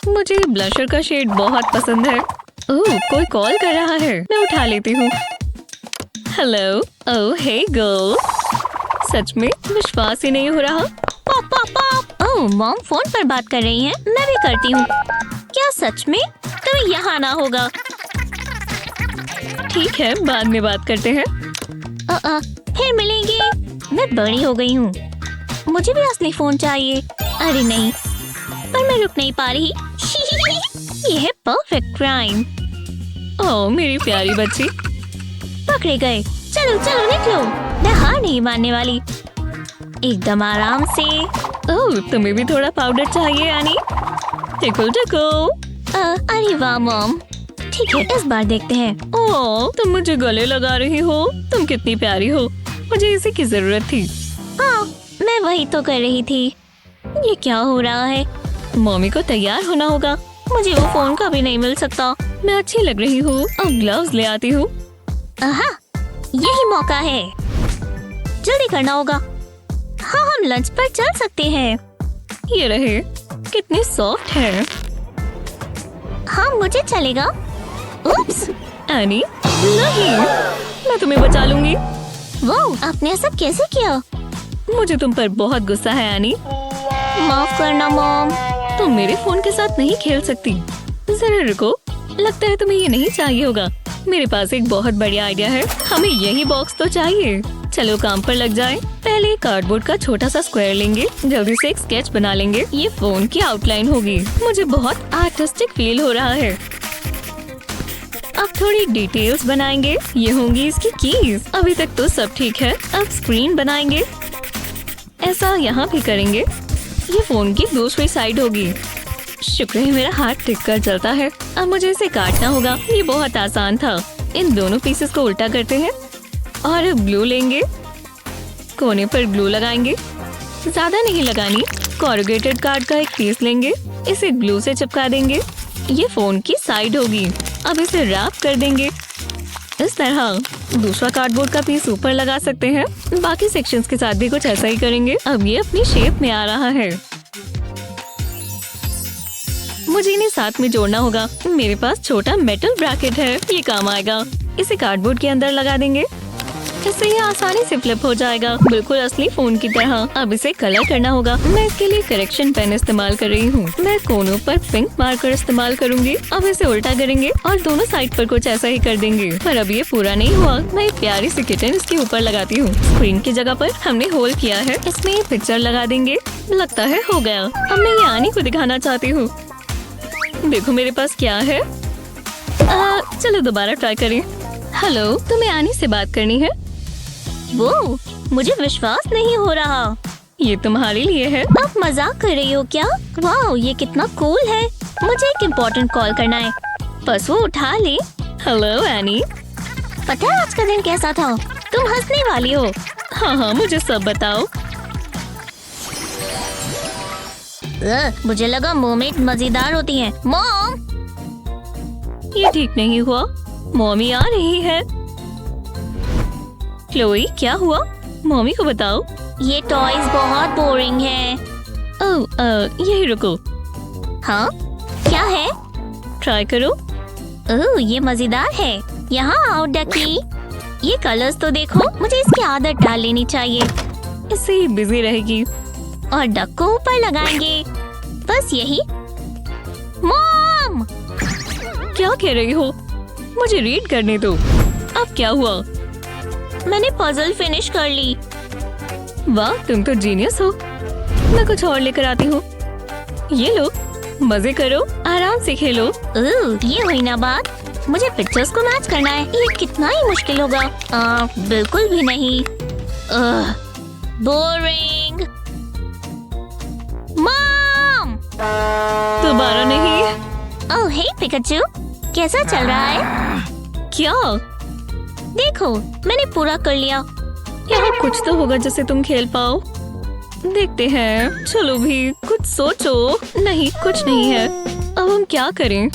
मुझे ब्लशर का शेड बहुत पसंद है। ओह, कोई कॉल कर रहा है। मैं उठा लेती हूँ। हेलो, ओह हे गर्ल, सच में विश्वास ही नहीं हो रहा। Pop pop pop. Oh mom phone पर बात कर रही हैं। मैं भी करती हूँ। क्या सच में? तो यहाँ आना होगा। ठीक है, बाद में बात करते हैं। फिर मिलेंगे। मैं बड़ी हो गई हूँ, मुझे भी असली फोन चाहिए। अरे नहीं, पर मैं रुक नहीं पा रही। ये है परफेक्ट क्राइम। ओह मेरी प्यारी बच्ची। पकड़े गए। चलो चलो निकलो, मैं हार नहीं मानने वाली। एकदम आराम से। ओह तुम्हें भी थोड़ा पाउडर चाहिए यानी? Tackle tackle. अरे वाह मॉम, ठीक है इस बार देखते हैं। ओह तुम मुझे गले लगा रही हो। तुम कितनी प्यारी हो, मुझे इसी की जरूरत थी। हाँ मैं वही तो कर रही थी। ये क्या हो रहा है? मम्मी को तैयार होना होगा। मुझे वो फोन का भी नहीं मिल सकता। मैं अच्छी लग रही हूँ, अब ग्लव्स ले आती हूँ। आहा, यही मौका है, जल्दी करना होगा। हाँ हम लंच पर चल सकते हैं। ये रहे, कितने सॉफ्ट है। हाँ मुझे चलेगा। उप्स, एनी नहीं, मैं तुम्हें बचा लूंगी। वो आपने ऐसा कैसे किया? मुझे तुम पर बहुत गुस्सा है एनी। माफ करना मॉम। तुम मेरे फोन के साथ नहीं खेल सकती। जरा रुको, लगता है तुम्हें ये नहीं चाहिए होगा। मेरे पास एक बहुत बढ़िया आइडिया है। हमें यही बॉक्स तो चाहिए। चलो काम पर लग जाएं। पहले कार्डबोर्ड का छोटा सा स्क्वायर लेंगे, जल्दी से एक स्केच बना लेंगे। ये फोन की आउटलाइन होगी। मुझे बहुत आर्टिस्टिक फील हो रहा है। अब थोड़ी डिटेल्स बनाएंगे। ये होंगी इसकी कीज। अभी तक तो सब ठीक है। अब स्क्रीन बनाएंगे। ऐसा यहाँ भी करेंगे। ये फोन की दूसरी साइड होगी। शुक्र है मेरा हाथ टिक कर चलता है। अब मुझे इसे काटना होगा। ये बहुत आसान था। इन दोनों पीसेस को उल्टा करते हैं और ग्लू लेंगे। कोने पर ग्लू लगाएंगे, ज्यादा नहीं लगानी। कॉरुगेटेड कार्ड का एक पीस लेंगे, इसे ग्लू से चिपका देंगे। ये फोन की साइड होगी। अब इसे रैप कर देंगे इस तरह। दूसरा कार्डबोर्ड का पीस ऊपर लगा सकते हैं। बाकी सेक्शंस के साथ भी कुछ ऐसा ही करेंगे। अब ये अपनी शेप में आ रहा है। मुझे इन्हें साथ में जोड़ना होगा। मेरे पास छोटा मेटल ब्रैकेट है, ये काम आएगा। इसे कार्डबोर्ड के अंदर लगा देंगे। इससे ये आसानी से फ्लिप हो जाएगा, बिल्कुल असली फोन की तरह। अब इसे कलर करना होगा। मैं इसके लिए करेक्शन पेन इस्तेमाल कर रही हूँ। मैं कोनों पर पिंक मार्कर इस्तेमाल करूंगी। अब इसे उल्टा करेंगे और दोनों साइड पर कुछ ऐसा ही कर देंगे। पर अब ये पूरा नहीं हुआ। मैं एक प्यारी सी किटन इसके ऊपर लगाती हूँ। स्क्रीन की जगह पर हमने होल किया है, इसमें ये पिक्चर लगा देंगे। लगता है हो गया। अब मैं ये आनी को दिखाना चाहती हूँ। देखो मेरे पास क्या है। चलो दोबारा ट्राई करें। हेलो, तुम्हें आनी से बात करनी है? वो मुझे विश्वास नहीं हो रहा। ये तुम्हारे लिए है। आप मजाक कर रही हो क्या? वाह ये कितना कूल है। मुझे एक इम्पोर्टेंट कॉल करना है, बस वो उठा ले। Hello any. पता है आज का दिन कैसा था? तुम हंसने वाली हो। हाँ मुझे सब बताओ। मुझे लगा मोमेंट मजेदार होती हैं। मॉम, ये ठीक नहीं हुआ। मॉमी आ रही है। क्लोई क्या हुआ? मॉमी को बताओ। ये टॉयज बहुत बोरिंग है। ओह यही रुको। हाँ क्या है? ट्राई करो। ओह ये मजेदार है। यहाँ आओ डकी। ये कलर्स तो देखो। मुझे इसकी आदत डाल लेनी चाहिए। इससे ही बिजी रहेगी। और डक को ऊपर लगाएंगे, बस यही। मॉम, क्या कह रही हो? मुझे रीड करने दो। अब क्या हुआ? मैंने पजल फिनिश कर ली। वाह तुम तो जीनियस हो। मैं कुछ और लेकर आती हूँ। ये लो, मजे करो, आराम से खेलो। ये हुई ना बात। मुझे पिक्चर्स को मैच करना है। ये कितना ही मुश्किल होगा। बिल्कुल भी नहीं। बोरिंग। मॉम, दोबारा नहीं। ओह हे पिकाचू, कैसा चल रहा है? क्या? देखो मैंने पूरा कर लिया। यहाँ कुछ तो होगा जिससे तुम खेल पाओ। देखते हैं। चलो भी कुछ सोचो। नहीं कुछ नहीं है। अब हम क्या करें?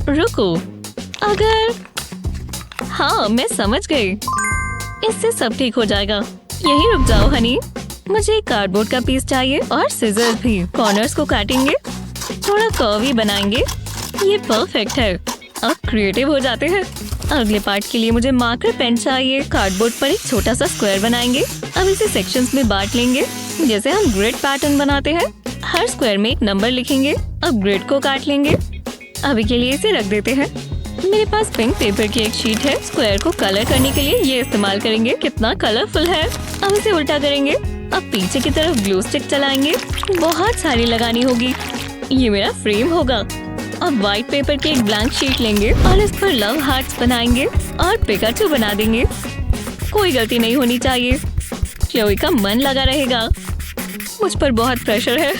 रुको, अगर हाँ मैं समझ गई। इससे सब ठीक हो जाएगा। यहीं रुक जाओ हनी। मुझे कार्डबोर्ड का पीस चाहिए और सिजर्स भी। कॉर्नर्स को काटेंगे, थोड़ा कर्वी बनाएंगे। ये परफेक्ट है। अब क्रिएटिव हो जाते हैं। अगले पार्ट के लिए मुझे मार्कर पेन चाहिए। कार्डबोर्ड पर एक छोटा सा स्क्वायर बनाएंगे। अब इसे सेक्शंस में बांट लेंगे, जैसे हम ग्रिड पैटर्न बनाते हैं। हर स्क्वायर में एक नंबर लिखेंगे। अब ग्रिड को काट लेंगे। अभी के लिए इसे रख देते हैं। मेरे पास पिंक पेपर की एक शीट है। स्क्वायर को कलर करने के लिए ये इस्तेमाल करेंगे। कितना कलरफुल है। अब इसे उल्टा करेंगे। अब पीछे की तरफ ग्लू स्टिक चलाएंगे। बहुत सारी लगानी होगी। ये मेरा फ्रेम होगा। अब व्हाइट पेपर की एक ब्लैंक शीट लेंगे और इस पर लव हार्ट्स बनाएंगे और पिकाचू बना देंगे। कोई गलती नहीं होनी चाहिए। क्लोई का मन लगा रहेगा। मुझ पर बहुत प्रेशर है।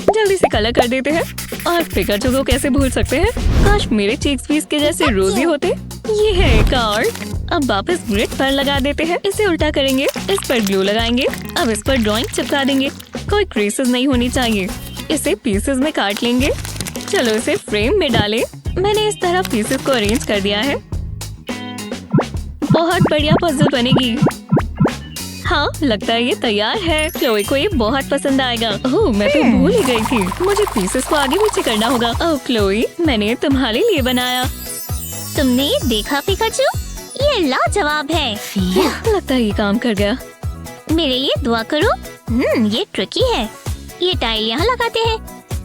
जल्दी से कलर कर देते हैं। और पिकाचू को कैसे भूल सकते हैं। काश मेरे चीक्स भी इसके जैसे रोजी होते। ये है कार्ड। अब वापस ग्रिड पर लगा देते हैं। इसे उल्टा करेंगे। इस पर ग्लू लगाएंगे। अब इस पर ड्राइंग चिपका देंगे। कोई क्रीसेस नहीं होनी चाहिए। इसे पीसेस में काट लेंगे। चलो इसे फ्रेम में डालें। मैंने इस तरह पीसेस को अरेंज कर दिया है। बहुत बढ़िया पजल बनेगी। हाँ, लगता है ये तैयार है। क्लोई को ये बहुत पसंद आएगा। ओह, मैं तो भूल ही गई थी। मुझे पीसेस को आगे पीछे करना होगा। ओह क्लोई, मैंने तुम्हारे लिए बनाया। तुमने देखा पिकाचू, ये लाजवाब है। लगता है ये काम कर गया। मेरे लिए दुआ करो। ये ट्रिकी है। ये टाइल यहाँ लगाते हैं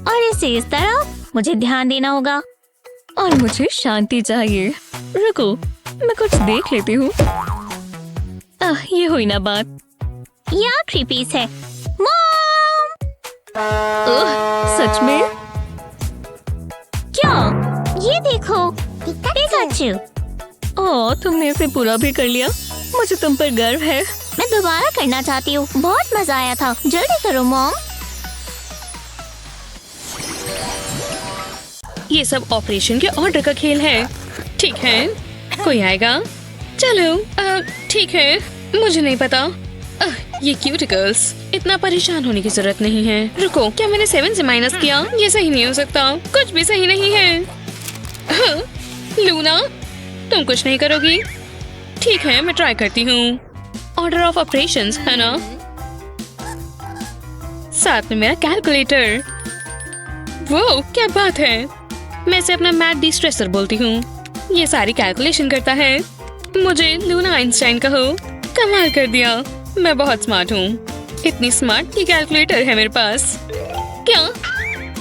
और इसे इस तरह। मुझे ध्यान देना होगा। और मुझे शांति चाहिए। रुको, मैं कुछ देख लेती हूँ। ये हुई ना बात। ये आखिरी पीस है। मॉम! सच में? क्या? ये देखो पिकाचू। ओह, तुमने इसे पूरा भी कर लिया। मुझे तुम पर गर्व है। मैं दोबारा करना चाहती हूँ। बहुत मजा आया था। जल्दी करो मॉम। ये सब ऑपरेशन के ऑर्डर का खेल है। ठीक है, कोई आएगा। चलो, ठीक है। मुझे नहीं पता। ये क्यूटिकल्स। इतना परेशान होने की जरूरत नहीं है। रुको, क्या मैंने 7 से माइनस किया? ये सही नहीं हो सकता। कुछ भी सही नहीं है। लूना, तुम कुछ नहीं करोगी? ठीक है, मैं ट्राई करती हूँ। ऑर्डर ऑफ ऑपरेशंस है ना? साथ में मेरा कैलकुलेटर। वो क्या बात है। मैं इसे अपना मैथ डिस्ट्रेसर बोलती हूँ। ये सारी कैलकुलेशन करता है। मुझे लूना आइंस्टाइन कहो। कमाल कर दिया। मैं बहुत स्मार्ट हूँ। इतनी स्मार्ट कि कैलकुलेटर है मेरे पास। क्या?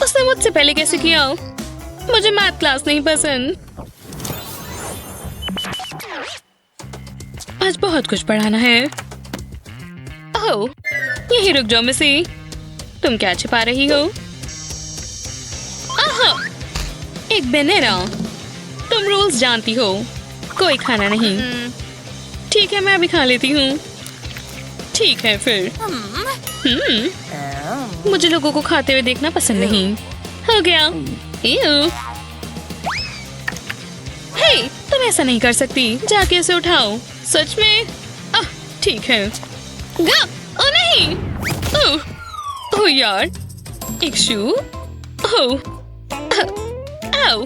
उसने मुझसे पहले कैसे किया? मुझे मैथ क्लास नहीं पसंद। आज बहुत कुछ पढ़ाना है। ओह, यही रुक जाओ मिसी। तुम क्या छिपा रही हो? आहा, एक बनाना। तुम रूल्स जानती हो। कोई खाना नहीं। ठीक है, मैं अभी खा लेती हूँ। ठीक है फिर। मुझे लोगों को खाते हुए देखना पसंद नहीं। हो गया। हे, तुम ऐसा नहीं कर सकती। जाके इसे उठाओ। सच में? ठीक है। ओ नहीं। ओह यार, एक शू। ओह, आओ।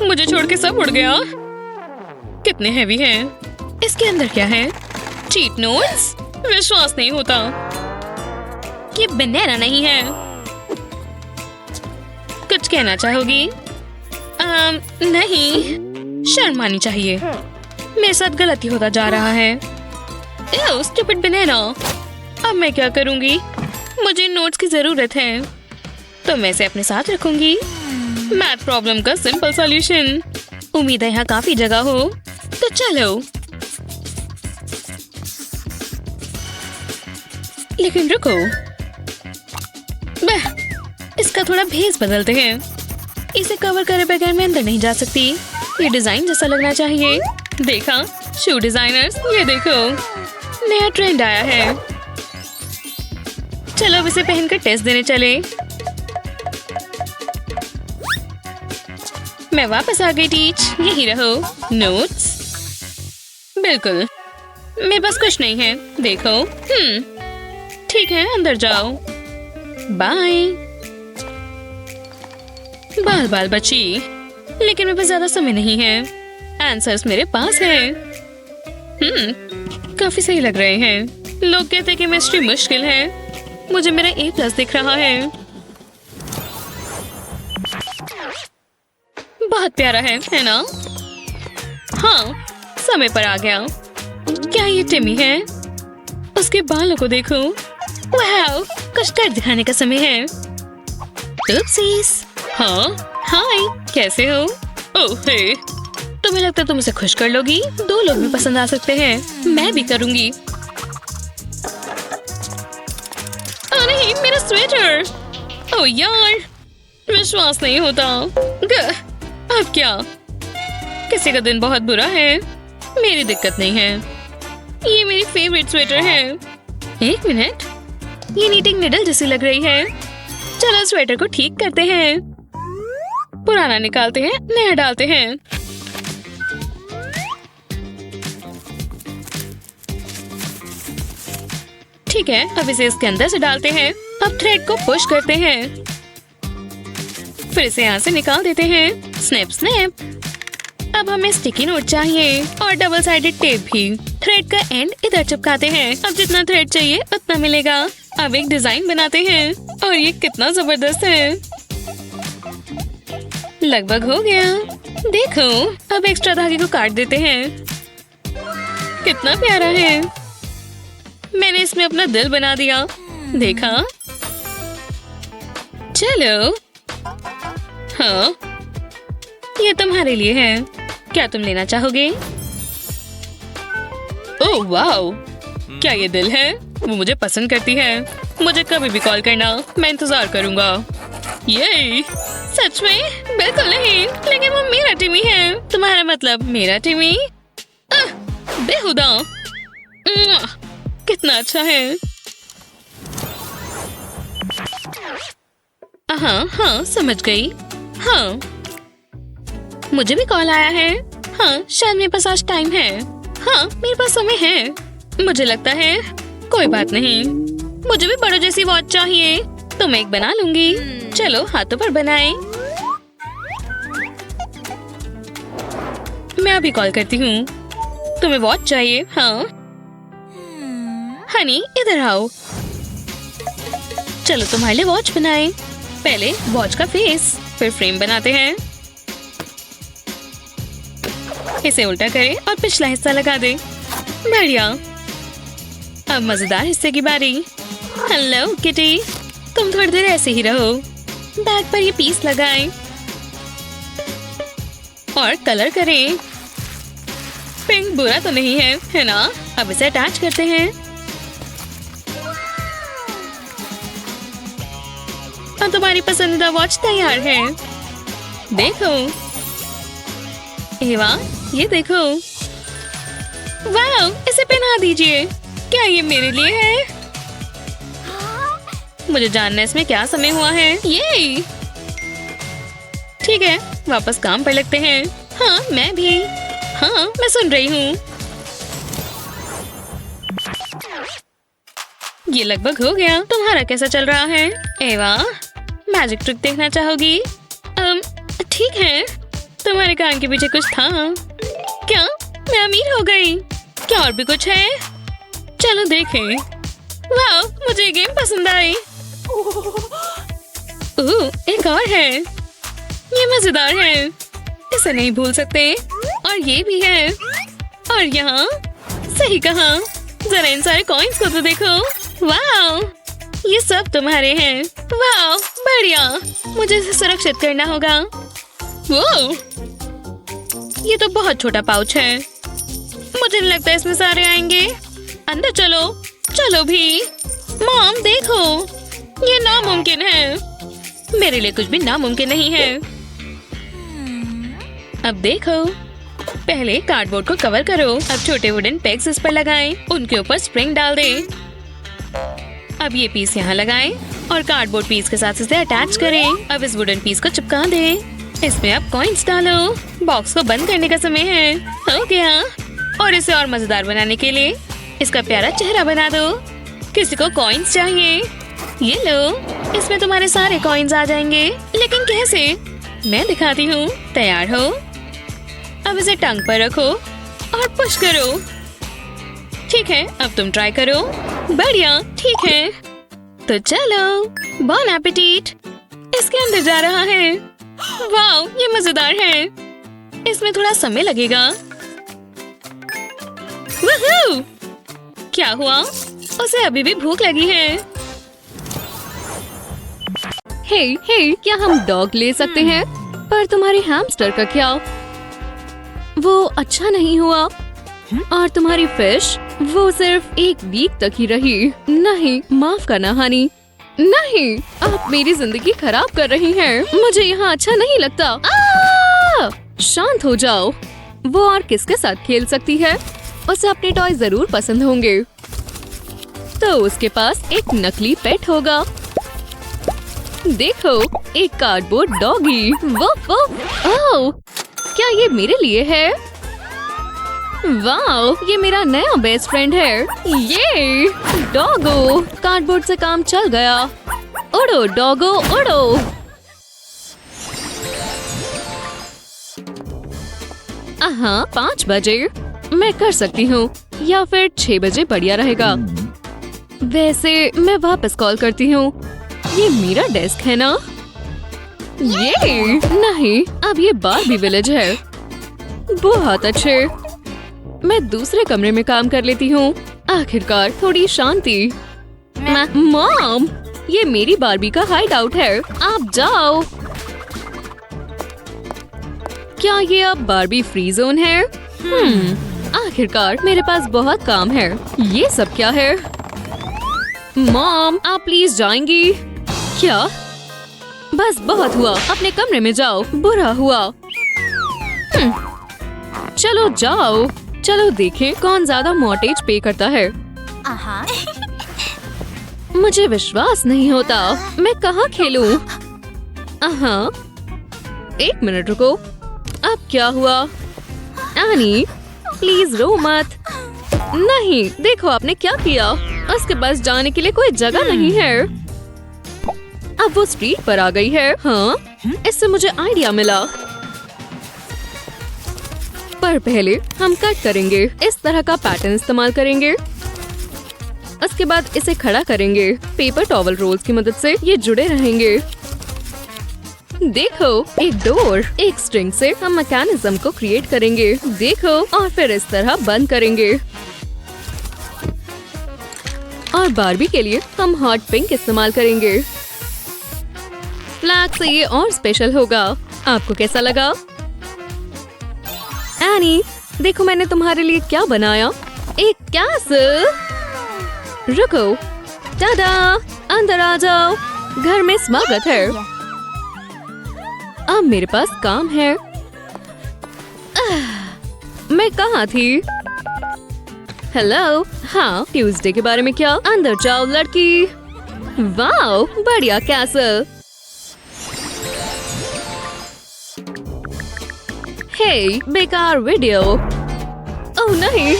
मुझे छोड़ के सब उड़ गया। कितने हैवी हैं। इसके अंदर क्या है? Cheat notes? विश्वास नहीं होता। ये बनाना नहीं है। कुछ कहना चाहोगी? नहीं, शर्म आनी चाहिए। मेरे साथ गलती होता जा रहा है। स्टूपिड बनाना। अब मैं क्या करूंगी? मुझे नोट्स की जरूरत है, तो मैं इसे अपने साथ रखूंगी। मैथ प्रॉब्लम का सिंपल सॉल्यूशन। उम्मीद है यहाँ काफी जगह हो, तो चलो। लेकिन रुको, इसका थोड़ा भेस बदलते हैं। इसे कवर करे बगैर मैं अंदर नहीं जा सकती। ये डिजाइन जैसा लगना चाहिए। देखा, शू डिजाइनर्स, ये देखो, नया ट्रेंड आया है। चलो अब इसे पहनकर टेस्ट देने चले। मैं वापस आ गई टीच। यही रहो नोट्स। बिल्कुल, मेरे पास कुछ नहीं है। देखो। ठीक है, अंदर जाओ। बाय। बाल बाल बची, लेकिन मेरे पास ज्यादा समय नहीं है। आंसर्स मेरे पास हैं। काफी सही लग रहे हैं। लोग कहते हैं कि केमिस्ट्री मुश्किल है। मुझे मेरा A+ दिख रहा है। बहुत प्यारा है ना? हाँ, समय पर आ गया। क्या ये टिमी है? उसके बालों को देखो। वाह, कुछ कर दिखाने का समय है। ओप्सीज। हाँ, हाय, कैसे हो? ओह हे, तुम्हें लगता है तुम उसे खुश कर लोगी? 2 लोग भी पसंद आ सकते हैं। मैं भी करूंगी। नहीं, मेरा स्वेटर। ओह यार, विश्वास नहीं होता। अब क्या? किसी का दिन बहुत बुरा है। मेरी दिक्कत नहीं है। ये मेरी फेवरेट स्वेटर है। 1 मिनट, ये नीटिंग निडल जैसी लग रही है। चलो स्वेटर को ठीक करते हैं। पुराना निकालते हैं, नया डालते हैं। ठीक है, अब इसे इसके अंदर से डालते हैं। अब थ्रेड को पुश करते हैं, फिर इसे यहाँ से निकाल देते हैं। Snap snap. अब हमें स्टिकी नोट चाहिए और डबल साइडेड टेप भी। थ्रेड का एंड इधर चिपकाते हैं। अब जितना थ्रेड चाहिए उतना मिलेगा। अब एक डिजाइन बनाते हैं और ये कितना जबरदस्त है। लगभग हो गया। देखो, अब एक्स्ट्रा धागे को काट देते हैं। कितना प्यारा है। मैंने इसमें अपना दिल बना दिया। देखा? चलो, हाँ, ये तुम्हारे लिए है। क्या तुम लेना चाहोगे? ओह वाओ, क्या ये दिल है? वो मुझे पसंद करती है। मुझे कभी भी कॉल करना, मैं इंतजार करूंगा। ये सच में? बिल्कुल नहीं, लेकिन वो मेरा टिमी है। तुम्हारा मतलब मेरा टिमी? बेहुदा। कितना अच्छा है। हाँ, समझ गई। हाँ, मुझे भी कॉल आया है। हाँ, शायद मेरे पास आज टाइम है। हाँ, मेरे पास समय है। मुझे लगता है कोई बात नहीं। मुझे भी बड़ों जैसी वॉच चाहिए, तो मैं एक बना लूंगी। चलो हाथों पर बनाएं। मैं अभी कॉल करती हूँ। तुम्हें वॉच चाहिए? हाँ। हनी, इधर आओ। चलो तुम्हारे लिए वॉच बनाएं। पहले वॉच का फेस, फिर फ्रेम बनाते हैं। इसे उल्टा करें और पिछला हिस्सा लगा दें। बढ़िया। अब मजेदार हिस्से की बारी। हेलो किटी, तुम थोड़ी देर ऐसे ही रहो। बैग पर ये पीस लगाएं और कलर करें। पिंक बुरा तो नहीं है ना? अब इसे अटैच करते हैं। अब तुम्हारी पसंदीदा वॉच तैयार है। देखो। एवा, ये देखो। वाह, इसे पहना दीजिए। क्या ये मेरे लिए है? मुझे जानना है इसमें क्या समय हुआ है। ये ठीक है, वापस काम पर लगते हैं। हाँ, मैं भी। हाँ, मैं सुन रही हूँ। ये लगभग हो गया। तुम्हारा कैसा चल रहा है? एवा, मैजिक ट्रिक देखना चाहोगी? ठीक है। तुम्हारे कान के पीछे कुछ था। क्या मैं अमीर हो गई? क्या और भी कुछ है? चलो देखें। वाह, मुझे ये गेम पसंद आई। एक और है। ये मजेदार है, इसे नहीं भूल सकते। और ये भी है। और यहाँ सही कहा। जरा इन सारे कॉइन्स को तो देखो। वाह, ये सब तुम्हारे हैं। वाह, बढ़िया। मुझे इसे सुरक्षित करना होगा। वो ये तो बहुत छोटा पाउच है। मुझे नहीं लगता इसमें सारे आएंगे। अंदर चलो। चलो भी। मॉम देखो, ये नामुमकिन है। मेरे लिए कुछ भी नामुमकिन नहीं है। अब देखो, पहले कार्डबोर्ड को कवर करो। अब छोटे वुडन पेग्स इस पर लगाएं। उनके ऊपर स्प्रिंग डाल दें। अब ये पीस यहाँ लगाएं और कार्डबोर्ड पीस के साथ इसे अटैच करें। अब इस वुडन पीस को चिपका दें। इसमें अब कॉइन्स डालो। बॉक्स को बंद करने का समय है। हो गया। और इसे और मजेदार बनाने के लिए इसका प्यारा चेहरा बना दो। किसी को कॉइन्स चाहिए? ये लो, इसमें तुम्हारे सारे कॉइन्स आ जाएंगे। लेकिन कैसे? मैं दिखाती हूँ। तैयार हो? अब इसे टंग पर रखो और पुश करो। ठीक है, अब तुम ट्राई करो। बढ़िया, ठीक है। तो चलो, बॉन एपेटीट। इसके अंदर जा रहा है। वाह, ये मजेदार है। इसमें थोड़ा समय लगेगा। वूहू! क्या हुआ? उसे अभी भी भूख लगी है। हे, क्या हम डॉग ले सकते हैं? पर तुम्हारे हैमस्टर का क्या? वो अच्छा नहीं हुआ। और तुम्हारी फिश, वो सिर्फ एक वीक तक ही रही। नहीं, माफ करना हनी। नहीं, आप मेरी जिंदगी खराब कर रही हैं। मुझे यहाँ अच्छा नहीं लगता। शांत हो जाओ। वो और किसके साथ खेल सकती है? उसे अपने टॉय जरूर पसंद होंगे। तो उसके पास एक नकली पेट होगा। देखो, एक कार्डबोर्ड डॉगी। वो ओह, क्या ये मेरे लिए है? वाह, ये मेरा नया बेस्ट फ्रेंड है। ये डॉगो, कार्डबोर्ड से काम चल गया। उड़ो डॉगो, उड़ो। 5 बजे मैं कर सकती हूँ, या फिर 6 बजे बढ़िया रहेगा। वैसे मैं वापस कॉल करती हूँ। ये मेरा डेस्क है ना? ये नहीं, अब ये बार्बी विलेज है। बहुत अच्छे। मैं दूसरे कमरे में काम कर लेती हूँ। आखिरकार थोड़ी शांति। मॉम, ये मेरी बार्बी का हाइड आउट है। आप जाओ। क्या ये अब बार्बी फ्री जोन है? आखिरकार मेरे पास बहुत काम है। ये सब क्या है? मॉम, आप प्लीज जाएंगी? क्या? बस बहुत हुआ, अपने कमरे में जाओ। बुरा हुआ। चलो जाओ। चलो देखें कौन ज्यादा मॉर्टेज पे करता है। मुझे विश्वास नहीं होता। मैं कहाँ खेलूं? 1 मिनट रुको। अब क्या हुआ? एनी, प्लीज रो मत। नहीं, देखो आपने क्या किया। उसके पास जाने के लिए कोई जगह नहीं है। अब वो स्ट्रीट पर आ गई है। हाँ, इससे मुझे आइडिया मिला। पर पहले हम कट करेंगे। इस तरह का पैटर्न इस्तेमाल करेंगे। उसके बाद इसे खड़ा करेंगे। पेपर टॉवल रोल्स की मदद से ये जुड़े रहेंगे। देखो, एक डोर। एक स्ट्रिंग से हम मैकेनिज्म को क्रिएट करेंगे। देखो, और फिर इस तरह बंद करेंगे। और बार्बी के लिए हम हॉट पिंक इस्तेमाल करेंगे। फ्लैग से ये और स्पेशल होगा। आपको कैसा लगा? एनी, देखो मैंने तुम्हारे लिए क्या बनाया। एक कैसल। रुको, टाडा, अंदर आ जाओ। घर में स्वागत है। अब मेरे पास काम है। मैं कहाँ थी? हेलो। हाँ, ट्यूसडे के बारे में क्या? अंदर जाओ लड़की। वाओ, बढ़िया कैसल। हे, बेकार वीडियो। ओह नहीं,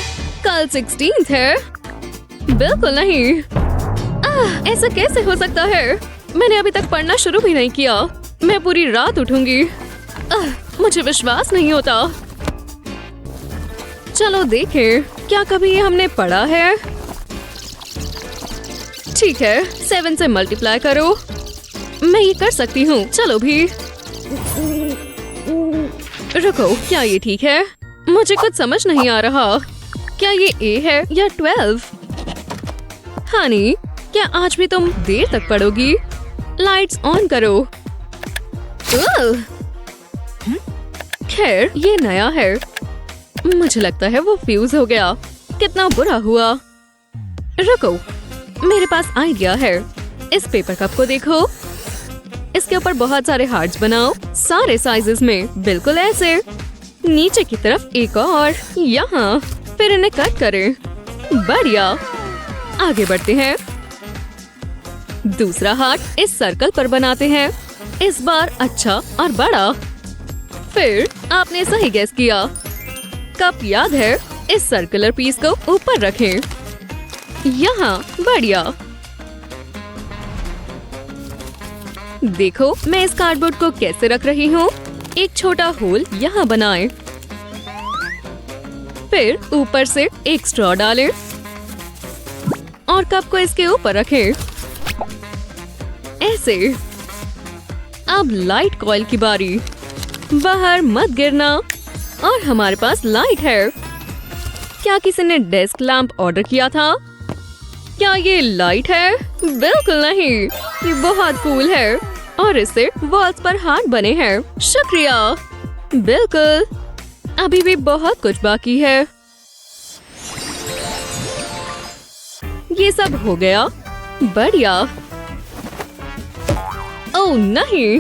कल 16th है। बिल्कुल नहीं। ऐसा कैसे हो सकता है? मैंने अभी तक पढ़ना शुरू भी नहीं किया। मैं पूरी रात उठूंगी। मुझे विश्वास नहीं होता। चलो देखें, क्या कभी ये हमने पढ़ा है? ठीक है, 7 से मल्टीप्लाई करो। मैं ये कर सकती हूँ। चलो भी। रुको, क्या ये ठीक है? मुझे कुछ समझ नहीं आ रहा। क्या ये A है या 12? हनी, क्या आज भी तुम देर तक पढ़ोगी? लाइट्स ऑन करो। खैर, ये नया है। मुझे लगता है वो फ्यूज हो गया। कितना बुरा हुआ। रुको, मेरे पास आइडिया है। इस पेपर कप को देखो। इसके ऊपर बहुत सारे हार्ट्स बनाओ, सारे साइजेस में, बिल्कुल ऐसे। नीचे की तरफ एक और यहाँ। फिर इन्हें कट करें। बढ़िया। आगे बढ़ते हैं। दूसरा हार्ट इस सर्कल पर बनाते हैं। इस बार अच्छा और बड़ा। फिर आपने सही गैस किया। कप याद है? इस सर्कुलर पीस को ऊपर रखें। यहाँ। बढ़िया। देखो मैं इस कार्डबोर्ड को कैसे रख रही हूँ। एक छोटा होल यहाँ बनाएं। फिर ऊपर से एक स्ट्रॉ डालें और कप को इसके ऊपर रखें। ऐसे। अब लाइट कॉइल की बारी। बाहर मत गिरना। और हमारे पास लाइट है। क्या किसी ने डेस्क लैंप ऑर्डर किया था? क्या ये लाइट है? बिल्कुल नहीं, ये बहुत कूल है और इससे वॉल्स पर हार्ट बने हैं। शुक्रिया। बिल्कुल, अभी भी बहुत कुछ बाकी है। ये सब हो गया। बढ़िया। ओह नहीं,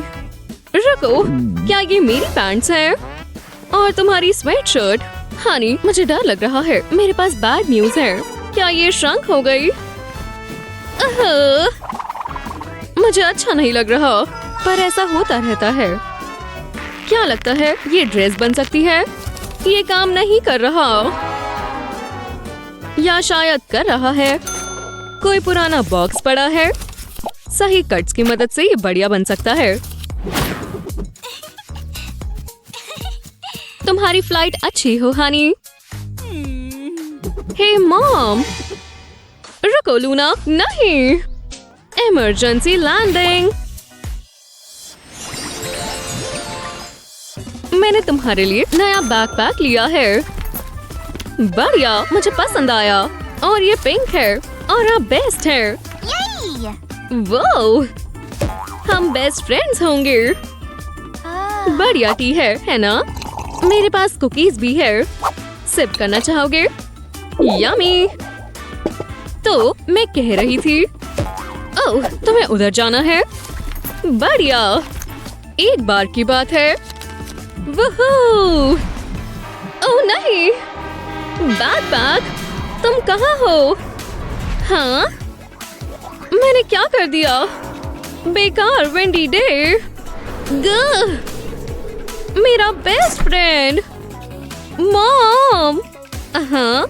रुको, क्या ये मेरी पैंट्स हैं? और तुम्हारी स्वेट शर्ट? हनी, मुझे डर लग रहा है। मेरे पास बैड न्यूज है। क्या ये श्रंक हो गई? मुझे अच्छा नहीं लग रहा, पर ऐसा होता रहता है। क्या लगता है ये ड्रेस बन सकती है? ये काम नहीं कर रहा, या शायद कर रहा है। कोई पुराना बॉक्स पड़ा है। सही कट्स की मदद से ये बढ़िया बन सकता है। तुम्हारी फ्लाइट अच्छी हो हनी। हे मॉम, रुको लूना, नहीं, इमरजेंसी लैंडिंग। मैंने तुम्हारे लिए नया बैकपैक लिया है। बढ़िया, मुझे पसंद आया। और ये पिंक है और आप बेस्ट है। वो, हम बेस्ट फ्रेंड्स होंगे। बढ़िया टी है ना? मेरे पास कुकीज भी है। सिप करना चाहोगे? यम्मी। तो मैं कह रही थी, ओह, तुम्हें उधर जाना है? बढ़िया, एक बार की बात है। वूहू! ओह नहीं, बैकपैक, तुम कहाँ हो? हाँ, मैंने क्या कर दिया? बेकार वेंडी डे। मेरा बेस्ट फ्रेंड। मॉम। हाँ,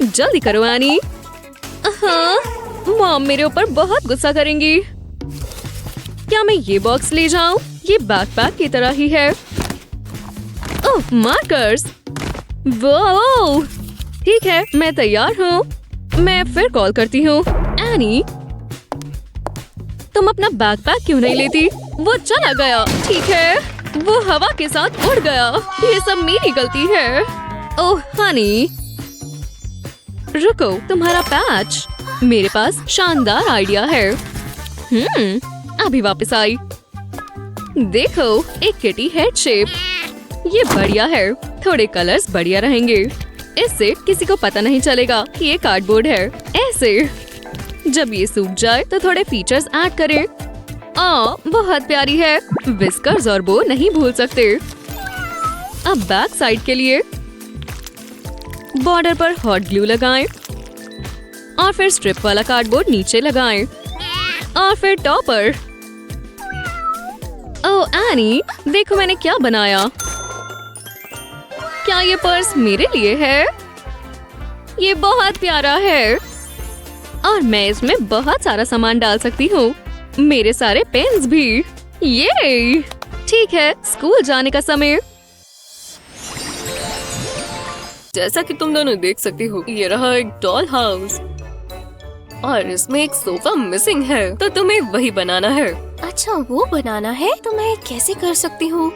जल्दी करो एनी। हाँ, मॉम मेरे ऊपर बहुत गुस्सा करेंगी। क्या मैं ये बॉक्स ले जाऊं? ये बैकपैक की तरह ही है। ओह, मार्कर्स। वो, ठीक है, मैं तैयार हूँ। मैं फिर कॉल करती हूँ। एनी, तुम अपना बैकपैक क्यों नहीं लेती? वो चला गया। ठीक है, वो हवा के साथ उड़ गया। ये सब मेरी गलती है। ओह हनी, रुको, तुम्हारा पैच। मेरे पास शानदार आइडिया है। अभी वापस आई। देखो, एक किटी हेड शेप। ये बढ़िया है। थोड़े कलर्स बढ़िया रहेंगे। इससे किसी को पता नहीं चलेगा कि ये कार्डबोर्ड है। ऐसे जब ये सूख जाए तो थोड़े फीचर्स ऐड करें। बहुत प्यारी है। विस्कर्स और बो नहीं भूल सकते। अब बैक साइड के लिए बॉर्डर पर हॉट ग्लू लगाएं और फिर स्ट्रिप वाला कार्डबोर्ड नीचे लगाएं और फिर टॉपर। ओह एनी, देखो मैंने क्या बनाया। क्या ये पर्स मेरे लिए है? ये बहुत प्यारा है और मैं इसमें बहुत सारा सामान डाल सकती हूँ। मेरे सारे पेन्स भी। ये ठीक है, स्कूल जाने का समय। जैसा कि तुम दोनों देख सकती हो, ये रहा एक डॉल हाउस और इसमें एक सोफा मिसिंग है, तो तुम्हें वही बनाना है। अच्छा, वो बनाना है तो मैं कैसे कर सकती हूँ?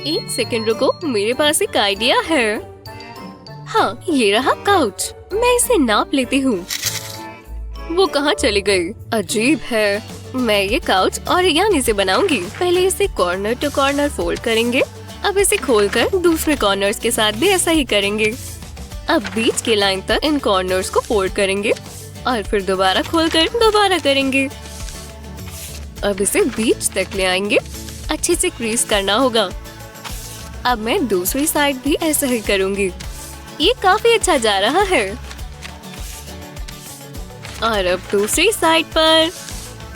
एक सेकंड रुको, मेरे पास एक आइडिया है। हाँ, ये रहा काउच। मैं इसे नाप लेती हूँ। वो कहाँ चली गई? अजीब है। मैं ये काउच ऑरिगामी से बनाऊंगी। पहले इसे कॉर्नर टू कॉर्नर फोल्ड करेंगे। अब इसे खोलकर दूसरे कॉर्नर्स के साथ भी ऐसा ही करेंगे। अब बीच की लाइन तक इन कॉर्नर्स को फोल्ड करेंगे और फिर दोबारा खोलकर दोबारा करेंगे। अब इसे बीच तक ले आएंगे। अच्छे से क्रीज करना होगा। अब मैं दूसरी साइड भी ऐसा ही करूंगी। ये काफी अच्छा जा रहा है। और अब दूसरी साइड पर।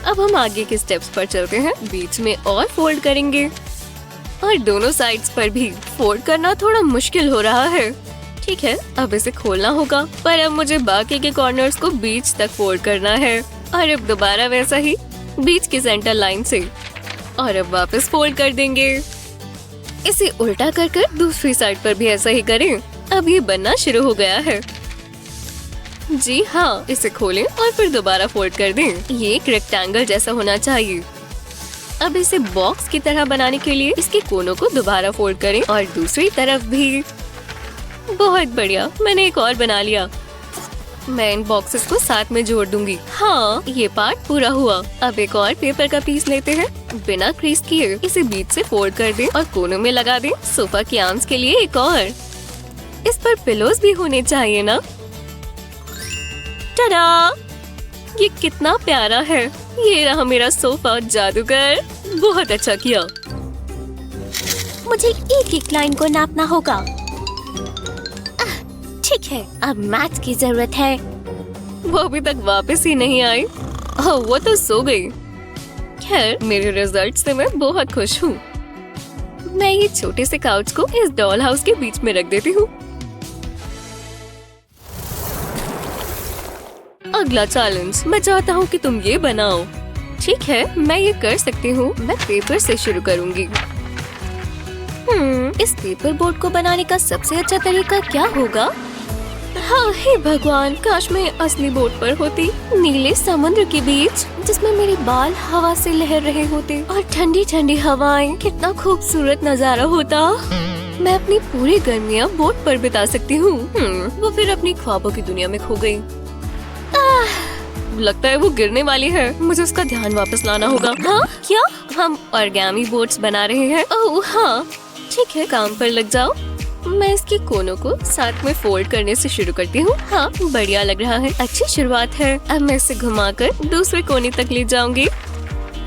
अब हम आगे के स्टेप्स पर चलते हैं। बीच में और फोल्ड करेंगे और दोनों साइड्स पर भी फोल्ड करना थोड़ा मुश्किल हो रहा है। ठीक है, अब इसे खोलना होगा, पर अब मुझे बाकी के कॉर्नर्स को बीच तक फोल्ड करना है और अब दोबारा वैसा ही बीच की सेंटर लाइन से और अब वापस फोल्ड कर देंगे। इसे उल्टा कर दूसरी साइड पर भी ऐसा ही करें। अब ये बनना शुरू हो गया है। जी हाँ, इसे खोलें और फिर दोबारा फोल्ड कर दें। ये एक रेक्टेंगल जैसा होना चाहिए। अब इसे बॉक्स की तरह बनाने के लिए इसके कोनों को दोबारा फोल्ड करें और दूसरी तरफ भी। बहुत बढ़िया, मैंने एक और बना लिया। मैं इन बॉक्सेस को साथ में जोड़ दूंगी। हाँ, ये पार्ट पूरा हुआ। अब एक और पेपर का पीस लेते हैं। बिना क्रीज किए इसे बीच से फोल्ड कर दें और कोनों में लगा दें। सोफा के आर्म्स के लिए एक और। इस पर पिलोज भी होने चाहिए ना। टडा! ये कितना प्यारा है। ये रहा मेरा सोफा, जादूगर। बहुत अच्छा किया। मुझे एक एक लाइन को नापना होगा। ठीक है, अब मैथ की जरूरत है। वो अभी तक वापस ही नहीं आई। ओह, वो तो सो गई। खैर, मेरे रिजल्ट से मैं बहुत खुश हूँ। मैं ये छोटे से काउच को इस डॉल हाउस के बीच में रख देती हूँ। अगला चैलेंज, मैं चाहता हूँ कि तुम ये बनाओ। ठीक है, मैं ये कर सकती हूँ। मैं पेपर से शुरू करूँगी। इस पेपर बोर्ड को बनाने का सबसे अच्छा तरीका क्या होगा? हाँ, हे भगवान, काश मैं असली बोट पर होती, नीले समुद्र के बीच, जिसमें मेरे बाल हवा से लहर रहे होते और ठंडी ठंडी हवाएं। कितना खूबसूरत नजारा होता। मैं अपनी पूरी गर्मियाँ बोट पर बिता सकती हूँ। वो फिर अपनी ख्वाबों की दुनिया में खो गई। लगता है वो गिरने वाली है। मुझे उसका ध्यान वापस लाना होगा। हाँ, क्या? हम ऑर्गेमी बोट्स बना रहे हैं। ओह हाँ, ठीक है, काम पर लग जाओ। मैं इसके कोनों को साथ में फोल्ड करने से शुरू करती हूँ। हाँ, बढ़िया लग रहा है। अच्छी शुरुआत है। अब मैं इसे घुमाकर दूसरे कोने तक ले जाऊंगी।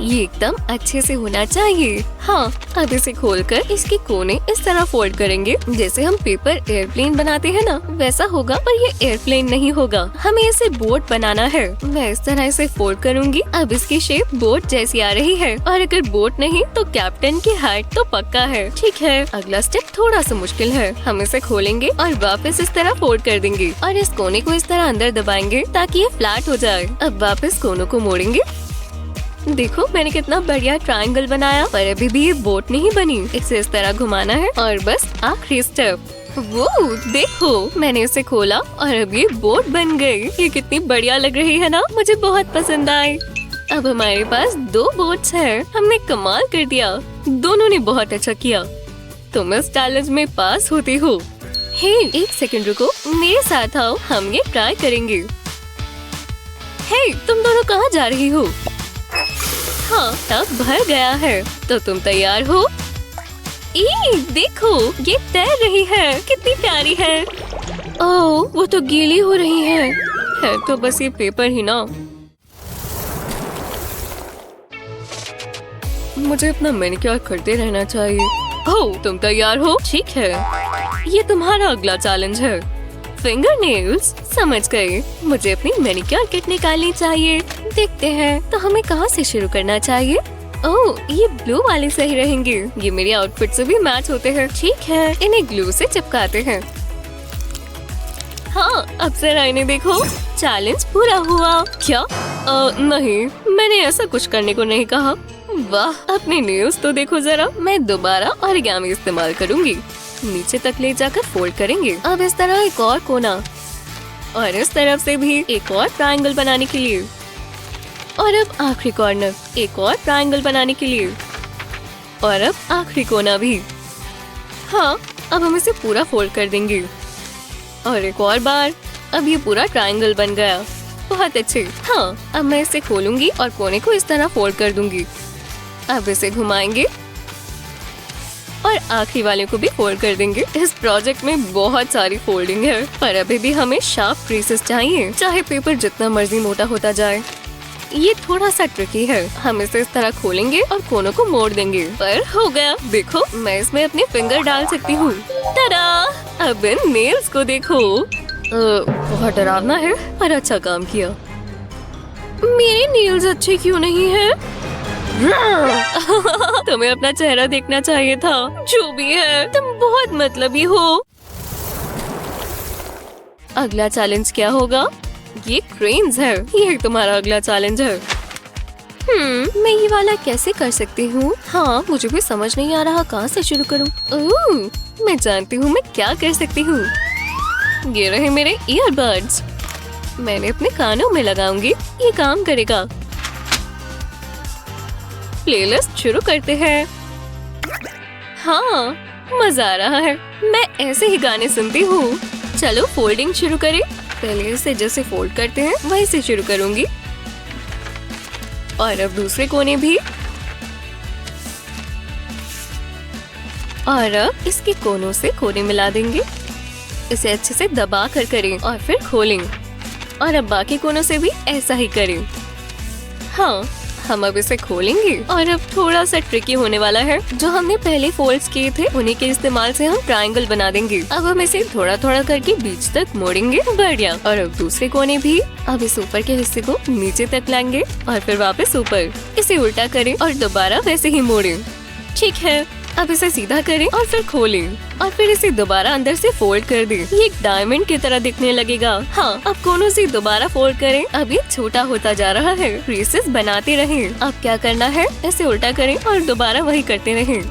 ये एकदम अच्छे से होना चाहिए। हाँ, अब इसे खोलकर इसके कोने इस तरह फोल्ड करेंगे जैसे हम पेपर एयरप्लेन बनाते हैं ना, वैसा होगा। पर ये एयरप्लेन नहीं होगा, हमें इसे बोट बनाना है। मैं इस तरह इसे फोल्ड करूंगी। अब इसकी शेप बोट जैसी आ रही है, और अगर बोट नहीं तो कैप्टन की हाइट तो पक्का है। ठीक है, अगला स्टेप थोड़ा सा मुश्किल है। हम इसे खोलेंगे और वापस इस तरह फोल्ड कर देंगे और इस कोने को इस तरह अंदर दबाएंगे ताकि ये फ्लैट हो जाए। अब वापस कोनों को मोड़ेंगे। देखो, मैंने कितना बढ़िया ट्रायंगल बनाया। पर अभी भी ये बोट नहीं बनी। इसे इस तरह घुमाना है और बस आखिरी स्टेप। वो देखो, मैंने इसे खोला और अब ये बोट बन गई। ये कितनी बढ़िया लग रही है ना, मुझे बहुत पसंद आई। अब हमारे पास 2 बोट्स हैं। हमने कमाल कर दिया। दोनों ने बहुत अच्छा किया। तुम इस चैलेंज में पास होती हो। हे, एक सेकंड रुको, मेरे साथ आओ, हम ये ट्राई करेंगे। हे, तुम दोनों कहाँ जा रही हो? हाँ, टब भर गया है, तो तुम तैयार हो? देखो, ये तैर रही है। कितनी प्यारी है। ओह, वो तो गीली हो रही है तो बस ये पेपर ही ना। मुझे अपना मैनिक्योर करते रहना चाहिए। ओह, तुम तैयार हो? ठीक है, ये तुम्हारा अगला चैलेंज है। Finger nails. समझ गए। मुझे अपनी मैनिक्योर किट निकालनी चाहिए। देखते हैं, तो हमें कहाँ से शुरू करना चाहिए? ओह, ये ब्लू वाले सही रहेंगे। ये मेरी आउटफिट से भी मैच होते हैं। ठीक है, इन्हें ग्लू से चिपकाते हैं। हाँ, अब जरा इन्हें देखो। चैलेंज पूरा हुआ। क्या? नहीं, मैंने ऐसा कुछ करने को नहीं कहा। वाह, अपने नेल्स तो देखो जरा। मैं दोबारा ऑरिगेमी इस्तेमाल करूंगी। नीचे तक ले जाकर फोल्ड करेंगे। अब इस तरह एक और कोना और इस तरफ से भी एक और ट्रायंगल बनाने के लिए। और अब आखिरी कॉर्नर, एक और ट्रायंगल बनाने के लिए। और अब आखिरी कोना भी। हाँ, अब हम इसे पूरा फोल्ड कर देंगे। और एक और बार। अब ये पूरा ट्रायंगल बन गया। बहुत अच्छे। हाँ, अब मैं इसे खोलूंगी और कोने को इस तरह फोल्ड कर दूंगी। अब इसे घुमाएंगे और आखिरी वाले को भी फोल्ड कर देंगे। इस प्रोजेक्ट में बहुत सारी फोल्डिंग है, पर अभी भी हमें शार्प क्रीसेस चाहिए, चाहे पेपर जितना मर्जी मोटा होता जाए। ये थोड़ा सा ट्रिकी है। हम इसे इस तरह खोलेंगे और कोनों को मोड़ देंगे। पर हो गया। देखो, मैं इसमें अपने फिंगर डाल सकती हूँ। टडा! अब इन नेल्स को देखो। बहुत डरावना है, पर अच्छा काम किया। मेरे नेल्स अच्छे क्यों नहीं है? तुम्हें अपना चेहरा देखना चाहिए था। जो भी है, तुम बहुत मतलबी हो। अगला चैलेंज क्या होगा? ये क्रेन्स है। ये तुम्हारा अगला चैलेंज है। मैं ये वाला कैसे कर सकती हूँ? हाँ, मुझे भी समझ नहीं आ रहा कहाँ से शुरू करूँ। मैं जानती हूँ मैं क्या कर सकती हूँ। ये रहे मेरे ईयरबड्स। मैंने अपने कानों में लगाऊंगी। ये काम करेगा। प्लेलिस्ट शुरू करते हैं। हाँ, मजा आ रहा है। मैं ऐसे ही गाने सुनती हूँ। चलो फोल्डिंग शुरू करें। पहले इसे जैसे फोल्ड करते हैं वहीं से शुरू करूँगी। और अब दूसरे कोने भी। और अब इसके कोनों से कोने मिला देंगे। इसे अच्छे से दबा कर करें और फिर खोलें। और अब बाकी कोनों से भी ऐसा ही करें। हाँ, हम अब इसे खोलेंगे। और अब थोड़ा सा ट्रिकी होने वाला है। जो हमने पहले फोल्ड्स किए थे उन्हीं के इस्तेमाल से हम ट्रायंगल बना देंगे। अब हम इसे थोड़ा थोड़ा करके बीच तक मोड़ेंगे। बढ़िया। और अब दूसरे कोने भी। अब इस ऊपर के हिस्से को नीचे तक लाएंगे और फिर वापस ऊपर। इसे उल्टा करें और दोबारा वैसे ही मोड़ें। ठीक है, अब इसे सीधा करें और फिर खोलें और फिर इसे दोबारा अंदर से फोल्ड कर दें। ये एक डायमंड की तरह दिखने लगेगा। हाँ, अब कोनों से दोबारा फोल्ड करें। अब ये छोटा होता जा रहा है। क्रीसेस बनाते रहें। अब क्या करना है, इसे उल्टा करें और दोबारा वही करते रहें।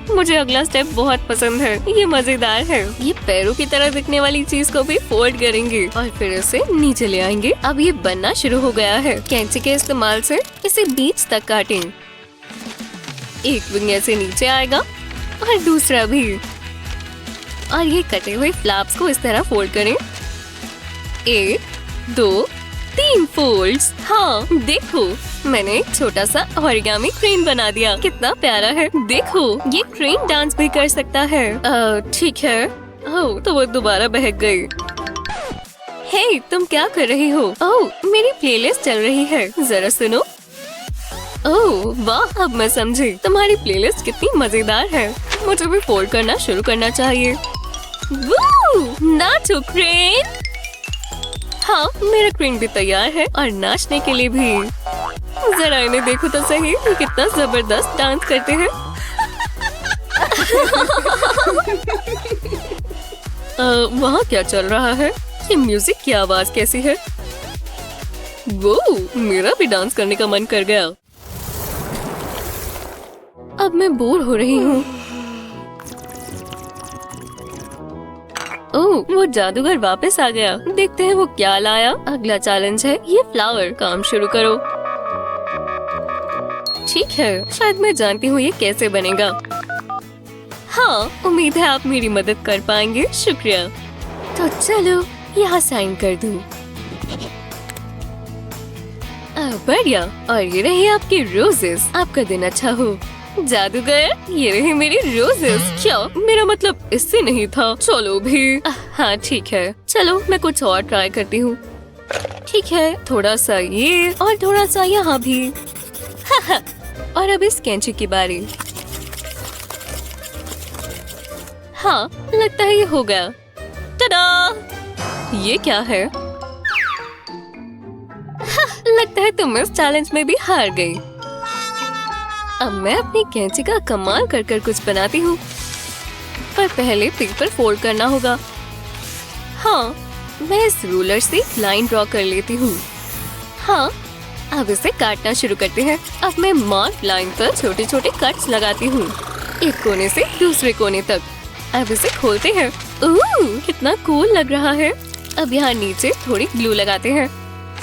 मुझे अगला स्टेप बहुत पसंद है। ये मजेदार है। ये पैरों की तरह दिखने वाली चीज को भी फोल्ड करेंगे और फिर इसे नीचे ले आएंगे। अब ये बनना शुरू हो गया है। कैंची के इस्तेमाल से इसे बीच तक काटें। एक विंग ऐसे नीचे आएगा और दूसरा भी। और ये कटे हुए फ्लैप्स को इस तरह फोल्ड करें। 1, 2, 3 फोल्ड्स। हाँ, देखो मैंने एक छोटा सा ओरिगामी क्रेन बना दिया। कितना प्यारा है। देखो ये क्रेन डांस भी कर सकता है। ठीक है। ओह, तो वो दोबारा बहक गई। हे, तुम क्या कर रही हो? ओह, मेरी प्लेलिस्ट चल रही है, जरा सुनो। ओह वाह, अब मैं समझी। तुम्हारी प्लेलिस्ट कितनी मजेदार है। मुझे भी फोल्ड करना शुरू करना चाहिए। वू, नाचो क्रेन। हाँ, मेरा क्रेन भी तैयार है और नाचने के लिए भी। जरा इन्हें देखो तो सही, ये कितना जबरदस्त डांस करते हैं। वहाँ क्या चल रहा है? ये म्यूजिक की आवाज कैसी है? वो, मेरा भी डांस करने का मन कर गया। अब मैं बोर हो रही हूँ। ओह, वो जादूगर वापस आ गया। देखते हैं वो क्या लाया। अगला चैलेंज है ये फ्लावर। काम शुरू करो। ठीक है, शायद मैं जानती हूँ ये कैसे बनेगा। हाँ, उम्मीद है आप मेरी मदद कर पाएंगे। शुक्रिया। तो चलो यहाँ साइन कर दूँ। बढ़िया। और ये रहे आपके रोजेस। आपका दिन अच्छा हो। जादूगर, ये रहे मेरी रोजेस। क्या? मेरा मतलब इससे नहीं था। चलो भी। हाँ ठीक है, चलो मैं कुछ और ट्राई करती हूँ। ठीक है, थोड़ा सा ये और थोड़ा सा यहाँ भी। और अब इस कैंची की बारी। हाँ, लगता है ये हो गया। टडा! ये क्या है? लगता है तुम इस चैलेंज में भी हार गई। अब मैं अपनी कैंची का कमाल कर कर कुछ बनाती हूँ, पर पहले पेपर फोल्ड करना होगा। हाँ, मैं इस रूलर से लाइन ड्रॉ कर लेती हूँ। हाँ, अब इसे काटना शुरू करते हैं। अब मैं मार्क लाइन पर छोटे छोटे कट्स लगाती हूँ, एक कोने से दूसरे कोने तक। अब इसे खोलते हैं। ओह, कितना कूल लग रहा है। अब यहाँ नीचे थोड़ी ग्लू लगाते हैं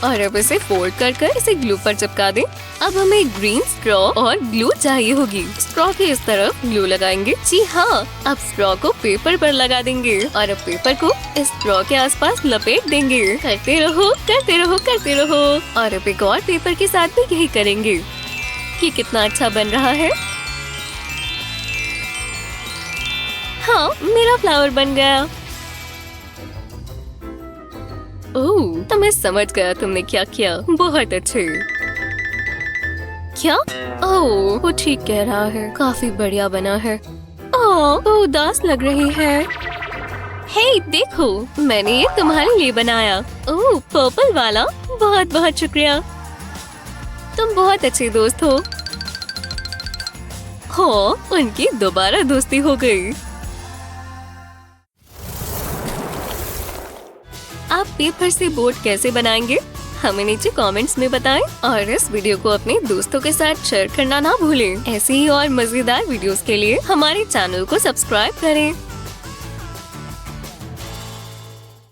और अब इसे फोल्ड कर कर इसे ग्लू पर चिपका दें। अब हमें ग्रीन स्ट्रॉ और ग्लू चाहिए होगी। स्ट्रॉ के इस तरफ ग्लू लगाएंगे। जी हाँ, अब स्ट्रॉ को पेपर पर लगा देंगे और अब पेपर को इस स्ट्रॉ के आसपास लपेट देंगे। करते रहो, करते रहो, करते रहो। और अब एक और पेपर के साथ भी यही करेंगे। ये कितना अच्छा बन रहा है। हाँ, मेरा फ्लावर बन गया। ओह, तो मैं समझ गया तुमने क्या किया। बहुत अच्छे। क्या? ओह, वो ठीक कह रहा है। काफी बढ़िया बना है। ओह, वो उदास लग रही है। हे, देखो, मैंने ये तुम्हारे लिए बनाया। ओह, पर्पल वाला। बहुत बहुत शुक्रिया। तुम बहुत अच्छे दोस्त हो। हाँ, उनकी दोबारा दोस्ती हो गई। आप पेपर से बोर्ड कैसे बनाएंगे? हमें नीचे कमेंट्स में बताएं और इस वीडियो को अपने दोस्तों के साथ शेयर करना ना भूलें। ऐसे ही और मजेदार वीडियोस के लिए हमारे चैनल को सब्सक्राइब करें।